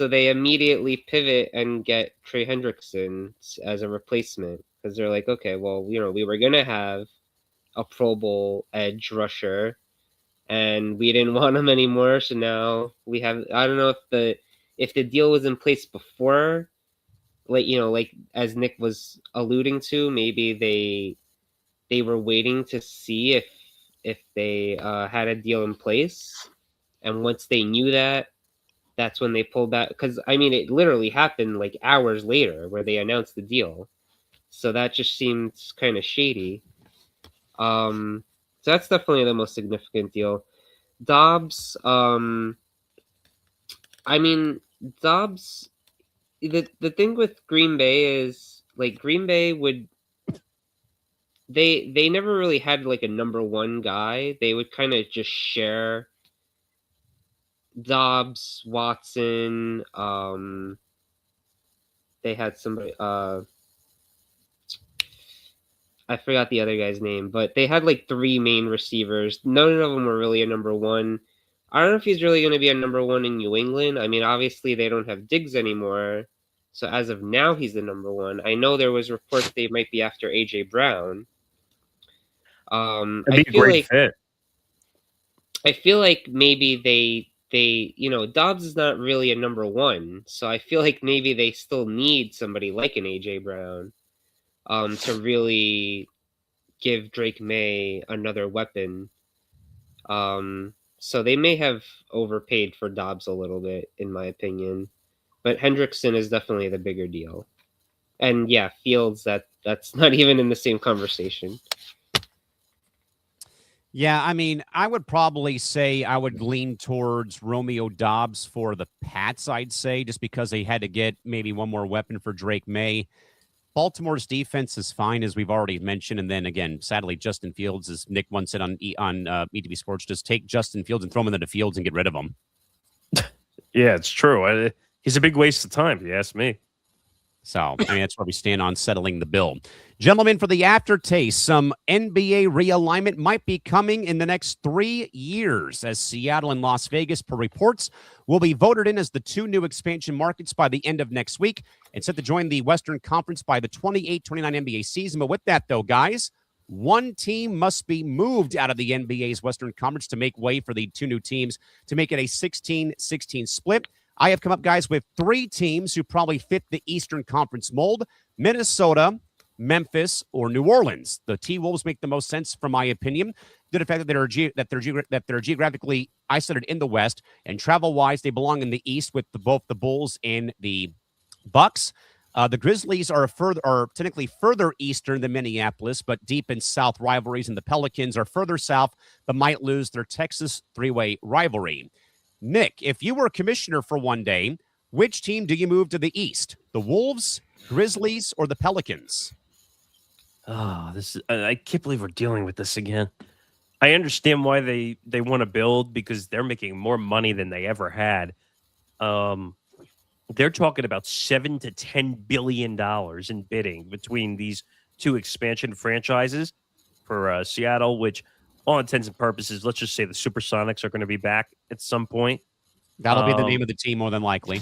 Speaker 3: they immediately pivot and get Trey Hendrickson as a replacement because they're like, okay, well, we were gonna have a Pro Bowl edge rusher, and we didn't want him anymore. So now we have. I don't know if the deal was in place before, like like as Nick was alluding to, maybe they were waiting to see if they had a deal in place, and once they knew that, that's when they pulled back. Because I mean, it literally happened like hours later where they announced the deal, so that just seems kind of shady. So that's definitely the most significant deal. Dobbs, I mean, Dobbs. The thing with Green Bay is like Green Bay would. They never really had like a number one guy. They would kind of just share Dobbs, Watson. They had somebody. I forgot the other guy's name, but they had like 3 main receivers. None of them were really a number one. I don't know if he's really going to be a number one in New England. I mean, obviously they don't have Diggs anymore, so as of now he's the number one. I know there was reports they might be after AJ Brown.
Speaker 2: It'd be a great fit.
Speaker 3: I feel like maybe they Dobbs is not really a number one, so I feel like maybe they still need somebody like an AJ Brown to really give Drake May another weapon. So they may have overpaid for Dobbs a little bit, in my opinion. But Hendrickson is definitely the bigger deal. And yeah, Fields, that's not even in the same conversation.
Speaker 1: Yeah, I mean, I would probably say I would lean towards Romeo Dobbs for the Pats, I'd say, just because they had to get maybe one more weapon for Drake May. Baltimore's defense is fine, as we've already mentioned. And then, again, sadly, Justin Fields, as Nick once said on ETB Sports, just take Justin Fields and throw him into the fields and get rid of him.
Speaker 2: Yeah, it's true. He's a big waste of time, if you ask me.
Speaker 1: So, I mean, that's where we stand on settling the bill. Gentlemen, for the aftertaste, some NBA realignment might be coming in the next 3 years, as Seattle and Las Vegas, per reports, will be voted in as the 2 new expansion markets by the end of next week and set to join the Western Conference by the 28-29 NBA season. But with that, though, guys, one team must be moved out of the NBA's Western Conference to make way for the 2 new teams to make it a 16-16 split. I have come up, guys, with 3 teams who probably fit the Eastern Conference mold: Minnesota, Memphis, or New Orleans. The T-Wolves make the most sense, from my opinion, due to the fact that they're geographically isolated in the West, and travel-wise, they belong in the East with both the Bulls and the Bucks. The Grizzlies are technically further eastern than Minneapolis, but deep in South rivalries, and the Pelicans are further south, but might lose their Texas 3-way rivalry. Nick, if you were commissioner for one day, which team do you move to the East? The Wolves, Grizzlies, or the Pelicans?
Speaker 2: Oh, I can't believe we're dealing with this again. I understand why they want to build, because they're making more money than they ever had. They're talking about $7 to $10 billion in bidding between these 2 expansion franchises for Seattle, which, all intents and purposes, let's just say the Supersonics are going to be back at some point.
Speaker 1: That'll be the name of the team, more than likely.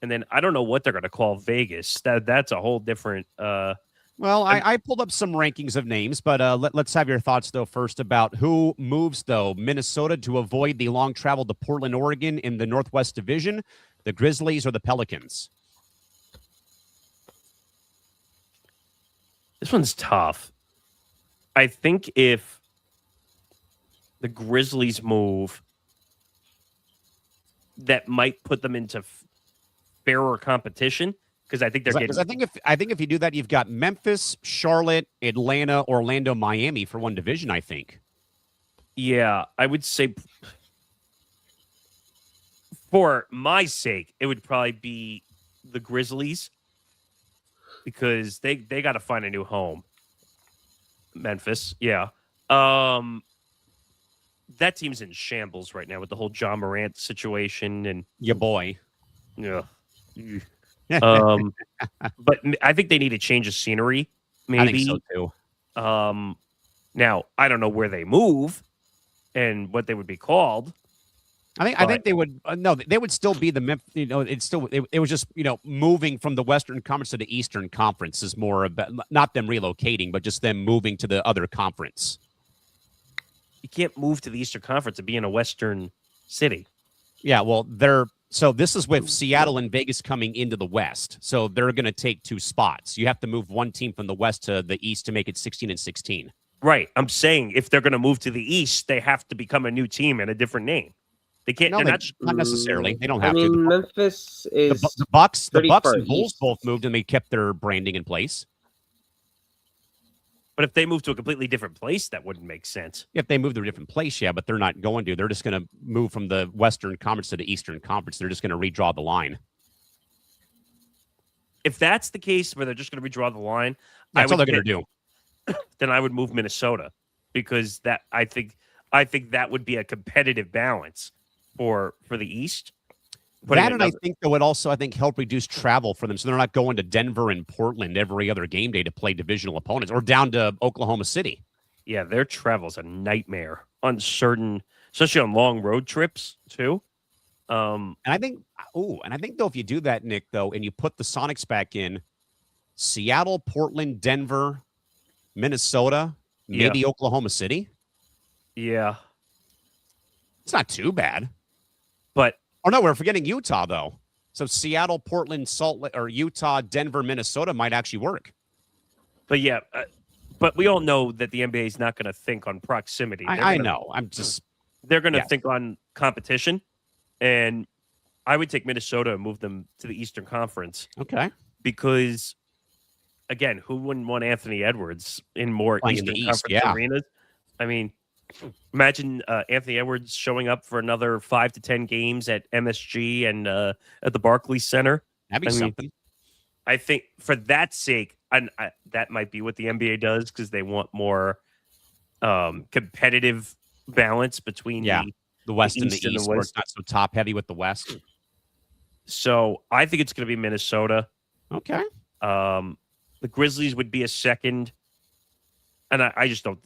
Speaker 2: And then I don't know what they're going to call Vegas. That's a whole different.
Speaker 1: Well, I pulled up some rankings of names, but let's have your thoughts, though, first about who moves, though. Minnesota to avoid the long travel to Portland, Oregon in the Northwest Division, the Grizzlies, or the Pelicans?
Speaker 2: This one's tough. I think if the Grizzlies move, that might put them into fairer competition, because I think they're getting.
Speaker 1: I think if you do that, you've got Memphis, Charlotte, Atlanta, Orlando, Miami for one division, I think.
Speaker 2: Yeah, I would say, for my sake, it would probably be the Grizzlies, because they got to find a new home. Memphis, yeah. That team's in shambles right now with the whole John Morant situation and
Speaker 1: your boy.
Speaker 2: Yeah. But I think they need a change of scenery. Maybe.
Speaker 1: I think so too.
Speaker 2: Now I don't know where they move and what they would be called.
Speaker 1: I think they would they would still be the it was just moving from the Western Conference to the Eastern Conference is more about not them relocating, but just them moving to the other conference.
Speaker 2: You can't move to the Eastern Conference and be in a Western city.
Speaker 1: Yeah, well, so this is with Seattle and Vegas coming into the West. So they're going to take 2 spots. You have to move one team from the West to the East to make it 16 and 16.
Speaker 2: Right. I'm saying if they're going to move to the East, they have to become a new team and a different name. They can't.
Speaker 1: No, not necessarily. They don't have
Speaker 3: to. Memphis is
Speaker 1: the Bucks and Bulls
Speaker 3: East.
Speaker 1: both moved and they kept their branding in place.
Speaker 2: But if they move to a completely different place, that wouldn't make sense.
Speaker 1: If they move to a different place, yeah, but they're not going to. They're just going to move from the Western Conference to the Eastern Conference. They're just going to redraw the line.
Speaker 2: If that's the case where they're just going to redraw the line,
Speaker 1: that's all they're going to do.
Speaker 2: Then I would move Minnesota because that I think that would be a competitive balance for the East.
Speaker 1: That and I think that would also help reduce travel for them, so they're not going to Denver and Portland every other game day to play divisional opponents or down to Oklahoma City.
Speaker 2: Yeah, their travel's a nightmare on certain, especially on long road trips too.
Speaker 1: And I think though, if you do that, Nick, though, and you put the Sonics back in Seattle, Portland, Denver, Minnesota, maybe Oklahoma City.
Speaker 2: Yeah,
Speaker 1: it's not too bad.
Speaker 2: But
Speaker 1: no, we're forgetting Utah though. So Seattle, Portland, Salt Lake, or Utah, Denver, Minnesota might actually work.
Speaker 2: But yeah, but we all know that the NBA is not going to think on proximity.
Speaker 1: I know.
Speaker 2: They're going to think on competition, and I would take Minnesota and move them to the Eastern Conference.
Speaker 1: Okay.
Speaker 2: Because, again, who wouldn't want Anthony Edwards in more Eastern Conference arenas? I mean, imagine Anthony Edwards showing up for another 5 to 10 games at MSG and at the Barclays Center.
Speaker 1: That'd be something.
Speaker 2: I think for that sake, that might be what the NBA does because they want more competitive balance between
Speaker 1: the West and the East, where it's not so top heavy with the West.
Speaker 2: So I think it's going to be Minnesota.
Speaker 1: Okay.
Speaker 2: The Grizzlies would be a second, and I just don't.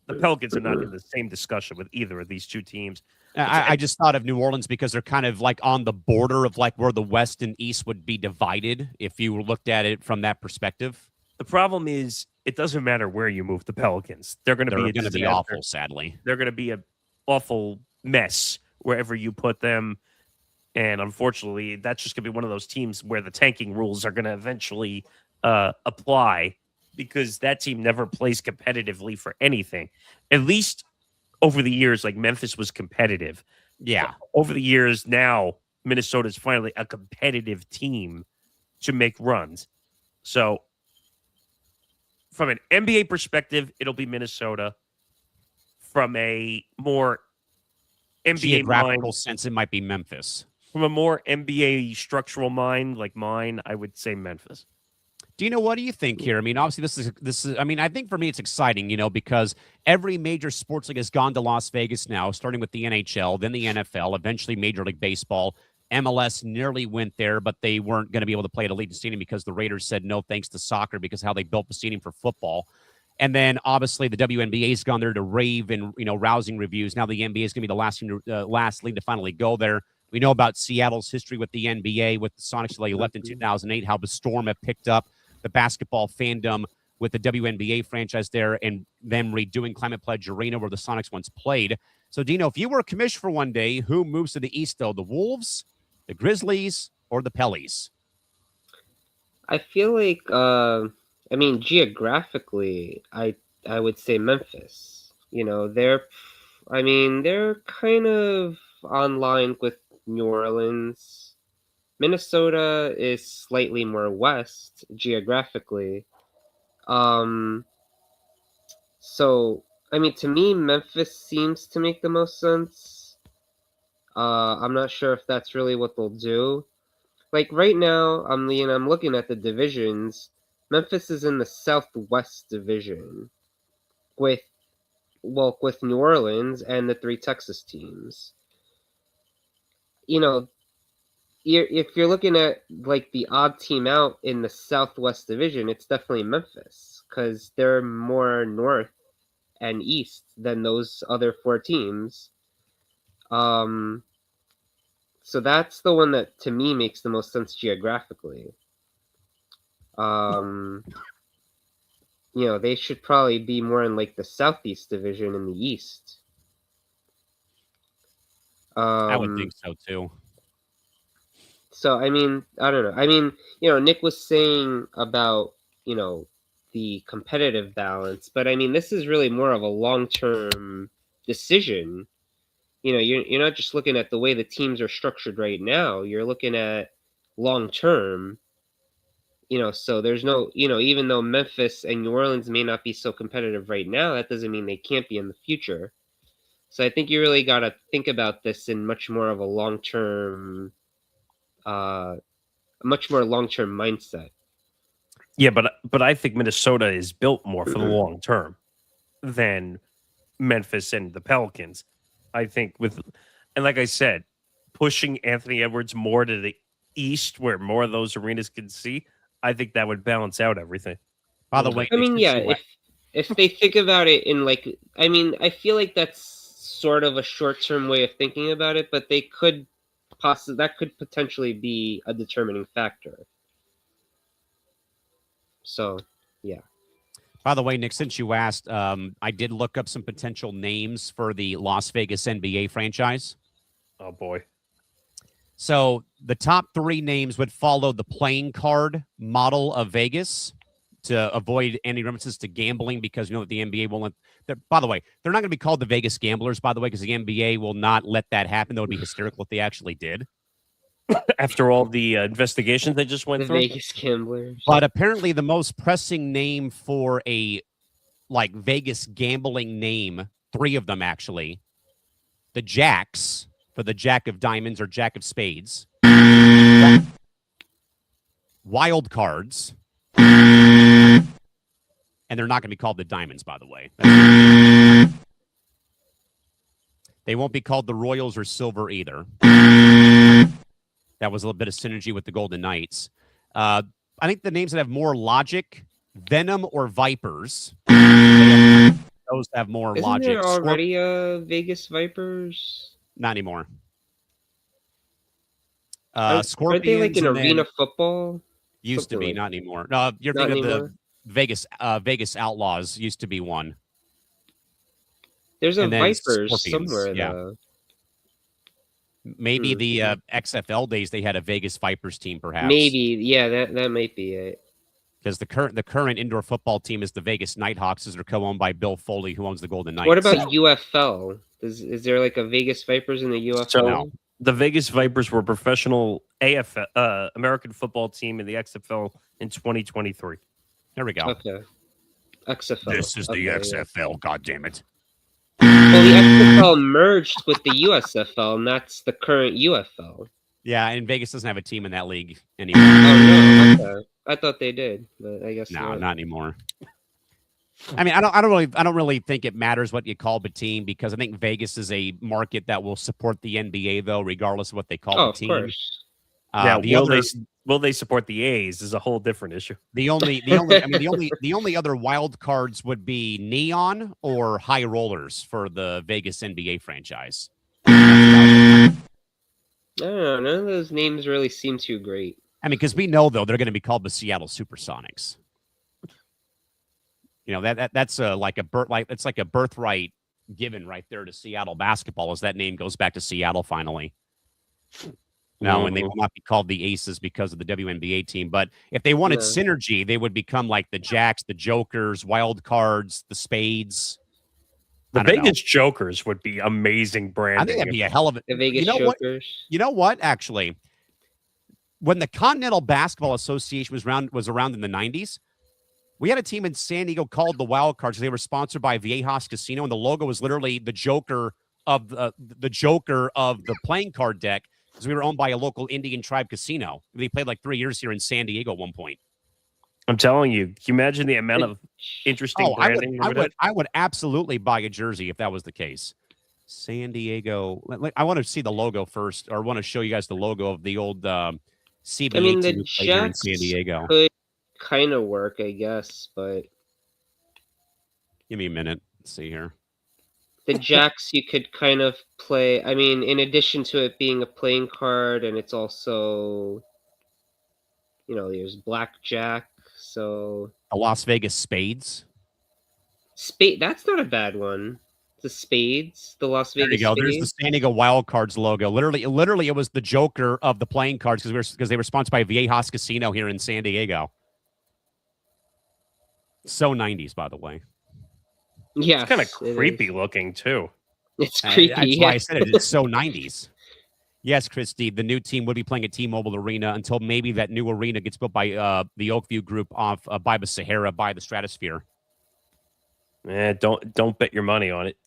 Speaker 2: The Pelicans are not in the same discussion with either of these two teams.
Speaker 1: I just thought of New Orleans because they're kind of like on the border of like where the West and East would be divided if you looked at it from that perspective.
Speaker 2: The problem is it doesn't matter where you move the Pelicans. They're going to be
Speaker 1: awful, sadly.
Speaker 2: They're going to be an awful mess wherever you put them. And unfortunately, that's just going to be one of those teams where the tanking rules are going to eventually apply because that team never plays competitively for anything. At least over the years, like Memphis was competitive.
Speaker 1: Yeah.
Speaker 2: Over the years, now Minnesota's finally a competitive team to make runs. So from an NBA perspective, it'll be Minnesota. From a more NBA
Speaker 1: geographical sense, it might be Memphis.
Speaker 2: From a more NBA structural mind like mine, I would say Memphis.
Speaker 1: Dino, what do you think here? I mean, obviously, this is. I mean, I think for me, it's exciting, because every major sports league has gone to Las Vegas now, starting with the NHL, then the NFL, eventually Major League Baseball. MLS nearly went there, but they weren't going to be able to play at Allegiant Stadium because the Raiders said no thanks to soccer because of how they built the stadium for football. And then, obviously, the WNBA's gone there to rave and rousing reviews. Now the NBA is going to be the last league to finally go there. We know about Seattle's history with the NBA, with the Sonics that left in 2008, how the Storm have picked up the basketball fandom with the WNBA franchise there and them redoing Climate Pledge Arena where the Sonics once played. So, Dino, if you were a commissioner for one day, who moves to the East, though? The Wolves, the Grizzlies, or the Pellies?
Speaker 3: I feel like, geographically, I would say Memphis. They're kind of online with New Orleans. Minnesota is slightly more west geographically. To me, Memphis seems to make the most sense. I'm not sure if that's really what they'll do. Like right now, I'm looking at the divisions. Memphis is in the Southwest Division with New Orleans and the 3 Texas teams. If you're looking at like the odd team out in the Southwest Division, it's definitely Memphis because they're more north and east than those other 4 teams. So that's the one that to me makes the most sense geographically. They should probably be more in like the Southeast Division in the East.
Speaker 1: I would think so too.
Speaker 3: So I mean, I don't know. I mean, Nick was saying about the competitive balance, but I mean, this is really more of a long-term decision. You're not just looking at the way the teams are structured right now. You're looking at long-term. So there's no, even though Memphis and New Orleans may not be so competitive right now, that doesn't mean they can't be in the future. So I think you really got to think about this in much more of a long-term mindset.
Speaker 2: Yeah, but I think Minnesota is built more for the long term than Memphis and the Pelicans. I think and like I said, pushing Anthony Edwards more to the east where more of those arenas can see, I think that would balance out everything.
Speaker 1: By the way,
Speaker 3: I mean, yeah, if they think about it in I feel like that's sort of a short-term way of thinking about it, but they could that could potentially be a determining factor. So, yeah.
Speaker 1: By the way, Nick, since you asked, I did look up some potential names for the Las Vegas NBA franchise.
Speaker 2: Oh, boy.
Speaker 1: So the top 3 names would follow the playing card model of Vegas to avoid any references to gambling because that the NBA won't let. By the way, they're not going to be called the Vegas Gamblers, by the way, because the NBA will not let that happen. That would be hysterical if they actually did.
Speaker 2: After all the investigations they just went through?
Speaker 3: Vegas Gamblers.
Speaker 1: But apparently the most pressing name for a Vegas gambling name, 3 of them actually, the Jacks, for the Jack of Diamonds or Jack of Spades, Wild Cards, and they're not going to be called the Diamonds, by the way. They won't be called the Royals or Silver either. That was a little bit of synergy with the Golden Knights. I think the names that have more logic, Venom or Vipers. Those have more logic.
Speaker 3: Isn't there already a Vegas Vipers?
Speaker 1: Not anymore.
Speaker 3: Aren't they like in arena football?
Speaker 1: Used to be, not anymore. No, you're thinking of the Vegas Outlaws used to be one.
Speaker 3: There's a Vipers somewhere, though.
Speaker 1: Maybe the XFL days they had a Vegas Vipers team, perhaps.
Speaker 3: Maybe, yeah, that might be it.
Speaker 1: Because the current indoor football team is the Vegas Nighthawks, as they're co-owned by Bill Foley, who owns the Golden Knights.
Speaker 3: What about UFL? Is there like a Vegas Vipers in the UFL?
Speaker 2: So the Vegas Vipers were professional American football team in the XFL in 2023.
Speaker 1: There we go.
Speaker 3: Okay. XFL.
Speaker 1: This is the XFL, goddammit.
Speaker 3: Well, the XFL merged with the USFL, and that's the current UFL.
Speaker 1: Yeah, and Vegas doesn't have a team in that league anymore.
Speaker 3: Oh no, okay. I thought they did, but I guess
Speaker 1: not anymore. I mean, I don't really think it matters what you call the team because I think Vegas is a market that will support the NBA though, regardless of what they call the team.
Speaker 3: Of course.
Speaker 2: Will they support the A's is a whole different issue.
Speaker 1: The only other wild cards would be Neon or High Rollers for the Vegas NBA franchise.
Speaker 3: I don't know. None of those names really seem too great.
Speaker 1: I mean, because we know though they're going to be called the Seattle Supersonics. That's like a birthright given right there to Seattle basketball, as that name goes back to Seattle finally. No, and they will not be called the Aces because of the WNBA team. But if they wanted synergy, they would become like the Jacks, the Jokers, Wild Cards, the Spades.
Speaker 2: The Vegas Jokers would be amazing branding.
Speaker 1: I think that'd be a hell of it.
Speaker 3: The Vegas Jokers.
Speaker 1: You know what? Actually, when the Continental Basketball Association was around in the 90s, we had a team in San Diego called the Wild Cards. They were sponsored by Viejas Casino, and the logo was literally the Joker of the playing card deck. Because we were owned by a local Indian tribe casino. They played like 3 years here in San Diego at one point.
Speaker 2: I'm telling you, can you imagine the amount of interesting branding?
Speaker 1: I would absolutely buy a jersey if that was the case. San Diego. I want to see the logo first, or want to show you guys the logo of the old CBA team
Speaker 3: the
Speaker 1: here in San Diego.
Speaker 3: Could kind of work, I guess, but
Speaker 1: give me a minute. Let's see here.
Speaker 3: The Jacks you could kind of play. I mean, in addition to it being a playing card, and it's also, there's blackjack. So
Speaker 1: the Las Vegas Spades.
Speaker 3: That's not a bad one. the spades, the Las
Speaker 1: There
Speaker 3: Vegas
Speaker 1: you go. There's the
Speaker 3: spades.
Speaker 1: San Diego Wildcards logo. Literally, it was the Joker of the playing cards because they were sponsored by Viejas Casino here in San Diego. So 90s, by the way.
Speaker 3: Yeah,
Speaker 2: It's kind of creepy looking too.
Speaker 3: It's creepy.
Speaker 1: That's why I said it. It's so 90s. Yes, Christy, the new team would be playing at T-Mobile Arena until maybe that new arena gets built by the Oakview Group off by the Sahara, by the Stratosphere.
Speaker 2: Don't bet your money on it.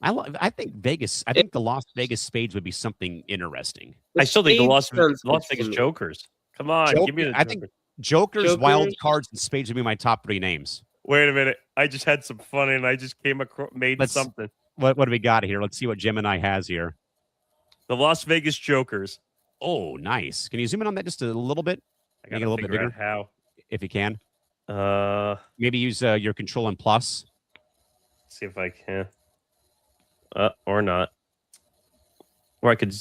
Speaker 1: I think Vegas. I think the Las Vegas Spades would be something interesting.
Speaker 2: I still think the Las
Speaker 3: Spades sounds
Speaker 2: Vegas
Speaker 3: good to me.
Speaker 2: Jokers. Come on, give me the.
Speaker 1: I think Jokers, Wild Cards, and Spades would be my top 3 names.
Speaker 2: Wait a minute. I just had some fun and I just made something.
Speaker 1: What do we got here? Let's see what Gemini has here.
Speaker 2: The Las Vegas Jokers.
Speaker 1: Oh, nice. Can you zoom in on that just a little bit?
Speaker 2: I got
Speaker 1: Make it a little bit bigger.
Speaker 2: How?
Speaker 1: If you can.
Speaker 2: Maybe
Speaker 1: use your Control and Plus.
Speaker 2: See if I can. Or not. Or I could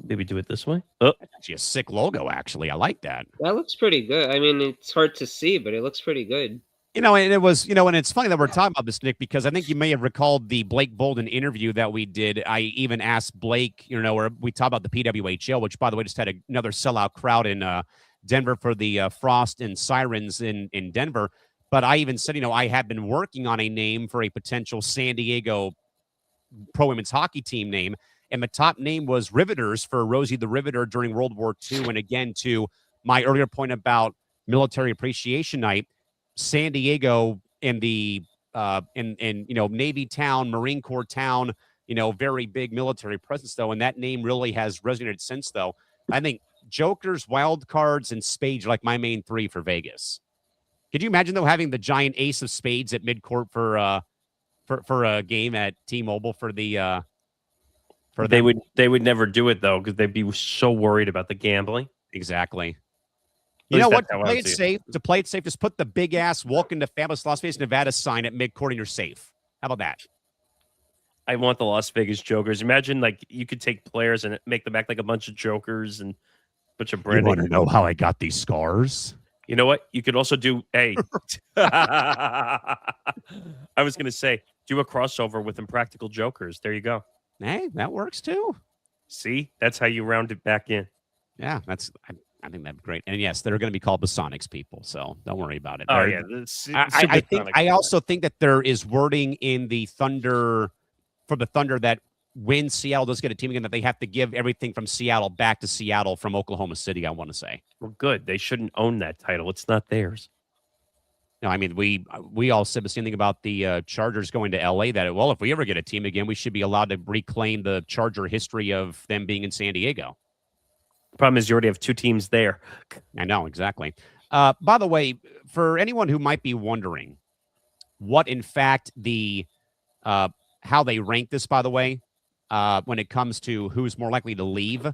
Speaker 2: maybe do it this way. Oh,
Speaker 1: actually a sick logo. Actually, I like that.
Speaker 3: That looks pretty good. I mean, it's hard to see, but it looks pretty good.
Speaker 1: And it was, and it's funny that we're talking about this, Nick, because I think you may have recalled the Blake Bolden interview that we did. I even asked Blake, where we talked about the PWHL, which, by the way, just had another sellout crowd in Denver for the Frost and Sirens in Denver. But I even said, I had been working on a name for a potential San Diego pro women's hockey team name. And the top name was Riveters for Rosie the Riveter during World War II. And again, to my earlier point about Military Appreciation Night, San Diego and the Navy town, Marine Corps town, very big military presence though, and that name really has resonated since though. I think Jokers, Wild Cards, and Spades are like my main 3 for Vegas. Could you imagine though having the giant ace of spades at midcourt for a game at T-Mobile for the
Speaker 2: they would never do it though because they'd be so worried about the gambling.
Speaker 1: Exactly. You know what? To play it safe, just put the big ass "Welcome to Fabulous Las Vegas, Nevada" sign at midcourt and you're safe. How about that?
Speaker 2: I want the Las Vegas Jokers. Imagine like you could take players and make them act like a bunch of jokers and a bunch of branding.
Speaker 1: You want to know how I got these scars?
Speaker 2: You know what? You could also do I was going to say, do a crossover with Impractical Jokers. There you go.
Speaker 1: Hey, that works too.
Speaker 2: See? That's how you round it back in.
Speaker 1: Yeah, I think that'd be great. And yes, they're going to be called the Sonics people, so don't worry about it.
Speaker 2: Oh, yeah.
Speaker 1: I also think that there is wording in the Thunder for the Thunder that when Seattle does get a team again, that they have to give everything from Seattle back to Seattle from Oklahoma City, I want to say.
Speaker 2: Well, good. They shouldn't own that title. It's not theirs.
Speaker 1: No, I mean, we all said the same thing about the Chargers going to L.A., that, well, if we ever get a team again, we should be allowed to reclaim the Charger history of them being in San Diego.
Speaker 2: Problem is you already have 2 teams there.
Speaker 1: I know, exactly. By the way, for anyone who might be wondering what, in fact, how they rank this, by the way, when it comes to who's more likely to leave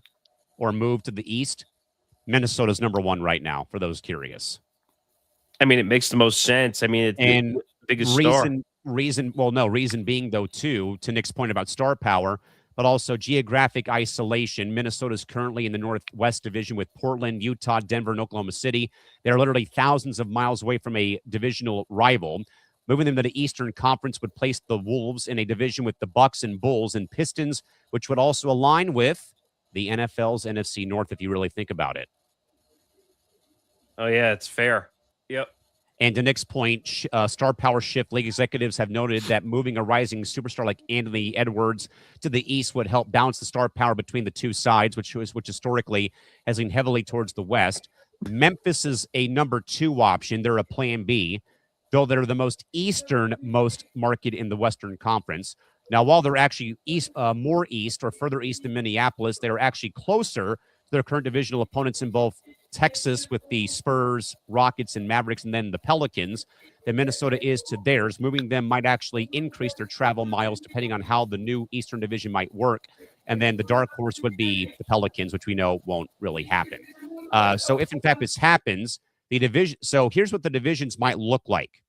Speaker 1: or move to the East, Minnesota's number 1 right now, for those curious.
Speaker 2: I mean, it makes the most sense. I mean, it's the biggest
Speaker 1: reason being, though, too, to Nick's point about star power, but also geographic isolation. Minnesota's currently in the Northwest Division with Portland, Utah, Denver, and Oklahoma City. They're literally thousands of miles away from a divisional rival. Moving them to the Eastern Conference would place the Wolves in a division with the Bucks and Bulls and Pistons, which would also align with the NFL's NFC North, if you really think about it.
Speaker 2: Oh, yeah, it's fair. Yep.
Speaker 1: And to Nick's point, star power shift. League executives have noted that moving a rising superstar like Anthony Edwards to the East would help balance the star power between the two sides, which historically has leaned heavily towards the West. Memphis is a number 2 option. They're a plan B, though they're the most easternmost market in the Western Conference. Now, while they're actually more east or further east than Minneapolis, they are actually closer to their current divisional opponents in both Texas with the Spurs, Rockets, and Mavericks, and then the Pelicans, than Minnesota is to theirs. Moving them might actually increase their travel miles depending on how the new Eastern Division might work. And then the dark horse would be the Pelicans, which we know won't really happen. So if, in fact, this happens, the division. So here's what the divisions might look like.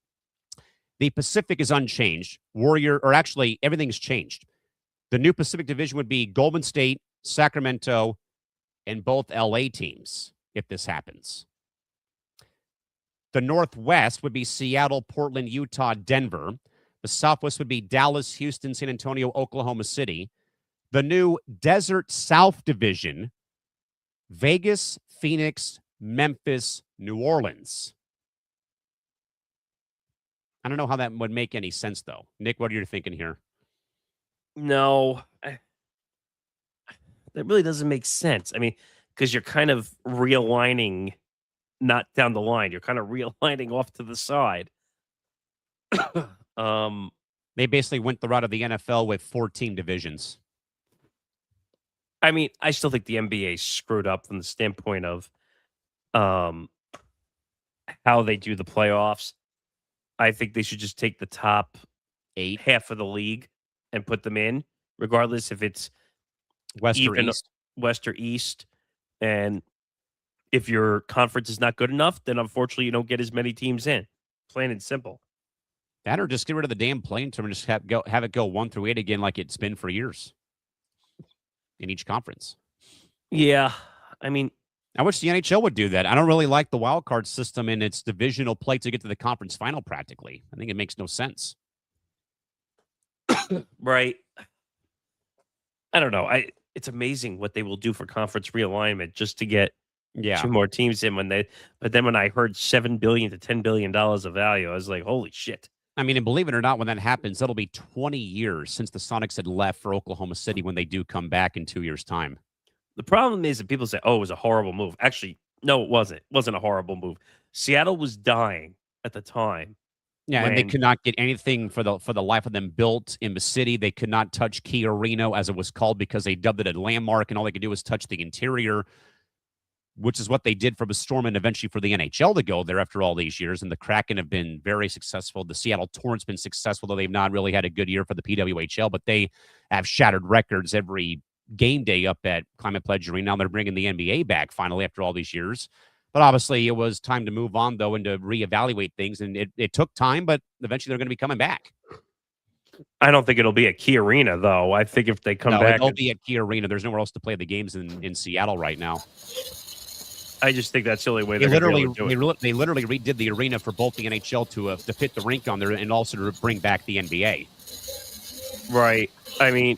Speaker 1: The Pacific is unchanged. Actually, everything's changed. The new Pacific Division would be Golden State, Sacramento, and both LA teams, if this happens. The Northwest would be Seattle, Portland, Utah, Denver. The Southwest would be Dallas, Houston, San Antonio, Oklahoma City. The new Desert South Division, Vegas, Phoenix, Memphis, New Orleans. I don't know how that would make any sense, though. Nick, what are you thinking here?
Speaker 2: No, that really doesn't make sense. I mean, because you're kind of realigning, not down the line. You're kind of realigning off to the side.
Speaker 1: They basically went the route of the NFL with 14 divisions.
Speaker 2: I mean, I still think the NBA screwed up from the standpoint of how they do the playoffs. I think they should just take the top half of the league and put them in, regardless if it's
Speaker 1: West or East.
Speaker 2: West or East. And if your conference is not good enough, then unfortunately you don't get as many teams in. Plain and simple.
Speaker 1: That or just get rid of the damn playing term and just have it go 1 through 8 again like it's been for years in each conference.
Speaker 2: Yeah. I mean,
Speaker 1: I wish the NHL would do that. I don't really like the wild card system in its divisional play to get to the conference final practically. I think it makes no sense.
Speaker 2: Right. I don't know. It's amazing what they will do for conference realignment just to get 2 more teams in but then when I heard $7 billion to $10 billion of value, I was like, holy shit.
Speaker 1: I mean, and believe it or not, when that happens, that'll be 20 years since the Sonics had left for Oklahoma City when they do come back in 2 years' time.
Speaker 2: The problem is that people say, oh, it was a horrible move. Actually, no, it wasn't. It wasn't a horrible move. Seattle was dying at the time.
Speaker 1: Yeah, and they could not get anything for the life of them built in the city. They could not touch Key Arena, as it was called, because they dubbed it a landmark, and all they could do was touch the interior, which is what they did for the Storm and eventually for the NHL to go there after all these years. And the Kraken have been very successful. The Seattle Torrent's been successful, though they've not really had a good year for the PWHL, but they have shattered records every game day up at Climate Pledge Arena. Now they're bringing the NBA back finally after all these years. But obviously it was time to move on, though, and to reevaluate things. And it took time, but eventually they're going to be coming back.
Speaker 2: I don't think it'll be at Key Arena, though. I think if they come back...
Speaker 1: It'll be at Key Arena. There's nowhere else to play the games in Seattle right now.
Speaker 2: I just think that's the only way
Speaker 1: they literally redid the arena for both the NHL to fit the rink on there and also to bring back the NBA.
Speaker 2: Right. I mean,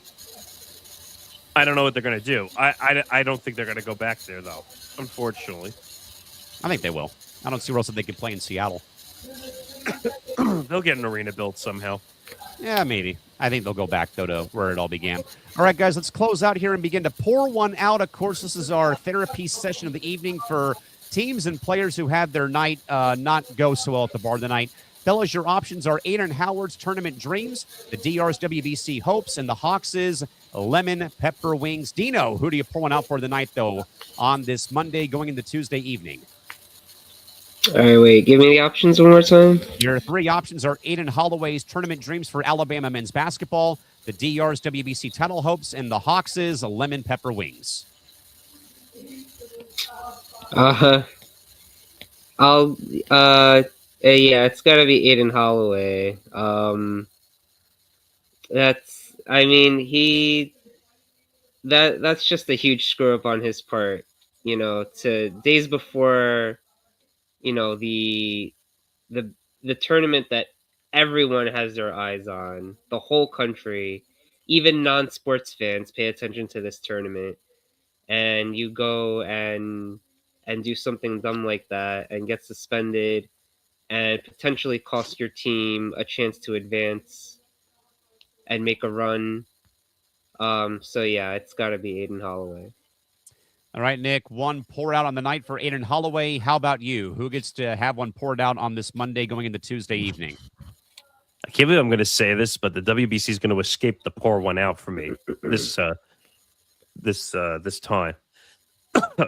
Speaker 2: I don't know what they're going to do. I don't think they're going to go back there, though, unfortunately.
Speaker 1: I think they will. I don't see where else they could play in Seattle.
Speaker 2: They'll get an arena built somehow.
Speaker 1: Yeah, maybe. I think they'll go back, though, to where it all began. All right, guys, let's close out here and begin to pour one out. Of course, this is our therapy session of the evening for teams and players who had their night not go so well at the bar tonight. Fellas, your options are Aiden Howard's Tournament Dreams, the DR's WBC Hopes, and the Hawks' Lemon Pepper Wings. Dino, who do you pour one out for tonight, though, on this Monday going into Tuesday evening?
Speaker 3: All right, wait. Give me the options one more time.
Speaker 1: Your 3 options are Aiden Holloway's Tournament Dreams for Alabama men's basketball, the DR's WBC Title Hopes, and the Hawks' Lemon Pepper Wings.
Speaker 3: Yeah, it's got to be Aiden Holloway. That's just a huge screw up on his part. You know, to days before, you know, the tournament that everyone has their eyes on, the whole country, even non-sports fans pay attention to this tournament, and you go and do something dumb like that and get suspended and potentially cost your team a chance to advance and make a run. So yeah, it's got to be Aiden Holloway.
Speaker 1: All right, Nick, one pour out on the night for Aiden Holloway. How about you? Who gets to have one poured out on this Monday going into Tuesday evening?
Speaker 2: I can't believe I'm going to say this, but the WBC is going to escape the pour one out for me this time.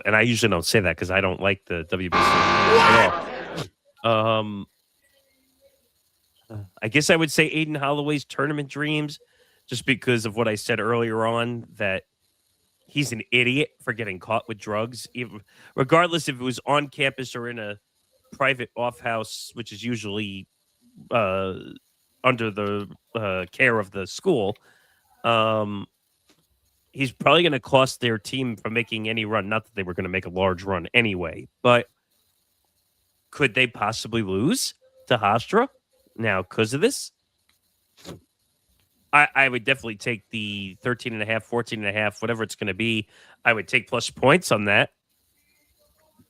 Speaker 2: And I usually don't say that because I don't like the WBC at all. I guess I would say Aiden Holloway's Tournament Dreams, just because of what I said earlier on, that he's an idiot for getting caught with drugs, even regardless if it was on campus or in a private off house, which is usually under the care of the school. He's probably going to cost their team from making any run. Not that they were going to make a large run anyway, but could they possibly lose to Hofstra now because of this? I would definitely take the 13.5, 14.5, whatever it's going to be. I would take plus points on that.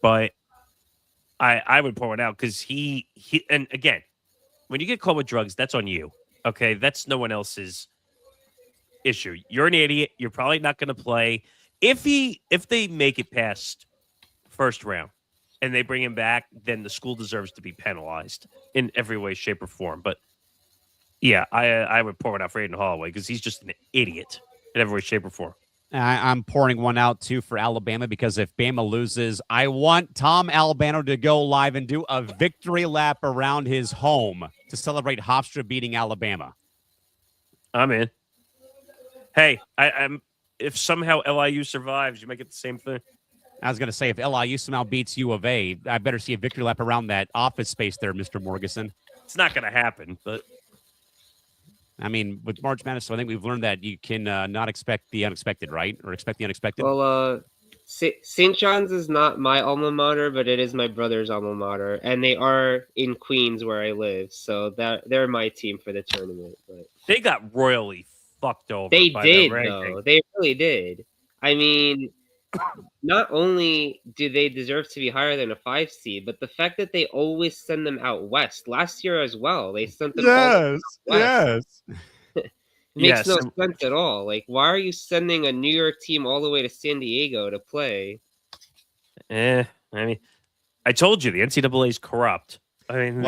Speaker 2: But I would pour it out because he and again, when you get caught with drugs, that's on you. Okay, that's no one else's issue. You're an idiot. You're probably not going to play. If they make it past first round and they bring him back, then the school deserves to be penalized in every way, shape, or form. But yeah, I would pour it out for Aiden Holloway because he's just an idiot in every way, shape, or form.
Speaker 1: I'm pouring one out, too, for Alabama because if Bama loses, I want Tom Albano to go live and do a victory lap around his home to celebrate Hofstra beating Alabama.
Speaker 2: I'm in. Hey, I'm. If somehow LIU survives, you make it the same thing.
Speaker 1: I was going to say, if LIU somehow beats U of A, I better see a victory lap around that office space there, Mr. Morgeson.
Speaker 2: It's not going to happen, but...
Speaker 1: I mean, with March Madness, I think we've learned that you can not expect the unexpected, right? Or expect the unexpected.
Speaker 3: Well, St. John's is not my alma mater, but it is my brother's alma mater, and they are in Queens where I live, so they're my team for the tournament. But
Speaker 2: they got royally fucked over.
Speaker 3: They did,
Speaker 2: the
Speaker 3: though. They really did. I mean, not only do they deserve to be higher than a 5 seed, but the fact that they always send them out west. Last year as well, they sent them all west. It makes no sense at all. Like, why are you sending a New York team all the way to San Diego to play?
Speaker 2: I mean, I told you the NCAA is corrupt. I mean,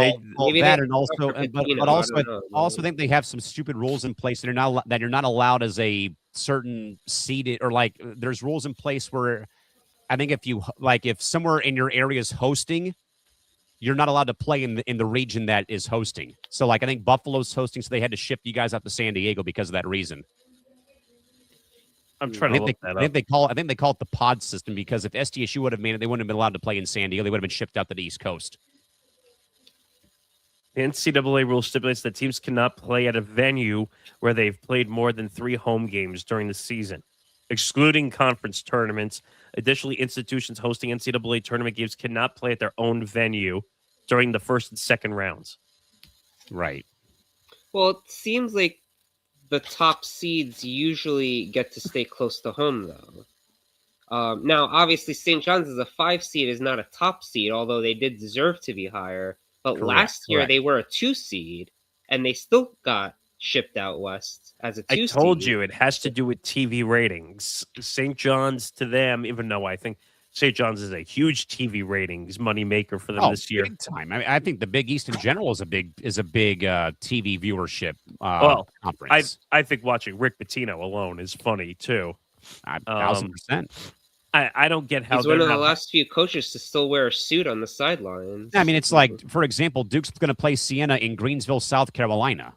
Speaker 1: also think they have some stupid rules in place that you're not allowed as a certain seed, or like there's rules in place where I think if somewhere in your area is hosting, you're not allowed to play in the region that is hosting. So like I think Buffalo's hosting, so they had to ship you guys out to San Diego because of that reason.
Speaker 2: I'm trying to look that up.
Speaker 1: I think they call it the pod system because if SDSU would have made it, they wouldn't have been allowed to play in San Diego. They would have been shipped out to the East Coast.
Speaker 2: The NCAA rule stipulates that teams cannot play at a venue where they've played more than 3 home games during the season, excluding conference tournaments. Additionally, institutions hosting NCAA tournament games cannot play at their own venue during the first and second rounds.
Speaker 1: Right.
Speaker 3: Well, it seems like the top seeds usually get to stay close to home, though. Now, obviously, St. John's as a 5 seed is not a top seed, although they did deserve to be higher. But last year they were a 2 seed, and they still got shipped out west as a 2 seed.
Speaker 2: I told you it has to do with TV ratings. St. John's to them, even though I think St. John's is a huge TV ratings moneymaker for them this year.
Speaker 1: Big time. I mean, I think the Big East in general is a big TV viewership conference.
Speaker 2: I think watching Rick Pitino alone is funny too.
Speaker 1: 1,000%.
Speaker 2: I don't get how
Speaker 3: he's one of the last few coaches to still wear a suit on the sidelines.
Speaker 1: I mean, it's like, for example, Duke's going to play Siena in Greensville, South Carolina.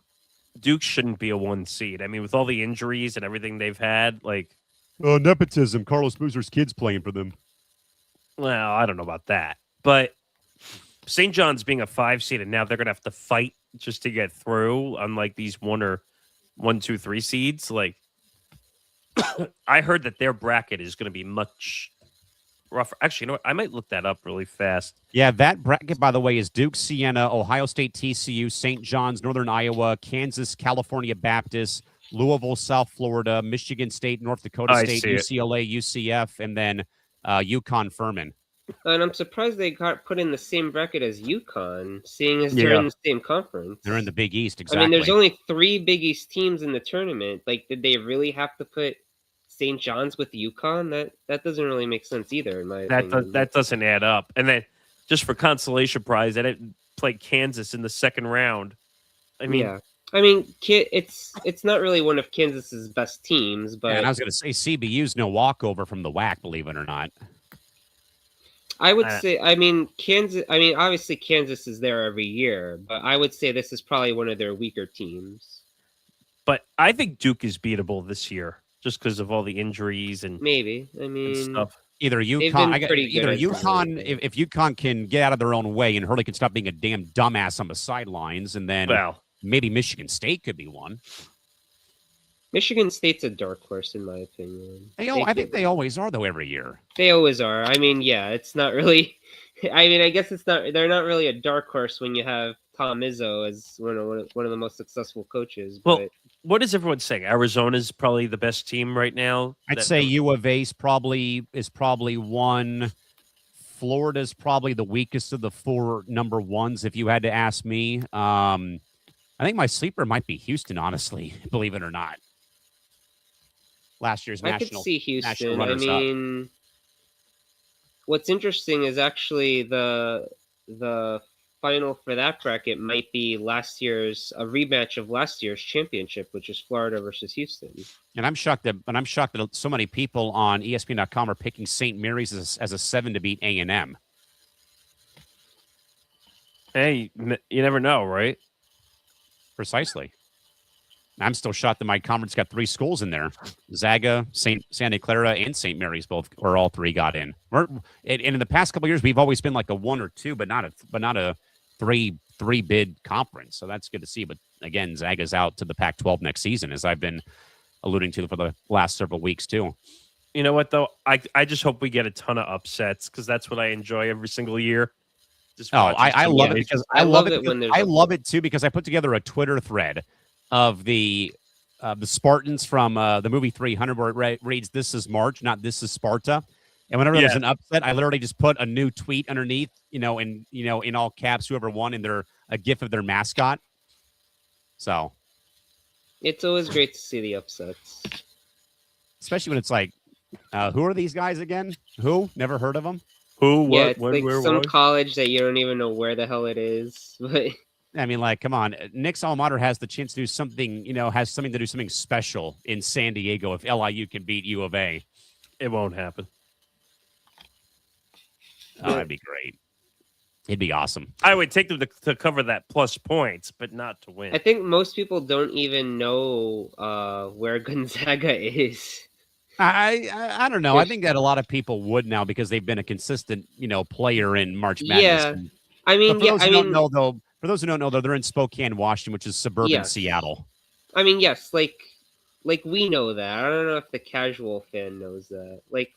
Speaker 2: Duke shouldn't be a 1 seed. I mean, with all the injuries and everything they've had, like...
Speaker 5: nepotism. Carlos Boozer's kids playing for them.
Speaker 2: Well, I don't know about that. But St. John's being a 5 seed, and now they're going to have to fight just to get through, unlike these 1, 2, 3 seeds. Like, I heard that their bracket is going to be much rougher. Actually, you know what? I might look that up really fast.
Speaker 1: Yeah, that bracket, by the way, is Duke, Siena, Ohio State, TCU, St. John's, Northern Iowa, Kansas, California Baptist, Louisville, South Florida, Michigan State, North Dakota State, UCLA, UCF, and then UConn, Furman.
Speaker 3: And I'm surprised they got put in the same bracket as UConn, seeing as they're in the same conference.
Speaker 1: They're in the Big East, exactly.
Speaker 3: I mean, there's only 3 Big East teams in the tournament. Like, did they really have to put St. John's with UConn? That doesn't really make sense either, in my opinion.
Speaker 2: That doesn't add up. And then, just for consolation prize, they didn't play Kansas in the second round. I mean...
Speaker 3: Yeah. I mean, it's not really one of Kansas's best teams, but...
Speaker 1: And I was going to say, CBU's no walkover from the WAC, believe it or not.
Speaker 3: I would say, obviously Kansas is there every year, but I would say this is probably one of their weaker teams.
Speaker 2: But I think Duke is beatable this year, just because of all the injuries and
Speaker 3: maybe. I mean,
Speaker 2: stuff.
Speaker 1: Either UConn, if UConn can get out of their own way and Hurley can stop being a damn dumbass on the sidelines, and then maybe Michigan State could be one.
Speaker 3: Michigan State's a dark horse, in my opinion.
Speaker 1: I think they always are, though, every year.
Speaker 3: They always are. I mean, yeah, it's not really... I mean, I guess it's not... They're not really a dark horse when you have Tom Izzo as one of the most successful coaches.
Speaker 2: Well,
Speaker 3: But
Speaker 2: what is everyone saying? Arizona's probably the best team right now.
Speaker 1: I'd say U of A is probably one. Florida's probably the weakest of the four number ones, if you had to ask me. I think my sleeper might be Houston, honestly, believe it or not. Last year's
Speaker 3: I could see Houston. I mean, what's interesting is actually the final for that bracket might be a rematch of last year's championship, which is Florida versus Houston.
Speaker 1: And I'm shocked that so many people on ESPN.com are picking St. Mary's as a 7 to beat A&M.
Speaker 2: Hey, you never know, right?
Speaker 1: Precisely. I'm still shocked that my conference got 3 schools in there. Zaga, Santa Clara, and St. Mary's all 3 got in. And in the past couple of years, we've always been like a 1 or 2, but not a 3 bid conference. So that's good to see. But again, Zaga's out to the Pac-12 next season, as I've been alluding to for the last several weeks too.
Speaker 2: You know what though? I just hope we get a ton of upsets because that's what I enjoy every single year.
Speaker 1: I love it because I love it too because I put together a Twitter thread of the Spartans from the movie 300 where it reads, "This is March, not this is Sparta." And whenever there's an upset, I literally just put a new tweet underneath, in all caps, whoever won, and a GIF of their mascot. So
Speaker 3: it's always great to see the upsets,
Speaker 1: especially when it's like, who are these guys again? Who? Never heard of them?
Speaker 2: Who? What?
Speaker 3: Yeah, it's
Speaker 2: when?
Speaker 3: like
Speaker 2: Where?
Speaker 3: Some
Speaker 2: what?
Speaker 3: college that you don't even know where the hell it is. But
Speaker 1: I mean, like, come on. Nick's alma mater has the chance to do something, to do something special in San Diego if LIU can beat U of A.
Speaker 2: It won't happen.
Speaker 1: Oh, that'd be great. It'd be awesome.
Speaker 2: I would take them to cover that plus points, but not to win.
Speaker 3: I think most people don't even know where Gonzaga is.
Speaker 1: I don't know. I think that a lot of people would now because they've been a consistent, player in March Madness.
Speaker 3: Yeah. I mean,
Speaker 1: for those who don't know, though, they're in Spokane, Washington, which is suburban Seattle.
Speaker 3: I mean, yes, like we know that. I don't know if the casual fan knows that. Like,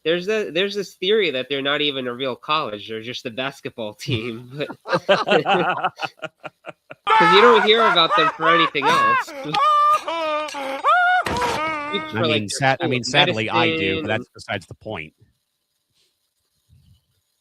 Speaker 3: there's this theory that they're not even a real college; they're just a basketball team. Because you don't hear about them for anything else.
Speaker 1: Sadly, I do, but that's besides the point.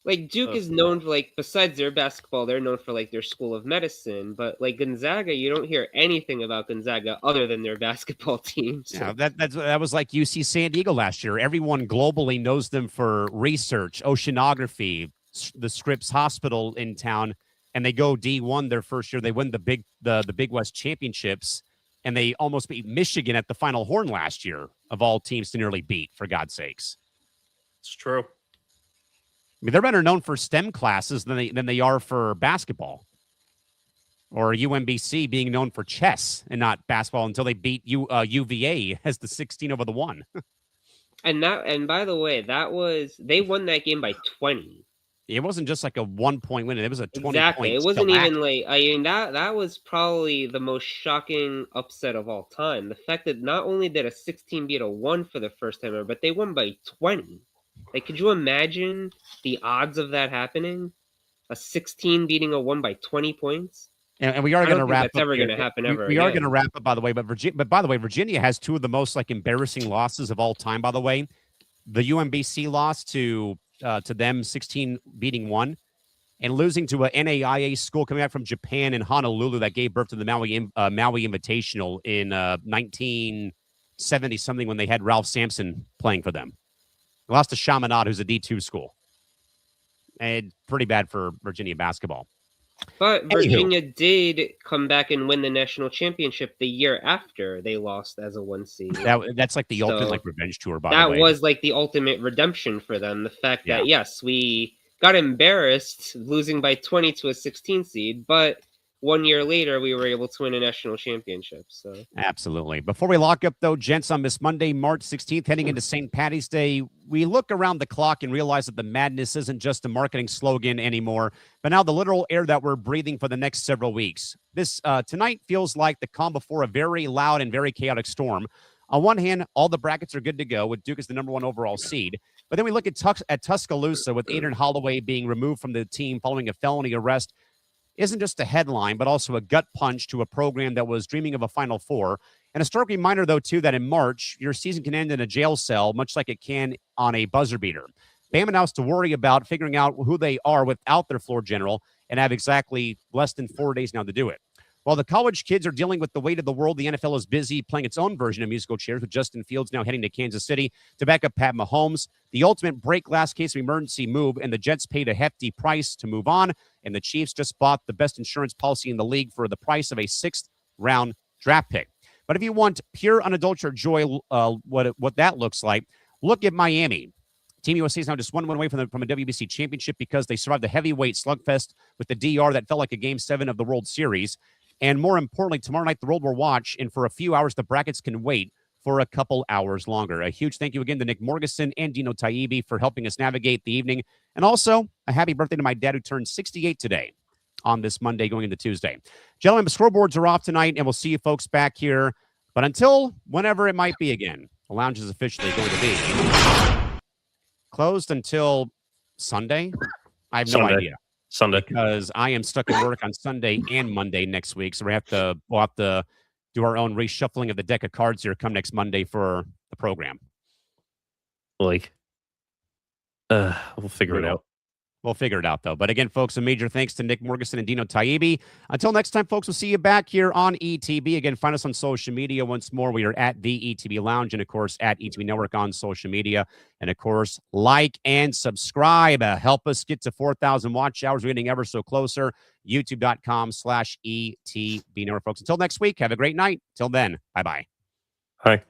Speaker 3: Like, Duke is known for, besides their basketball, they're known for, their school of medicine. But, Gonzaga, you don't hear anything about Gonzaga other than their basketball team. So.
Speaker 1: Yeah, that was like UC San Diego last year. Everyone globally knows them for research, oceanography, the Scripps Hospital in town, and they go D1 their first year. They win the Big West Championships, and they almost beat Michigan at the Final Horn last year, of all teams to nearly beat, for God's sakes.
Speaker 2: It's true.
Speaker 1: I mean, they're better known for STEM classes than they are for basketball. Or UMBC being known for chess and not basketball until they beat UVA as the 16 over the 1.
Speaker 3: And by the way, they won that game by 20.
Speaker 1: It wasn't just like a 1-point win; it was a 20
Speaker 3: exactly.
Speaker 1: point.
Speaker 3: It wasn't even that was probably the most shocking upset of all time. The fact that not only did a 16 beat a 1 for the first time ever, but they won by 20. Could you imagine the odds of that happening? A 16 beating a 1 by 20 points?
Speaker 1: And we are going to wrap up.
Speaker 3: That's ever going to happen ever.
Speaker 1: We are going to wrap up, by the way. But by the way, Virginia has 2 of the most embarrassing losses of all time. By the way, the UMBC loss to them, 16 beating 1, and losing to an NAIA school coming back from Japan in Honolulu that gave birth to the Maui Invitational in 1970 something when they had Ralph Sampson playing for them. They lost to Chaminade, who's a D2 school. And pretty bad for Virginia basketball.
Speaker 3: But Virginia did come back and win the national championship the year after they lost as a 1 seed.
Speaker 1: That's like the ultimate revenge tour, by the way.
Speaker 3: That was the ultimate redemption for them. The fact that, yes, we got embarrassed losing by 20 to a 16 seed, but 1 year later, we were able to win a national championship. So
Speaker 1: absolutely. Before we lock up, though, gents, on this Monday, March 16th, heading into St. Paddy's Day, we look around the clock and realize that the madness isn't just a marketing slogan anymore, but now the literal air that we're breathing for the next several weeks. This tonight feels like the calm before a very loud and very chaotic storm. On one hand, all the brackets are good to go, with Duke as the number 1 overall seed. But then we look at Tuscaloosa, with Adrian Holloway being removed from the team following a felony arrest. isn't just a headline, but also a gut punch to a program that was dreaming of a Final Four. And a stark reminder, though, too, that in March, your season can end in a jail cell, much like it can on a buzzer beater. Bama now has to worry about figuring out who they are without their floor general and have exactly less than 4 days now to do it. While the college kids are dealing with the weight of the world, the NFL is busy playing its own version of musical chairs, with Justin Fields now heading to Kansas City to back up Pat Mahomes. The ultimate break glass case of emergency move, and the Jets paid a hefty price to move on, and the Chiefs just bought the best insurance policy in the league for the price of a 6th-round draft pick. But if you want pure, unadulterated joy, what that looks like, look at Miami. Team USA is now just one win away from a WBC championship because they survived the heavyweight slugfest with the DR that felt like a Game 7 of the World Series. And more importantly, tomorrow night, the world will watch, and for a few hours, the brackets can wait for a couple hours longer. A huge thank you again to Nick Morgeson and Dino Taibbi for helping us navigate the evening. And also, a happy birthday to my dad, who turned 68 today on this Monday going into Tuesday. Gentlemen, the scoreboards are off tonight, and we'll see you folks back here. But until whenever it might be again, the lounge is officially going to be closed until Sunday. I have no idea.
Speaker 2: Sunday,
Speaker 1: because I am stuck at work on Sunday and Monday next week, so we'll have to do our own reshuffling of the deck of cards here come next Monday for the program.
Speaker 2: We'll figure it out.
Speaker 1: We'll figure it out, though. But again, folks, a major thanks to Nick Morgeson and Dino Taibbi. Until next time, folks, we'll see you back here on ETB. Again, find us on social media once more. We are at the ETB Lounge and, of course, at ETB Network on social media. And, of course, like and subscribe. Help us get to 4,000 watch hours. We're getting ever so closer. YouTube.com/ETB Network, folks. Until next week, have a great night. Till then, bye-bye.
Speaker 2: Hi.